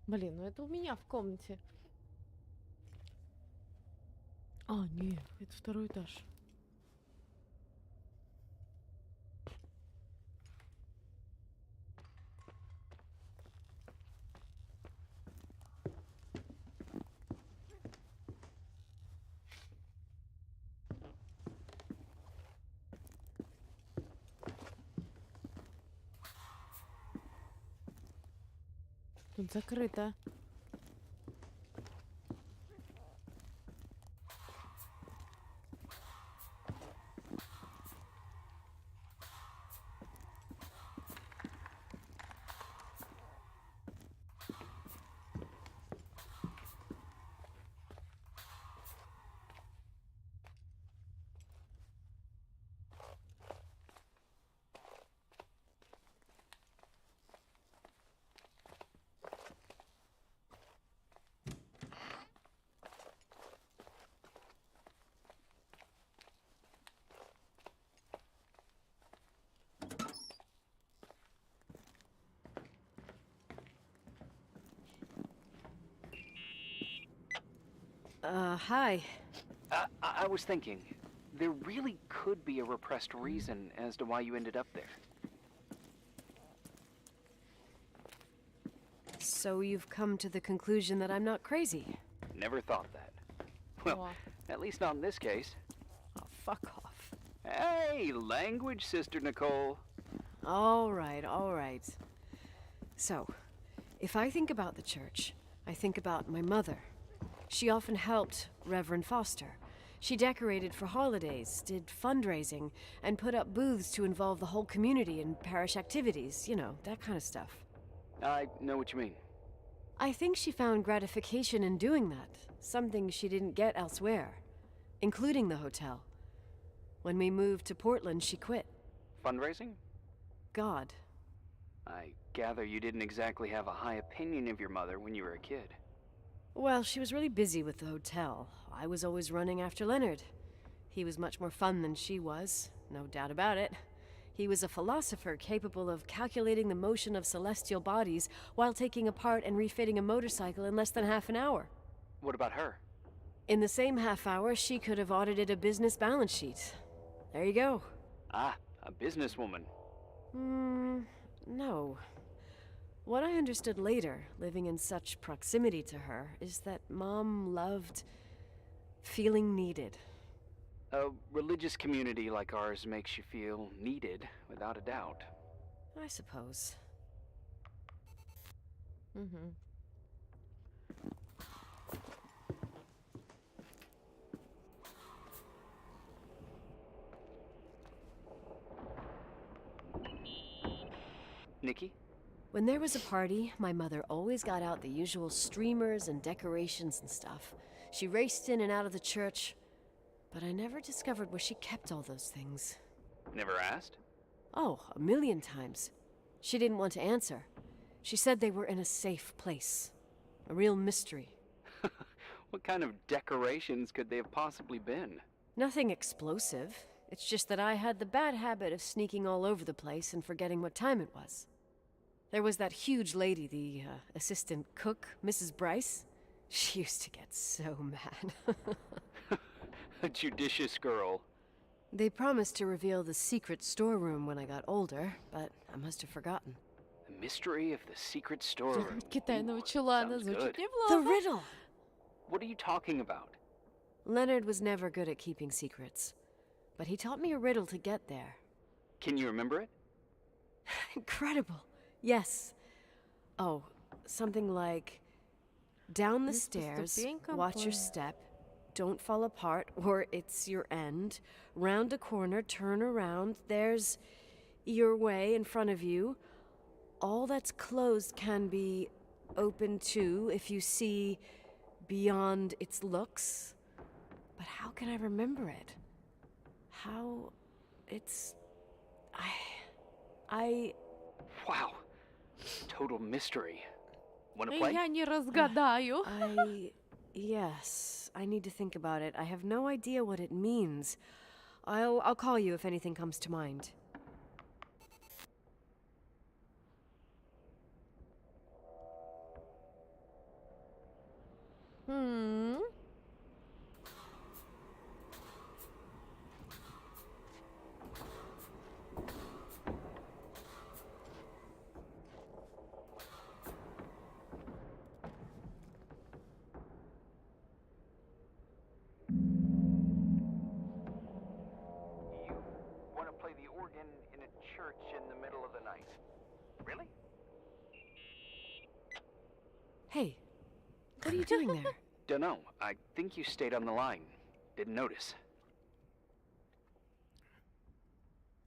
Блин, ну это у меня в комнате. А, нет, это второй этаж. Тут закрыто. Hi. I was thinking, there really could be a repressed reason as to why you ended up there. So you've come to the conclusion that I'm not crazy? Never thought that. Well, at least not in this case. Oh, fuck off. Hey, language, Sister Nicole. All right, all right. So, if I think about the church, I think about my mother. She often helped Reverend Foster. She decorated for holidays, did fundraising, and put up booths to involve the whole community in parish activities, you know, that kind of stuff. I know what you mean. I think she found gratification in doing that, something she didn't get elsewhere, including the hotel. When we moved to Portland, she quit. Fundraising? God. I gather you didn't exactly have a high opinion of your mother when you were a kid. Well, she was really busy with the hotel. I was always running after Leonard. He was much more fun than she was, no doubt about it. He was a philosopher capable of calculating the motion of celestial bodies while taking apart and refitting a motorcycle in less than half an hour. What about her? In the same half hour, she could have audited a business balance sheet. There you go. Ah, a businesswoman. No. What I understood later, living in such proximity to her, is that Mom loved feeling needed. A religious community like ours makes you feel needed, without a doubt. I suppose. Nikki? When there was a party, my mother always got out the usual streamers and decorations and stuff. She raced in and out of the church, but I never discovered where she kept all those things. Never asked? Oh, a million times. She didn't want to answer. She said they were in a safe place. A real mystery. What kind of decorations could they have possibly been? Nothing explosive. It's just that I had the bad habit of sneaking all over the place and forgetting what time it was. There was that huge lady, the assistant cook, Mrs. Bryce. She used to get so mad. A judicious girl. They promised to reveal the secret storeroom when I got older, but I must have forgotten. The mystery of the secret storeroom. Китайного чулана Sounds звучит good. неплохо. The riddle! What are you talking about? Leonard was never good at keeping secrets, but he taught me a riddle to get there. Can you remember it? Incredible. Yes. Oh, something like, down the stairs, watch your step, don't fall apart or it's your end, round a corner, turn around, there's your way in front of you, all that's closed can be open to if you see beyond its looks. But how can I remember it? How it's... Wow. Total mystery. Wanna play? Я не разгадаю. Yes, I need to think about it. I have no idea what it means. I'll call you if anything comes to mind. Want to play the organ in a church in the middle of the night? Really? Hey, what are you doing there? Dunno. I think you stayed on the line. Didn't notice.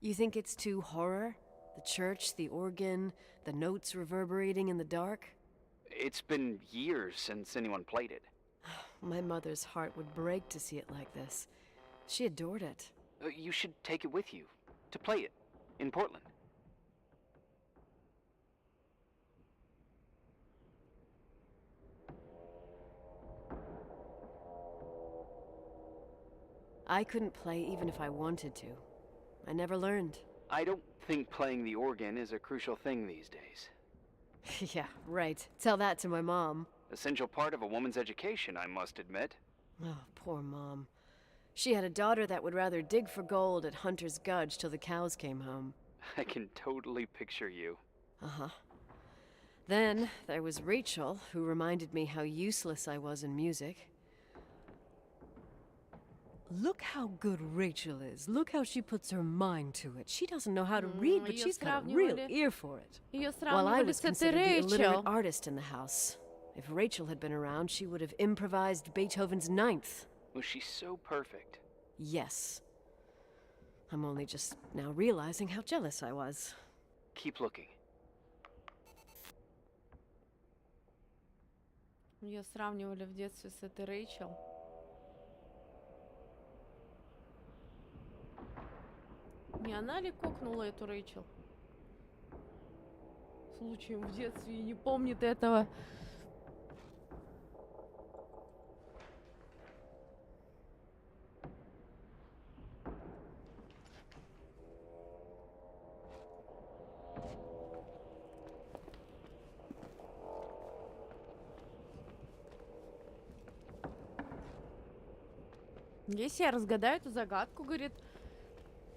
You think it's too horror? The church, the organ, the notes reverberating in the dark? It's been years since anyone played it. My mother's heart would break to see it like this. She adored it. You should take it with you. To play it. In Portland. I couldn't play even if I wanted to. I never learned. I don't think playing the organ is a crucial thing these days. Yeah, right. Tell that to my mom. Essential part of a woman's education, I must admit. Oh, poor Mom. She had a daughter that would rather dig for gold at Hunter's Gulch till the cows came home. I can totally picture you. Uh-huh. Then there was Rachel, who reminded me how useless I was in music. Look how good Rachel is. Look how she puts her mind to it. She doesn't know how to read, but she's got a real ear for it. While I was considered the illiterate artist in the house. If Rachel had been around, she would have improvised Beethoven's Ninth. Was she so perfect? Yes. I'm only just now realizing how jealous I was. Keep looking. Ее сравнивали в детстве с этой Рэйчел. Не она ли кокнула эту Рэйчел? Случаем в детстве и не помнит этого. Если я разгадаю эту загадку, говорит,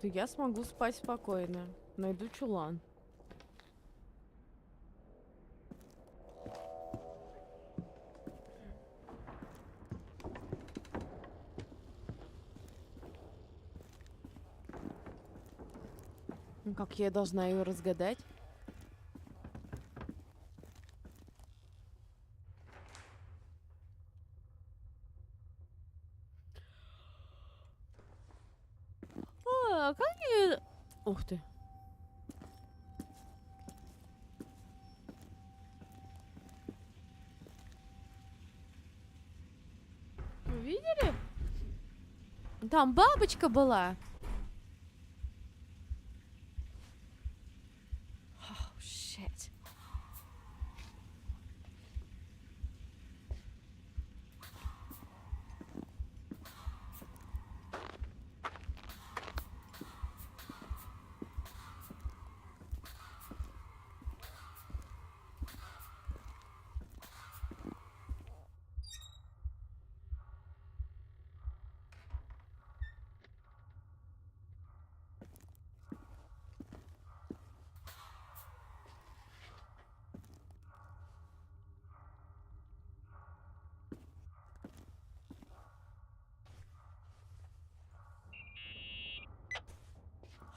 то я смогу спать спокойно. Найду чулан. Ну, как я должна ее разгадать? А как я... Ух ты. Вы видели? Там бабочка была. Oh, shit.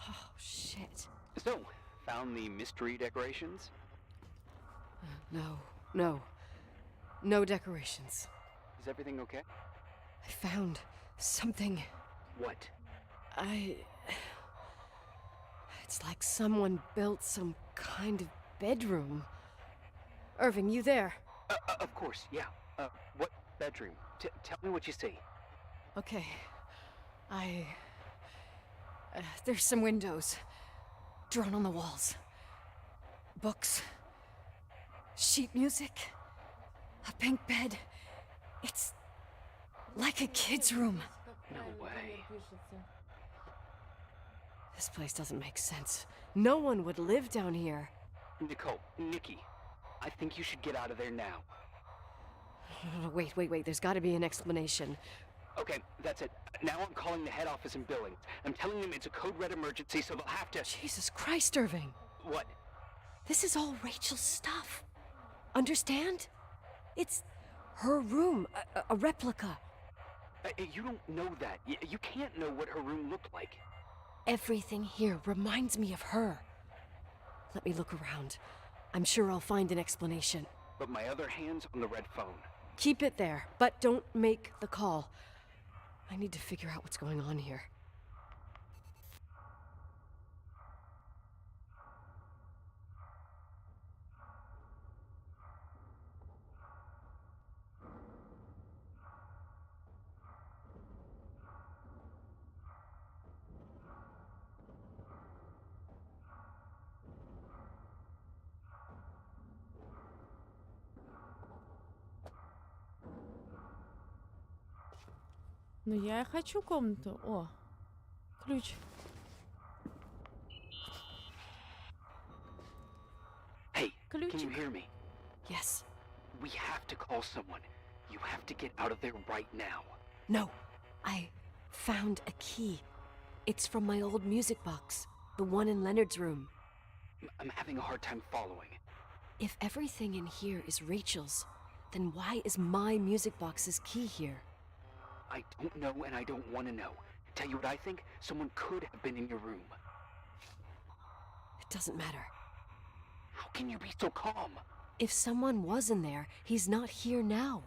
Oh, shit. So, found the mystery decorations? No decorations. Is everything okay? I found something. What? It's like someone built some kind of bedroom. Irving, you there? Of course, yeah. What bedroom? Tell me what you see. Okay. There's some windows drawn on the walls. Books. Sheet music. A pink bed. It's like a kid's room. No way. This place doesn't make sense. No one would live down here. Nikki, I think you should get out of there now. Wait. There's gotta be an explanation. Okay, that's it. Now I'm calling the head office in Billings. I'm telling them it's a code red emergency, so they'll have to... Jesus Christ, Irving. What? This is all Rachel's stuff. Understand? It's her room, a replica. You don't know that. You can't know what her room looked like. Everything here reminds me of her. Let me look around. I'm sure I'll find an explanation. But my other hand's on the red phone. Keep it there, but don't make the call. I need to figure out what's going on here. Ну, я и хочу комнату. О, ключ. Hey, Ключик. can you hear me? Yes. We have to call someone. You have to get out of there right now. No, I found a key. It's from my old music box, the one in Leonard's room. I'm having a hard time following. If everything in here is Rachel's, then why is my music box's key here? I don't know and I don't want to know. Tell you what I think? Someone could have been in your room. It doesn't matter. How can you be so calm? If someone was in there, he's not here now.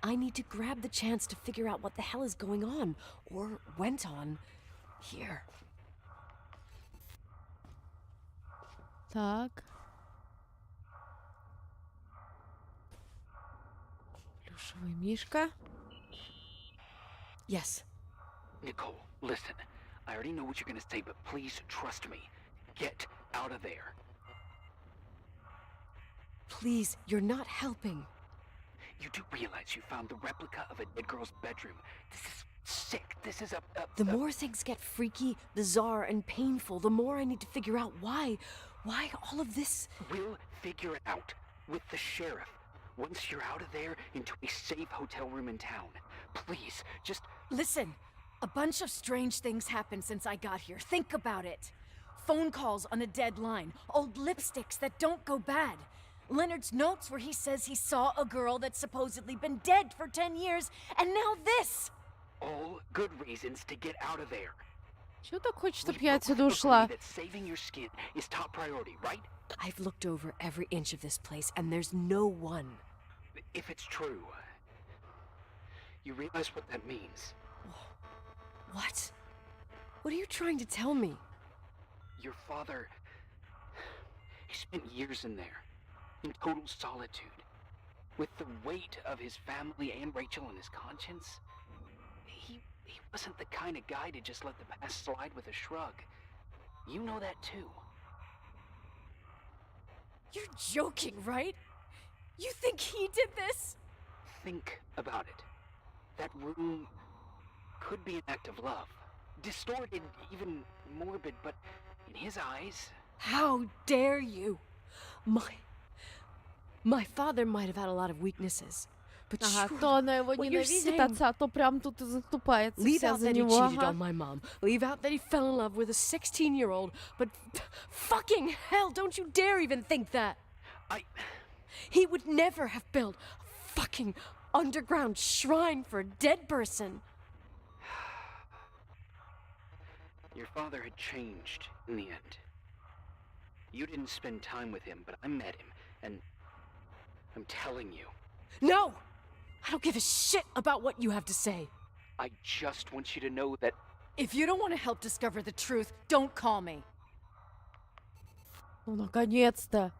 I need to grab the chance to figure out what the hell is going on, or went on, here. Так. Плюшевый мишка. Yes. Nicole, listen. I already know what you're gonna say, but please trust me. Get out of there. Please, you're not helping. You do realize you found the replica of a dead girl's bedroom. This is sick. This is The more things get freaky, bizarre, and painful, the more I need to figure out why all of this... We'll figure it out with the sheriff. Once you're out of there, into a safe hotel room in town. Please, just... Listen, a bunch of strange things happened since I got here. Think about it. Phone calls on a dead line, old lipsticks that don't go bad. Leonard's notes where he says he saw a girl that's supposedly been dead for 10 years, and now this! All good reasons to get out of there. Чего так хочешь, чтоб я отсюда ушла? That saving your skin is top priority, right? I've looked over every inch of this place, and there's no one. If it's true, you realize what that means. What? What are you trying to tell me? Your father... He spent years in there, in total solitude. With the weight of his family and Rachel on his conscience. He wasn't the kind of guy to just let the past slide with a shrug. You know that too. You're joking, right? You think he did this? Think about it. That room could be an act of love. Distorted, even morbid, but in his eyes... How dare you? My father might have had a lot of weaknesses, but Ага, surely то она его what you're ненавидит saying- отца, то прям тут и заступается Leave вся out за that he него. cheated Ага. on my mom. Leave out that he fell in love with a 16-year-old. But fucking hell, don't you dare even think that. He would never have built a fucking underground shrine for a dead person. Your father had changed in the end. You didn't spend time with him, but I met him, and I'm telling you. No! I don't give a shit about what you have to say. I just want you to know that... If you don't want to help discover the truth, don't call me. Ну, наконец-то.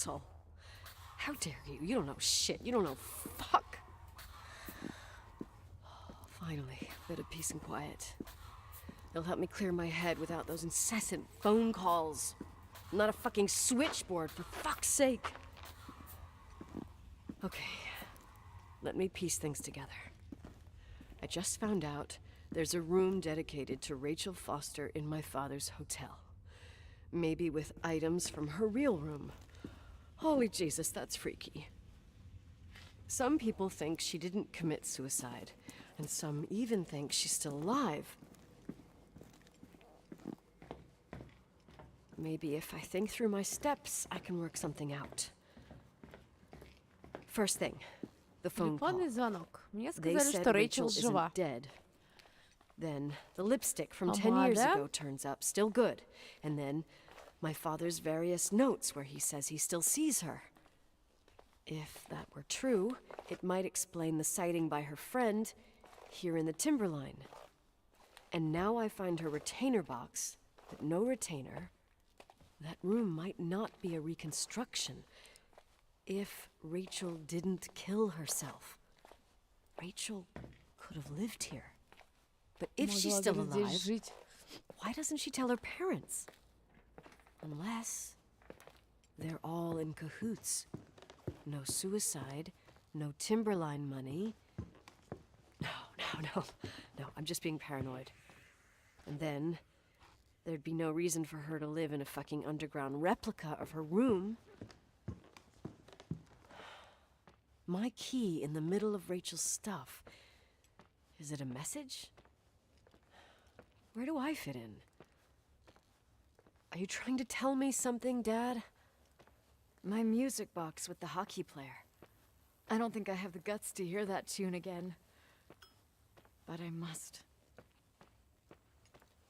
asshole. How dare you? You don't know shit. You don't know fuck. Finally, a bit of peace and quiet. It'll help me clear my head without those incessant phone calls. I'm not a fucking switchboard, for fuck's sake. Okay, let me piece things together. I just found out there's a room dedicated to Rachel Foster in my father's hotel. Maybe with items from her real room. Holy Jesus, that's freaky. Some people think she didn't commit suicide, and some even think she's still alive. Maybe if I think through my steps, I can work something out. First thing, the phone call. Телефонный звонок. Мне They сказали, said что Rachel Рэйчел жива. isn't dead. Then the lipstick from 10 years Помада. ago turns up, still good. And then my father's various notes where he says he still sees her. If that were true, it might explain the sighting by her friend here in the timberline. And now I find her retainer box, but no retainer. That room might not be a reconstruction. If Rachel didn't kill herself, Rachel could have lived here. But if she's Могла, still говорит, здесь alive, жить. why doesn't she tell her parents? Unless they're all in cahoots. No suicide, no timberline money. No, I'm just being paranoid. And then there'd be no reason for her to live in a fucking underground replica of her room. My key in the middle of Rachel's stuff. Is it a message? Where do I fit in? Are you trying to tell me something, Dad? My music box with the hockey player. I don't think I have the guts to hear that tune again. But I must.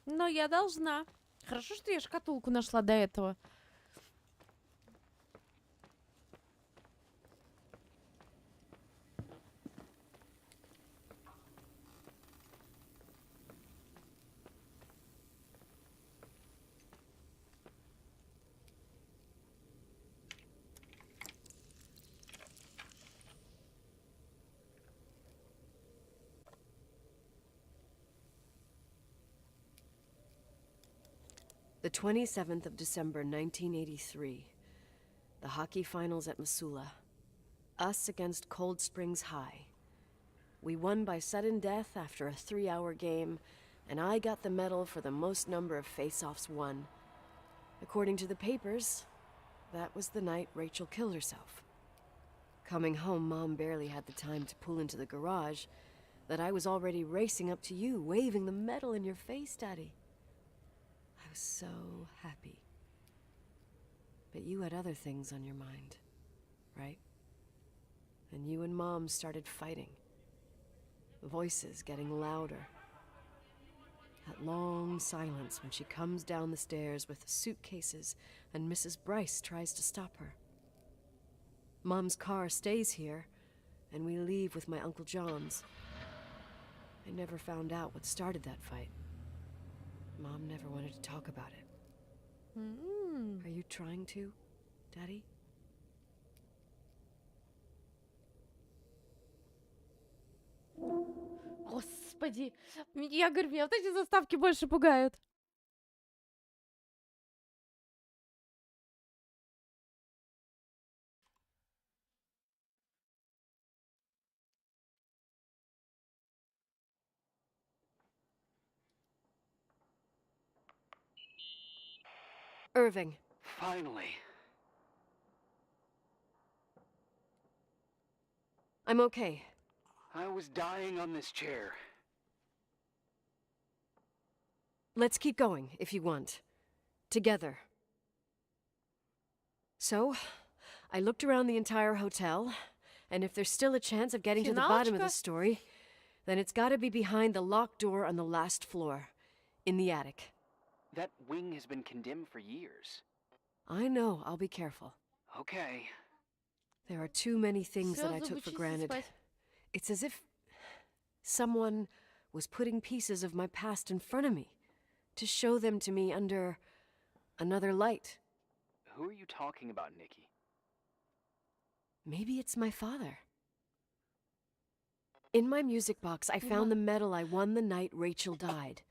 Но я должна. Хорошо, что я шкатулку нашла до этого. The 27th of December, 1983. The hockey finals at Missoula. Us against Cold Springs High. We won by sudden death after a 3-hour game, and I got the medal for the most number of face-offs won. According to the papers, that was the night Rachel killed herself. Coming home, Mom barely had the time to pull into the garage that I was already racing up to you, waving the medal in your face, Daddy. I was so happy. But you had other things on your mind, right? And you and Mom started fighting. Voices getting louder. That long silence when she comes down the stairs with the suitcases and Mrs. Bryce tries to stop her. Mom's car stays here, and we leave with my Uncle John's. I never found out what started that fight. Mom never wanted to talk about it. Are you trying to, Daddy? Господи, я говорю, меня вот эти заставки больше пугают. Irving. Finally. I'm okay. I was dying on this chair. Let's keep going, if you want. Together. So, I looked around the entire hotel, and if there's still a chance of getting to the bottom of the story, then it's gotta be behind the locked door on the last floor, in the attic. That wing has been condemned for years. I know, I'll be careful. Okay. There are too many things that I took for granted. It's as if someone was putting pieces of my past in front of me to show them to me under another light. Who are you talking about, Nikki? Maybe it's my father. In my music box, I found the medal I won the night Rachel died.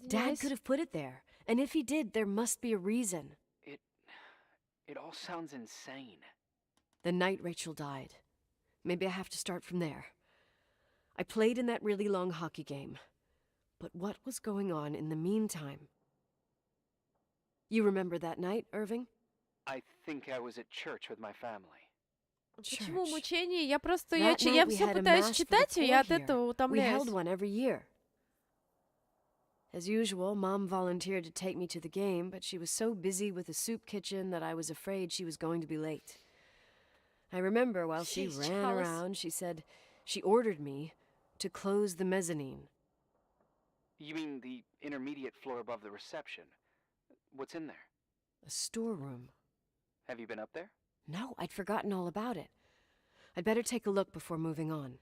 Dad could have put it there, and if he did, there must be a reason. It all sounds insane. The night Rachel died. Maybe I have to start from there. I played in that really long hockey game. But what was going on in the meantime? You remember that night, Irving? I think I was at church with my family. Почему мучение? Я просто, Я все пытаюсь читать, и я от этого We held утомляюсь. one every year. As usual, Mom volunteered to take me to the game, but she was so busy with the soup kitchen that I was afraid she was going to be late. I remember while she ran around, she said she ordered me to close the mezzanine. You mean the intermediate floor above the reception? What's in there? A storeroom. Have you been up there? No, I'd forgotten all about it. I'd better take a look before moving on.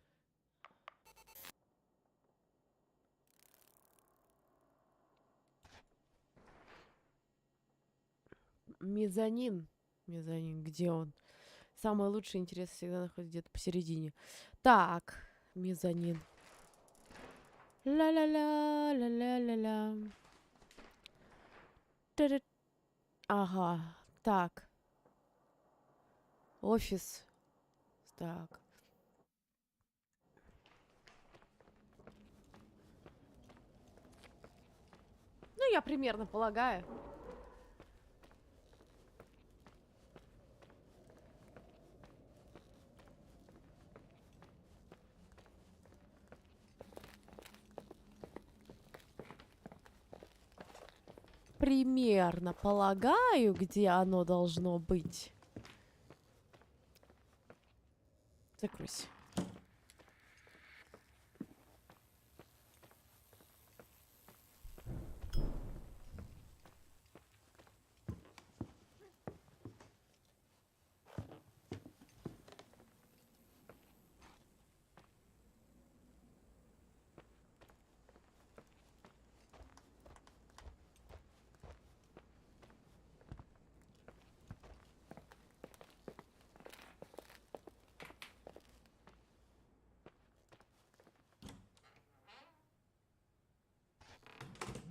Мезонин. Мезонин, где он? Самый лучший интерес всегда находится где-то посередине. Так, мезонин. Ла-ла-ла, ла-ла-ла-ла. Та-да. Ага, так. Офис. Так. Ну, я примерно полагаю. Примерно полагаю, где оно должно быть. Закройся.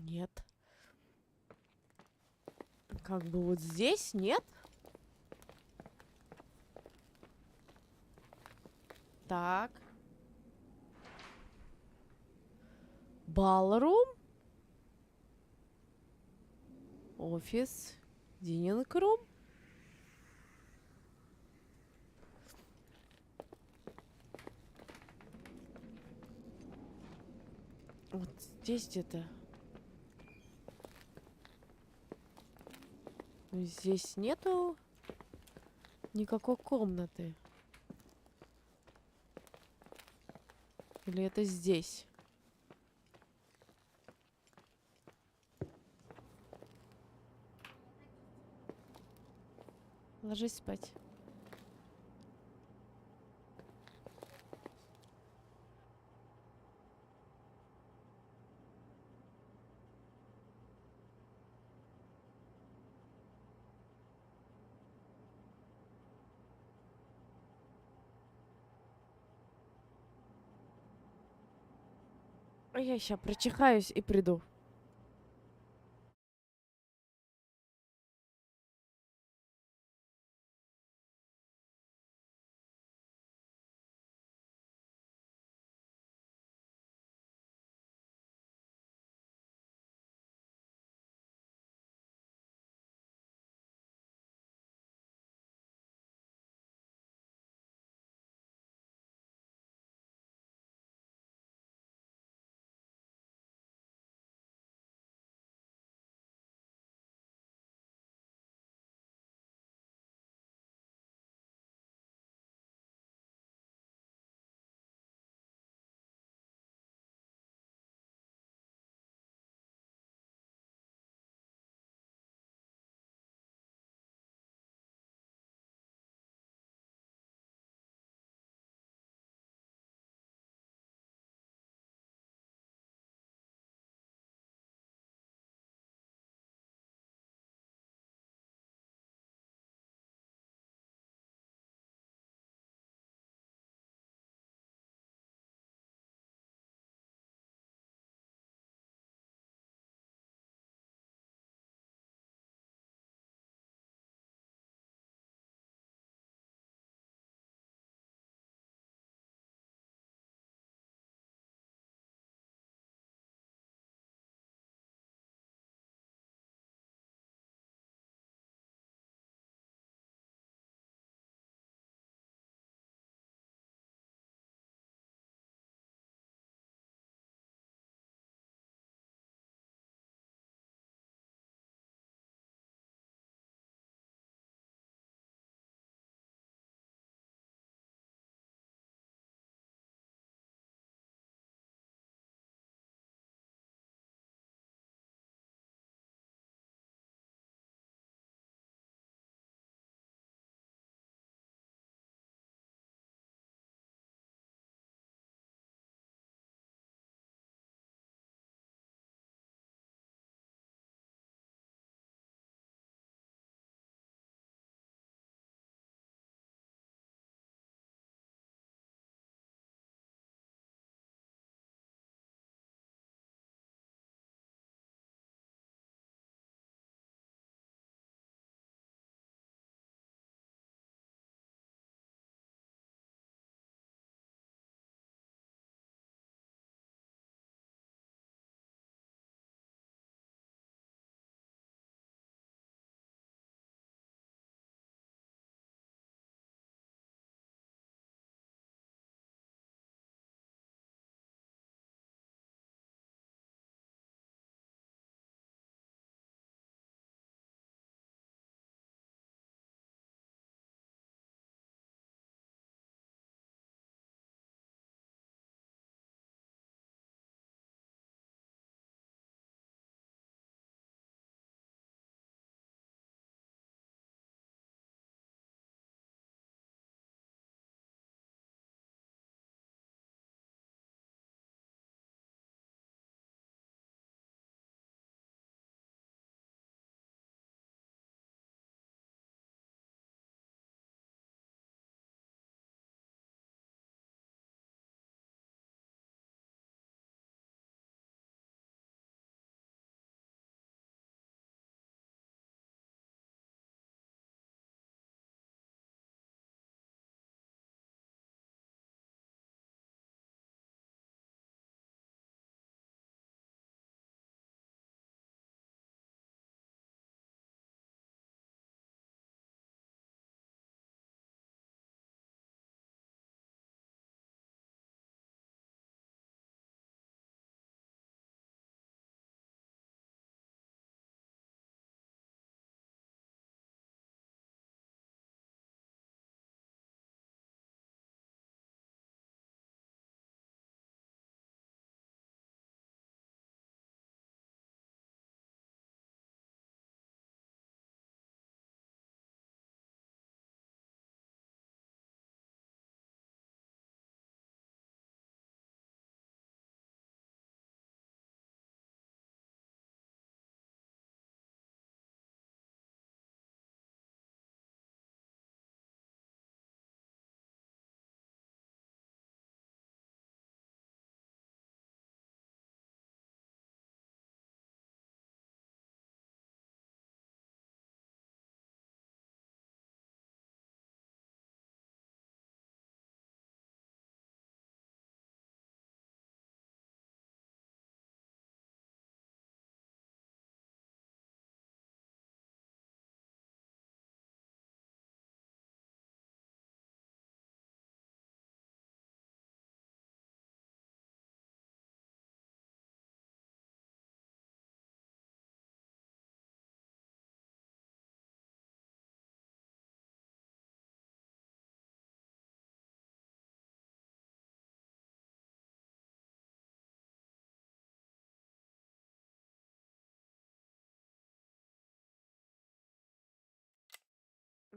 Нет. Как бы вот здесь нет? Так. Ballroom. Офис. Dining room. Вот здесь где-то. Здесь нету никакой комнаты. Или это здесь? Ложись спать. А я сейчас прочихаюсь и приду.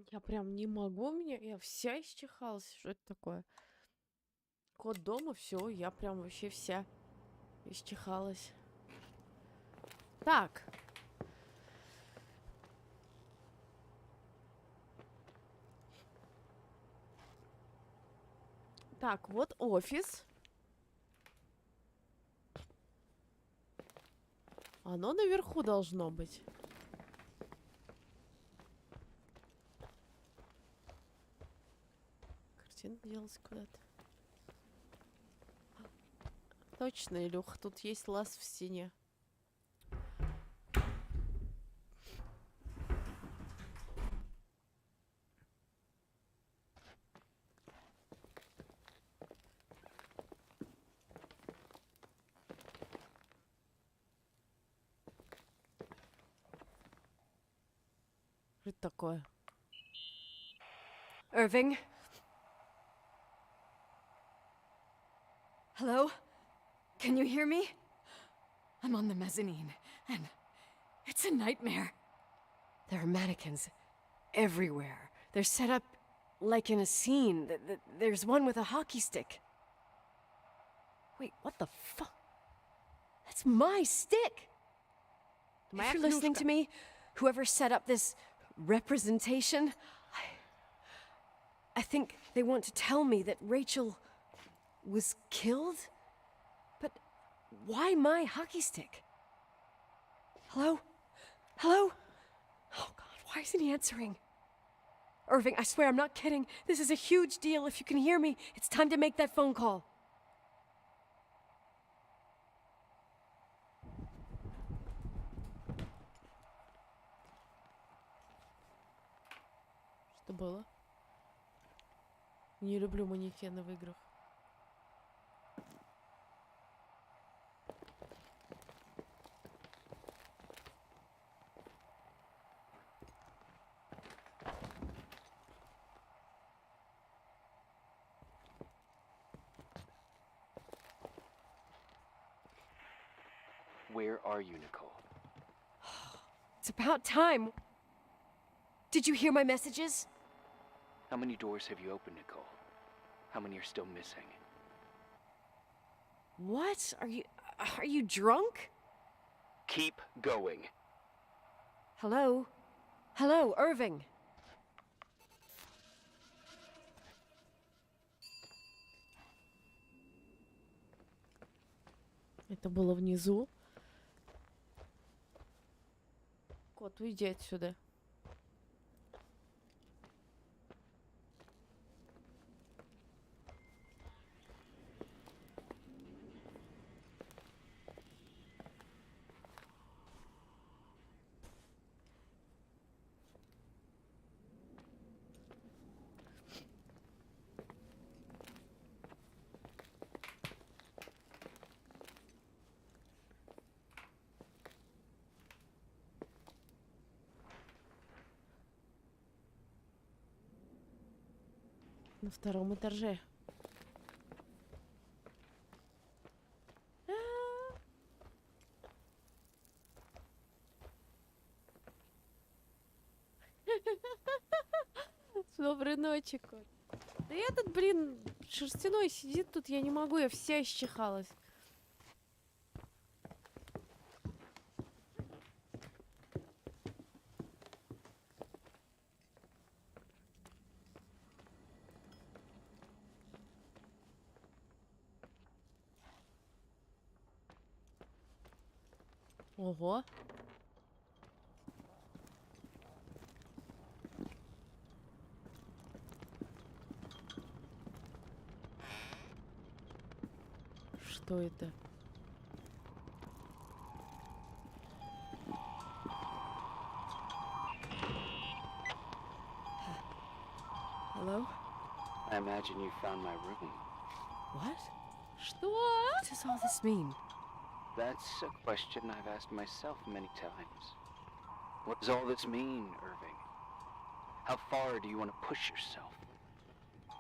Я прям не могу, я вся исчихалась. Что это такое? Кот дома, все, я прям вообще вся исчихалась. Так. Так, вот офис. Оно наверху должно быть. Картинка делась куда-то. Точно, Илюх, тут есть лаз в стене. Что это такое? Irving? Hello? Can you hear me? I'm on the mezzanine, and it's a nightmare. There are mannequins everywhere. They're set up like in a scene. There's one with a hockey stick. Wait, what the fuck? That's my stick! If you're listening to me, whoever set up this representation, I think they want to tell me that Rachel was killed? But why my hockey stick? Hello? Hello? Oh God, why isn't he answering? Irving, I swear I'm not kidding. This is a huge deal. If you can hear me, it's time to make that phone call. Что было? Не люблю манекены в играх. Where are you, Nicole? It's about time. Did you hear my messages? How many doors have you opened, Nicole? How many are still missing? What? Are you drunk? Keep going. Hello? Hello, Irving. Это было внизу. Кот, уйди отсюда. На втором этаже. Доброй ночи, кот. Да этот, блин, шерстяной сидит тут, я не могу, я вся исчихалась. Ого. Что это? Hello? I imagine you found my room. What? Что? What does all this mean? That's a question I've asked myself many times. What does all this mean, Irving? How far do you want to push yourself?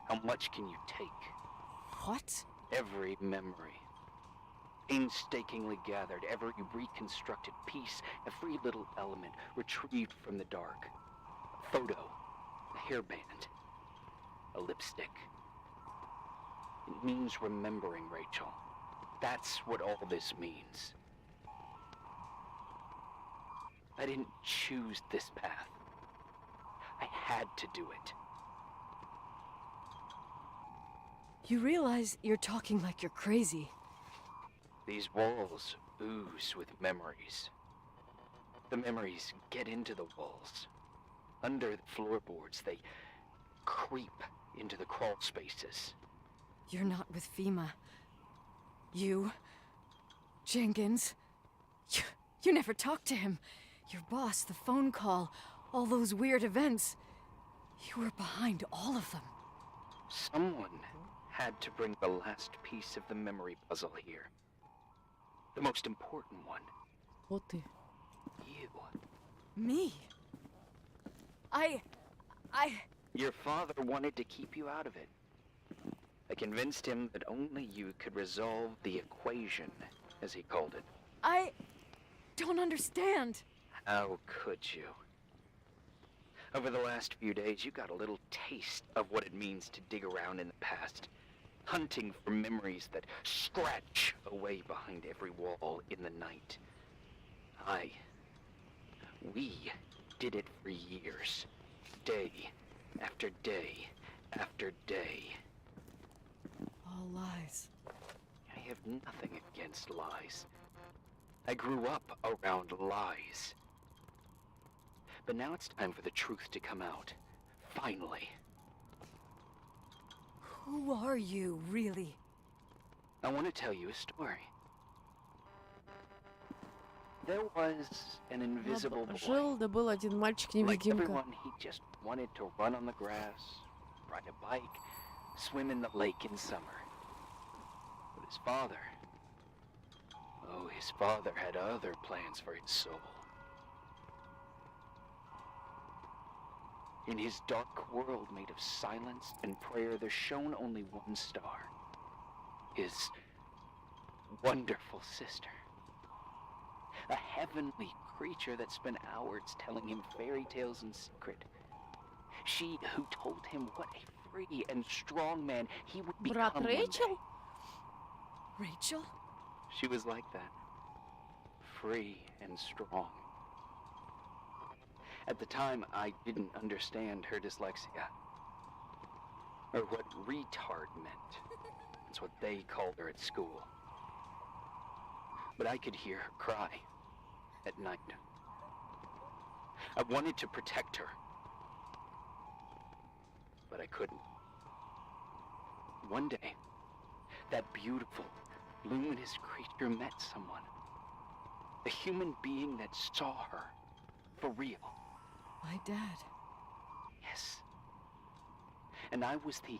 How much can you take? What? Every memory, painstakingly gathered, every reconstructed piece, every little element retrieved from the dark. A photo, a hairband, a lipstick. It means remembering, Rachel. That's what all this means. I didn't choose this path. I had to do it. You realize you're talking like you're crazy. These walls ooze with memories. The memories get into the walls. Under the floorboards, they creep into the crawl spaces. You're not with FEMA. You, Jenkins, you never talked to him. Your boss, the phone call, all those weird events. You were behind all of them. Someone had to bring the last piece of the memory puzzle here. The most important one. Вот ты. You. Me? Your father wanted to keep you out of it. I convinced him that only you could resolve the equation, as he called it. I don't understand. How could you? Over the last few days, you got a little taste of what it means to dig around in the past, hunting for memories that scratch away behind every wall in the night. We did it for years, day after day after day. All lies. I have nothing against lies. I grew up around lies. But now it's time for the truth to come out. Finally. Who are you, really? I want to tell you a story. There was an invisible boy. Жил, да был один Like мальчик-невидимка. everyone, he just wanted to run on the grass, ride a bike, swim in the lake in summer. But his father, his father had other plans for his soul. In his dark world made of silence and prayer, there shone only one star. His wonderful sister. A heavenly creature that spent hours telling him fairy tales in secret. She who told him what a free and strong man he would become Брат one day. Рэйчел? Rachel? She was like that. Free and strong. At the time, I didn't understand her dyslexia. Or what retard meant. That's what they called her at school. But I could hear her cry at night. I wanted to protect her. But I couldn't. One day, that beautiful, luminous creature met someone. A human being that saw her. For real. My dad. Yes. And I was the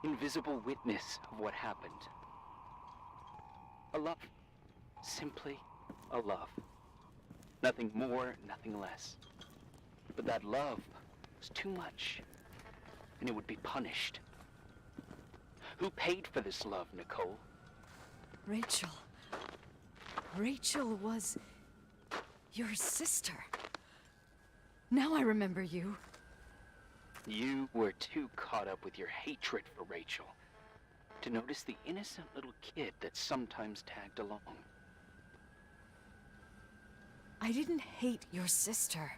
invisible witness of what happened. A love. Simply a love. Nothing more, nothing less. But that love was too much, and it would be punished. Who paid for this love, Nicole? Rachel. Rachel was your sister. Now I remember you. You were too caught up with your hatred for Rachel to notice the innocent little kid that sometimes tagged along. I didn't hate your sister.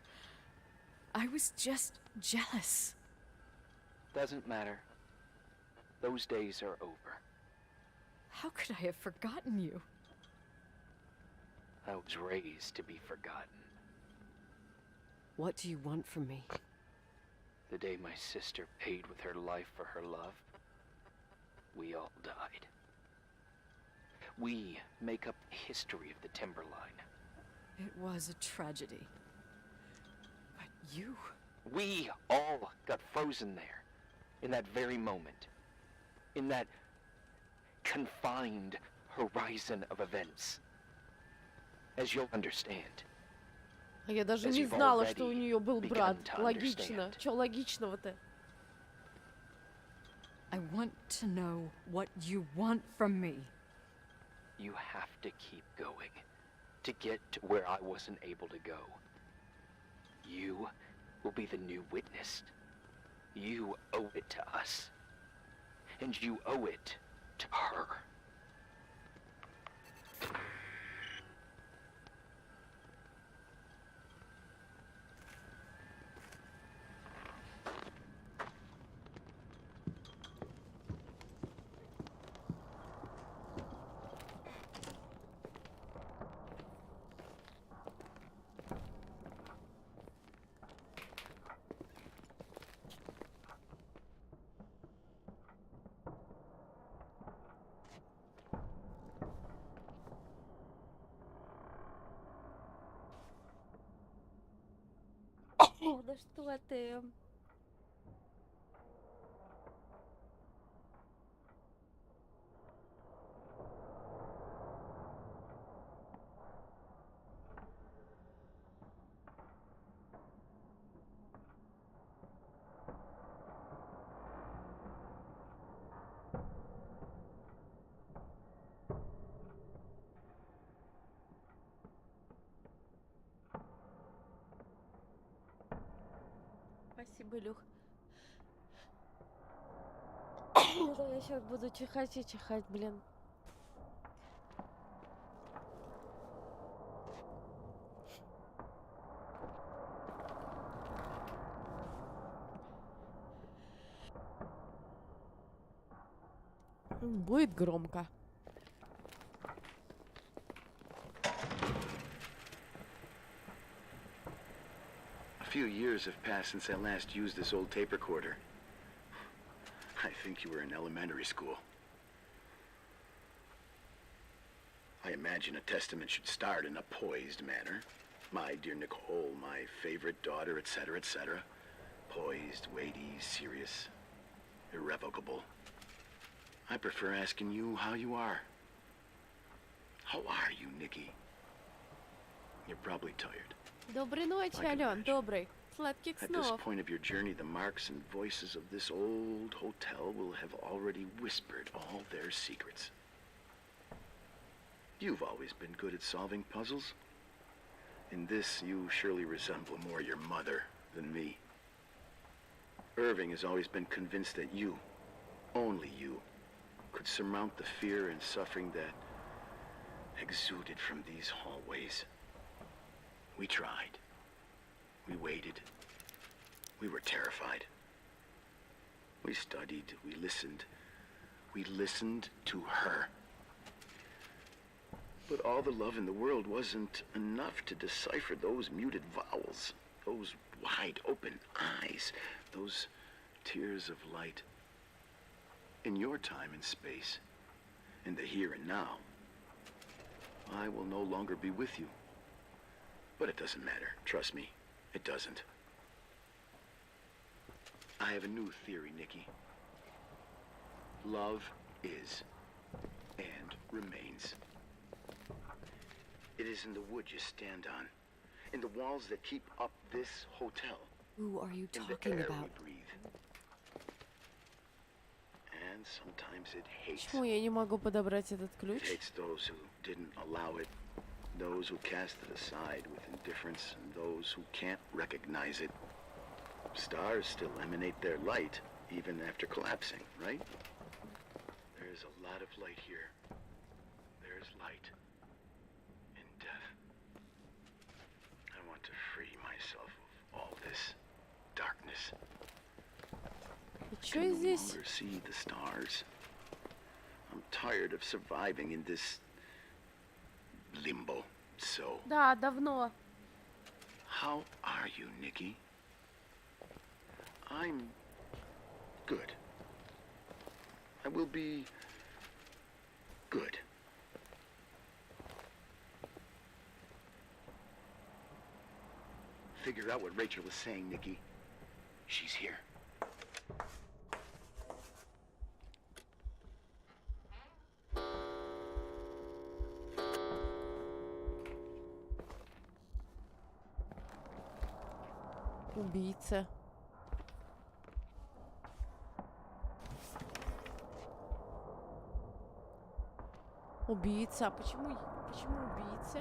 I was just jealous. Doesn't matter. Those days are over. How could I have forgotten you? I was raised to be forgotten. What do you want from me? The day my sister paid with her life for her love, we all died. We make up the history of the Timberline. It was a tragedy. But you... We all got frozen there, in that very moment. In that confined horizon of events. As you'll understand. А я даже не знала, что у нее был брат. Логично. Чё логичного-то? I want to know what you want from me. You have to keep going to get to where I wasn't able to go. You will be the new witness You owe it to us. And you owe it to her. Да что ты? Спасибо, Илюх. Да я сейчас буду чихать и чихать, блин. Будет громко. A few years have passed since I last used this old tape recorder. I think you were in elementary school. I imagine a testament should start in a poised manner. My dear Nicole, my favorite daughter, etc., etc. Poised, weighty, serious, irrevocable. I prefer asking you how you are. How are you, Nikki? You're probably tired. Доброй ночи, Ален, доброй. Сладких At this снов. point of your journey, the marks and voices of this old hotel will have already whispered all their secrets. You've always been good at solving puzzles. In this, you surely resemble more your mother than me. Irving has always been convinced that you, only you, could surmount the fear and suffering that exuded from these hallways. We tried. We waited. We were terrified. We studied. We listened. We listened to her. But all the love in the world wasn't enough to decipher those muted vowels, those wide open eyes, those tears of light. In your time and space, in the here and now, I will no longer be with you. But it doesn't matter. Trust me, it doesn't. I have a new theory, Nikki. Love is and remains. It is in the wood you stand on, in the walls that keep up this hotel. Who are you in the talking air about? we breathe. And sometimes it hates. Почему я не могу подобрать этот It ключ? hates those who didn't allow it, those who cast it aside with indifference, and those who can't recognize it. Stars still emanate their light, even after collapsing, right? There's a lot of light here. There's light in death. I want to free myself of all this darkness. И I чё can no здесь? longer see the stars. I'm tired of surviving in this limbo. So, Да, давно. how are you, Nikki? I'm good. I will be good. Figure out what Rachel was saying, Nikki. She's here. Убийца. Убийца. А почему убийца?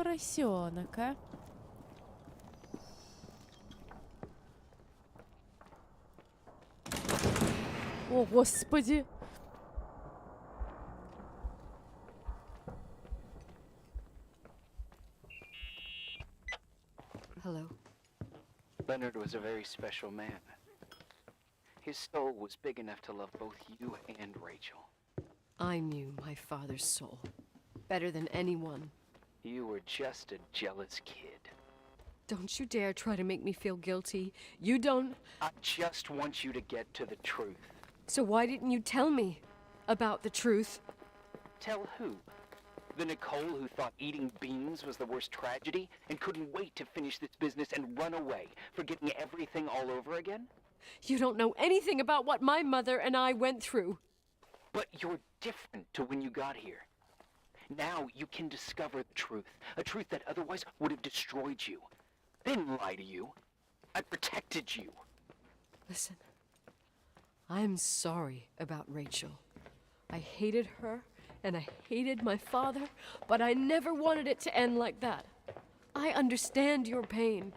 поросенок, а? О, господи! Hello. Leonard was a very special man. His soul was big enough to love both you and Rachel. I knew my father's soul better than anyone. You were just a jealous kid. Don't you dare try to make me feel guilty. You don't... I just want you to get to the truth. So why didn't you tell me about the truth? Tell who? The Nicole who thought eating beans was the worst tragedy and couldn't wait to finish this business and run away, forgetting everything all over again? You don't know anything about what my mother and I went through. But you're different to when you got here. Now you can discover the truth, a truth that otherwise would have destroyed you. I didn't lie to you. I protected you. Listen, I'm sorry about Rachel. I hated her, and I hated my father, but I never wanted it to end like that. I understand your pain,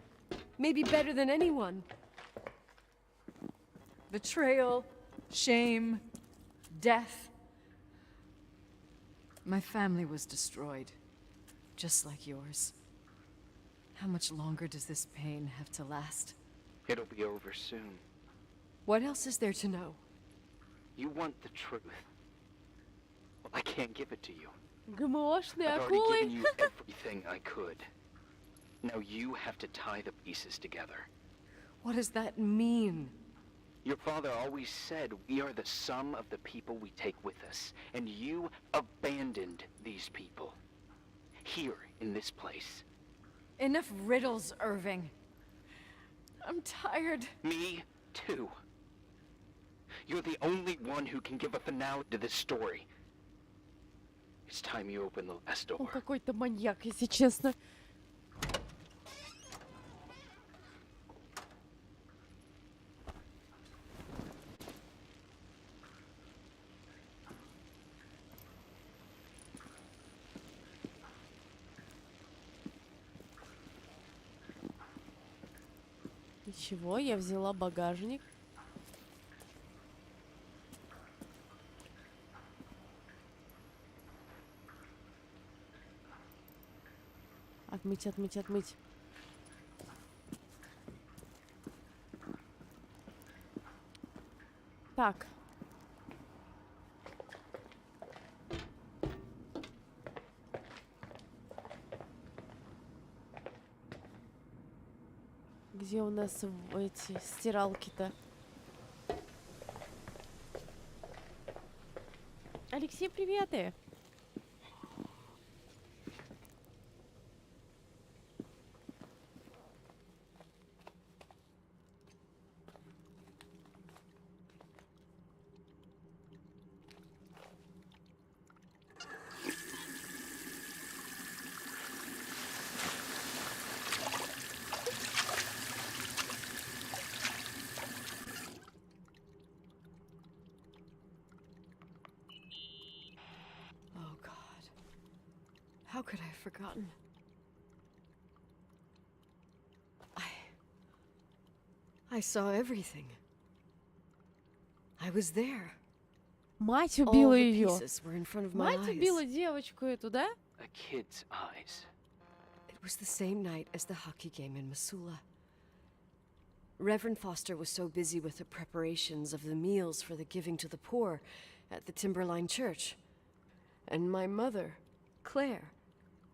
maybe better than anyone. Betrayal, shame, death. My family was destroyed, just like yours. How much longer does this pain have to last? It'll be over soon. What else is there to know? You want the truth. Well, I can't give it to you. ГМОшные I've already акулы. given you everything I could. Now you have to tie the pieces together. What does that mean? Your father always said we are the sum of the people we take with us, and you abandoned these people. Here, in this place. Enough riddles, Irving. I'm tired. Me, too. You're the only one who can give a finale to this story. It's time you open the last Он door. какой-то маньяк, если честно. Ничего, я взяла багажник. Отмыть, отмыть, отмыть. Так. Где у нас эти стиралки-то? Алексей, привет! How could I have forgotten? I saw everything. I was there. Мать All убила the ее. pieces were in front of my Мать eyes. убила девочку эту, да? A kid's eyes. It was the same night as the hockey game in Missoula. Reverend Foster was so busy with the preparations of the meals for the giving to the poor at the Timberline Church. And my mother, Claire,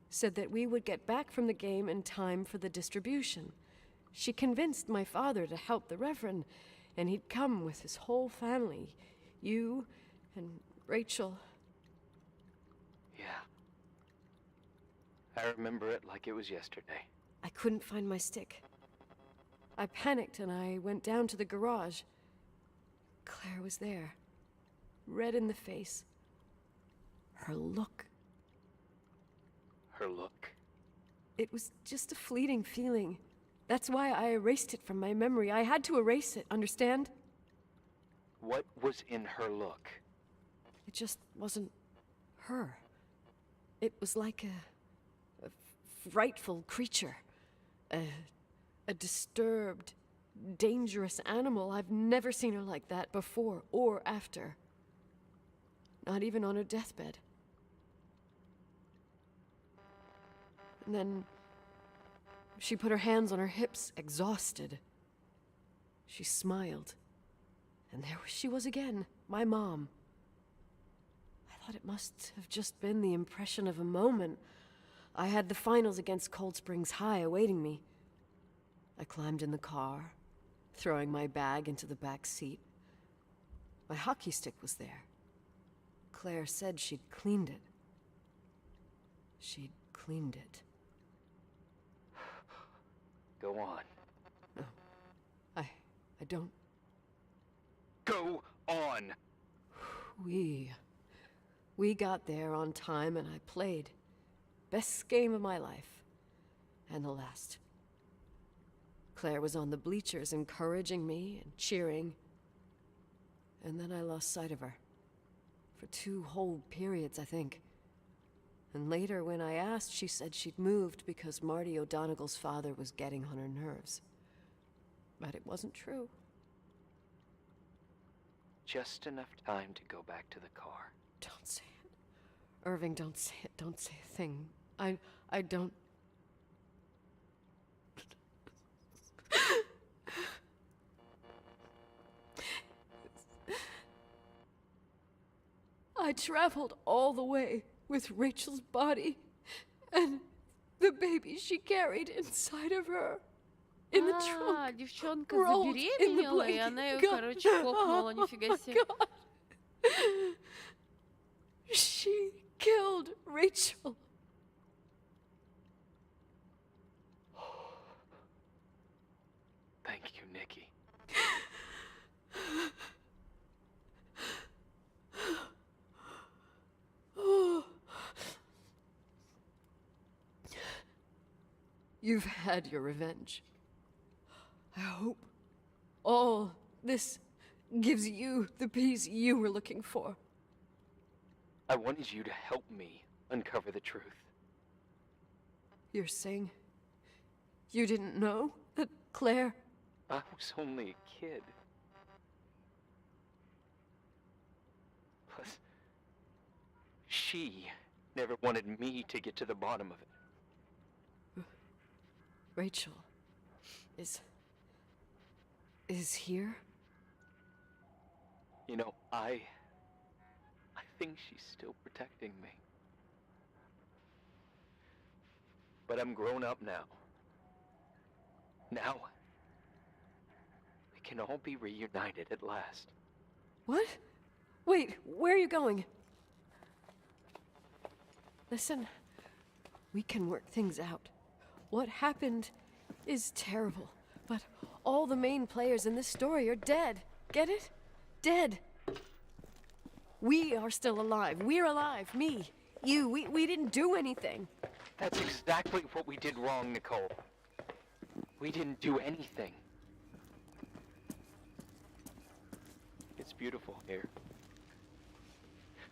said that we would get back from the game in time for the distribution. She convinced my father to help the Reverend, and he'd come with his whole family. You and Rachel. Yeah. I remember it like it was yesterday. I couldn't find my stick. I panicked and I went down to the garage. Claire was there, red in the face. Her look. Her look? It was just a fleeting feeling. That's why I erased it from my memory. I had to erase it, understand? What was in her look? It just wasn't her. It was like a frightful creature. A disturbed, dangerous animal. I've never seen her like that before or after. Not even on her deathbed. And then she put her hands on her hips, exhausted. She smiled. And there she was again, my mom. I thought it must have just been the impression of a moment. I had the finals against Cold Springs High awaiting me. I climbed in the car, throwing my bag into the back seat. My hockey stick was there. Claire said she'd cleaned it. She'd cleaned it. Go on. No, I don't. Go on! We got there on time and I played. Best game of my life. And the last. Claire was on the bleachers encouraging me and cheering. And then I lost sight of her. For 2 whole periods, I think. And later, when I asked, she said she'd moved because Marty O'Donegal's father was getting on her nerves. But it wasn't true. Just enough time to go back to the car. Don't say it. Irving, don't say it. Don't say a thing. I don't... I traveled all the way with Rachel's body and the baby she carried inside of her in the trunk. Девчонка rolled in the забеременела, и она ее, blanket. короче, кокнула, нифига себе. God. She killed Rachel. Thank you, Nikki. You've had your revenge. I hope all this gives you the peace you were looking for. I wanted you to help me uncover the truth. You're saying you didn't know that Claire... I was only a kid. Plus, she never wanted me to get to the bottom of it. Rachel is here? You know, I think she's still protecting me. But I'm grown up now. Now, we can all be reunited at last. What? Wait, where are you going? Listen, we can work things out. What happened is terrible, but all the main players in this story are dead. Get it? Dead. We are still alive. We're alive. Me, you, we didn't do anything. That's exactly what we did wrong, Nicole. We didn't do anything. It's beautiful here.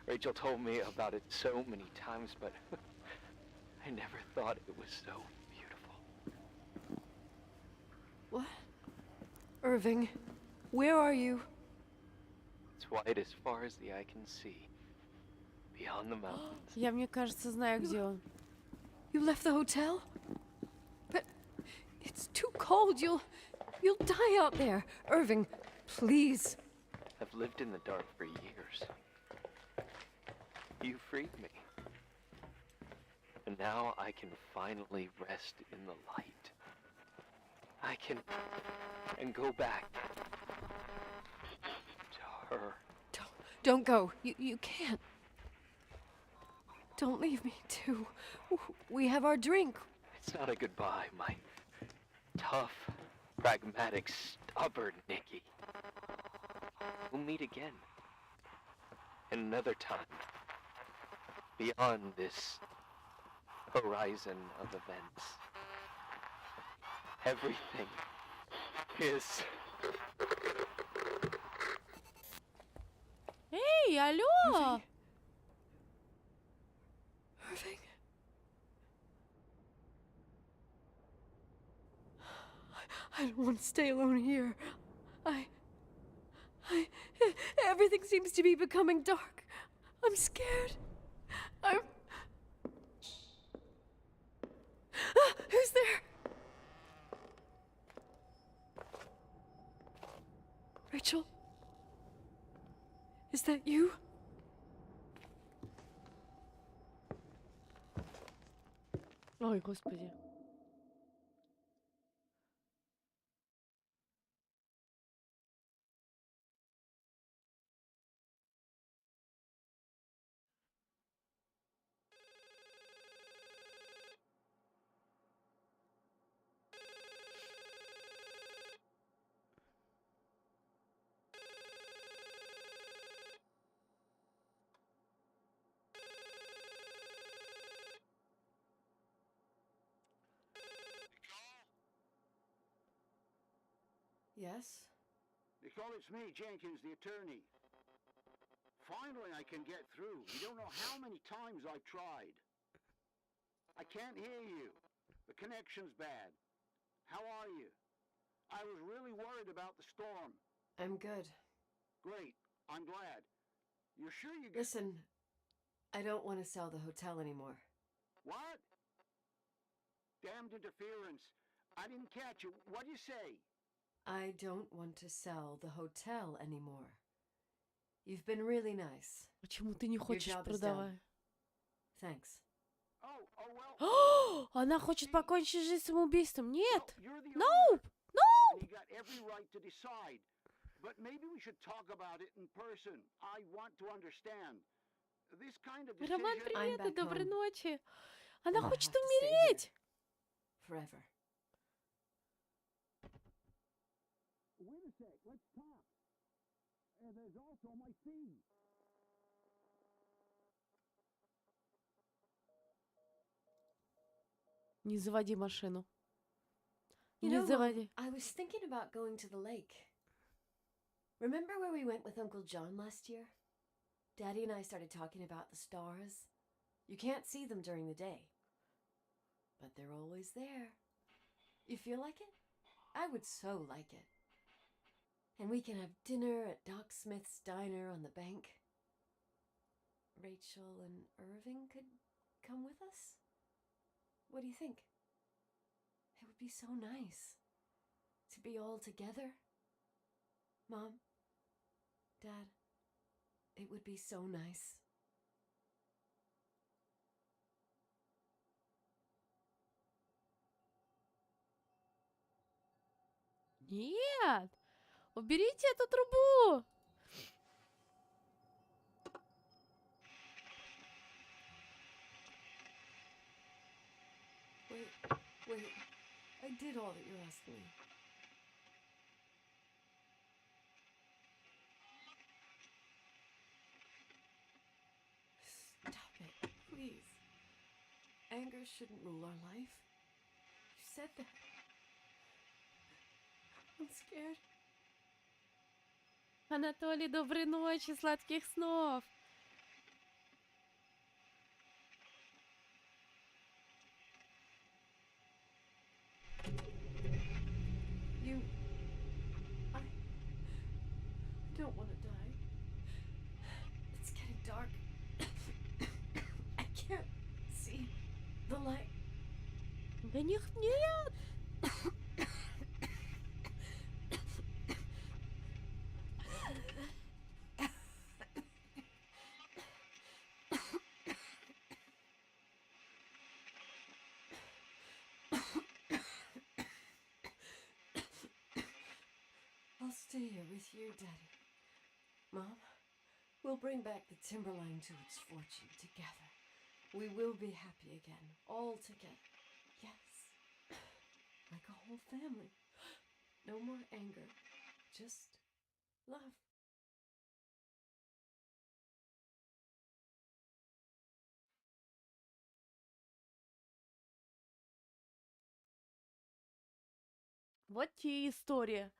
Rachel told me about it so many times, but I never thought it was so beautiful. What? Irving, where are you? It's white as far as the eye can see. Beyond the mountains. Я, мне кажется, знаю, где он. You left the hotel? But it's too cold. You'll die out there. Irving, please. I've lived in the dark for years. You freed me. And now I can finally rest in the light. I can go back to her. Don't go. You can't. Don't leave me, too. We have our drink. It's not a goodbye, my tough, pragmatic, stubborn Nikki. We'll meet again. Another time. Beyond this horizon of events. Everything is... Эй, алло! Irving? I don't want to stay alone here. Everything seems to be becoming dark. I'm scared. Who's there? Rachel? Is that you? Ой, господи. Yes? Nicole, it's me, Jenkins, the attorney. Finally, I can get through. You don't know how many times I've tried. I can't hear you. The connection's bad. How are you? I was really worried about the storm. I'm good. Great. I'm glad. You're sure you Listen, I don't want to sell the hotel anymore. What? Damned interference. I didn't catch you. What'd you say? I don't want to sell the hotel anymore. You've been really nice. Почему ты не хочешь продавать? Thanks. О, она хочет покончить жизнь самоубийством. Нет! Nope! Nope! You got every right to decide. But maybe we should talk about it in person. I want to understand. This kind of decision... Роман, привет и доброй ночи. Она хочет умереть! Forever. Wait a sec, let's talk. There's also my fee. Не заводи машину. You Не know, заводи. I was thinking about going to the lake. Remember where we went with Uncle John last year? Daddy and I started talking about the stars. You can't see them during the day, but they're always there. You feel like it? I would so like it. And we can have dinner at Doc Smith's diner on the bank. Rachel and Irving could come with us? What do you think? It would be so nice to be all together. Mom, Dad, it would be so nice. Нет! Уберите эту трубу! Wait, I did all that you asked me. Stop it, please. Anger shouldn't rule our life. You said that. I'm scared. Анатолий, доброй ночи, сладких снов! I don't want to die. It's getting dark. I can't see the light. Да нет! I'll stay here with you, Daddy. Mom, we'll bring back the Timberline to its fortune together. We will be happy again, all together. Yes, like a whole family. No more anger, just love. Вот те история.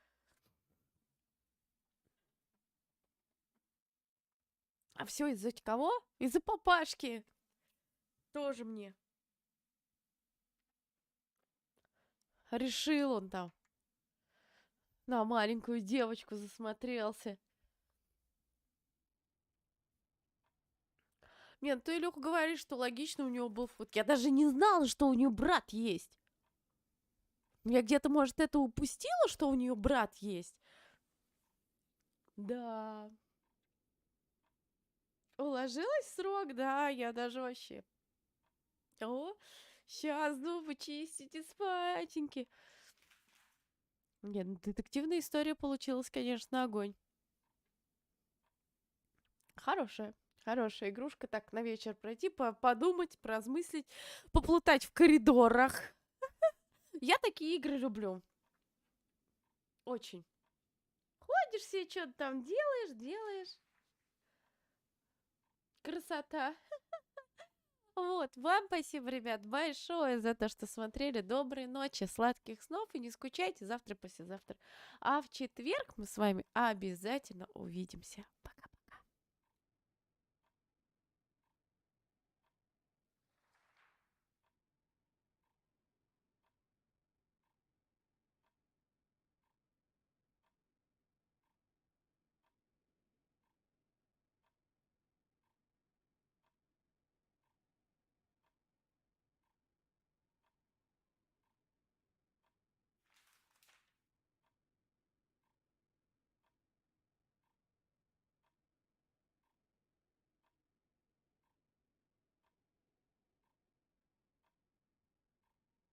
А все из-за кого? Из-за папашки. Тоже мне. Решил он там. На маленькую девочку засмотрелся. Нет, ты, Илюха, говоришь, что логично у него был фотки. Я даже не знала, что у нее брат есть. Я где-то, может, это упустила, что у нее брат есть. Да. Уложилась в срок, да, я даже вообще. О, сейчас зубы чистите, спатеньки. Нет, ну, детективная история получилась, конечно, огонь. Хорошая. Хорошая игрушка, так, на вечер пройти, подумать, поразмыслить, поплутать в коридорах. Я такие игры люблю. Очень. Ходишь себе, что-то там делаешь. Красота. Вот, вам спасибо, ребят, большое за то, что смотрели. Доброй ночи, сладких снов и не скучайте завтра, послезавтра. А в четверг мы с вами обязательно увидимся. Пока.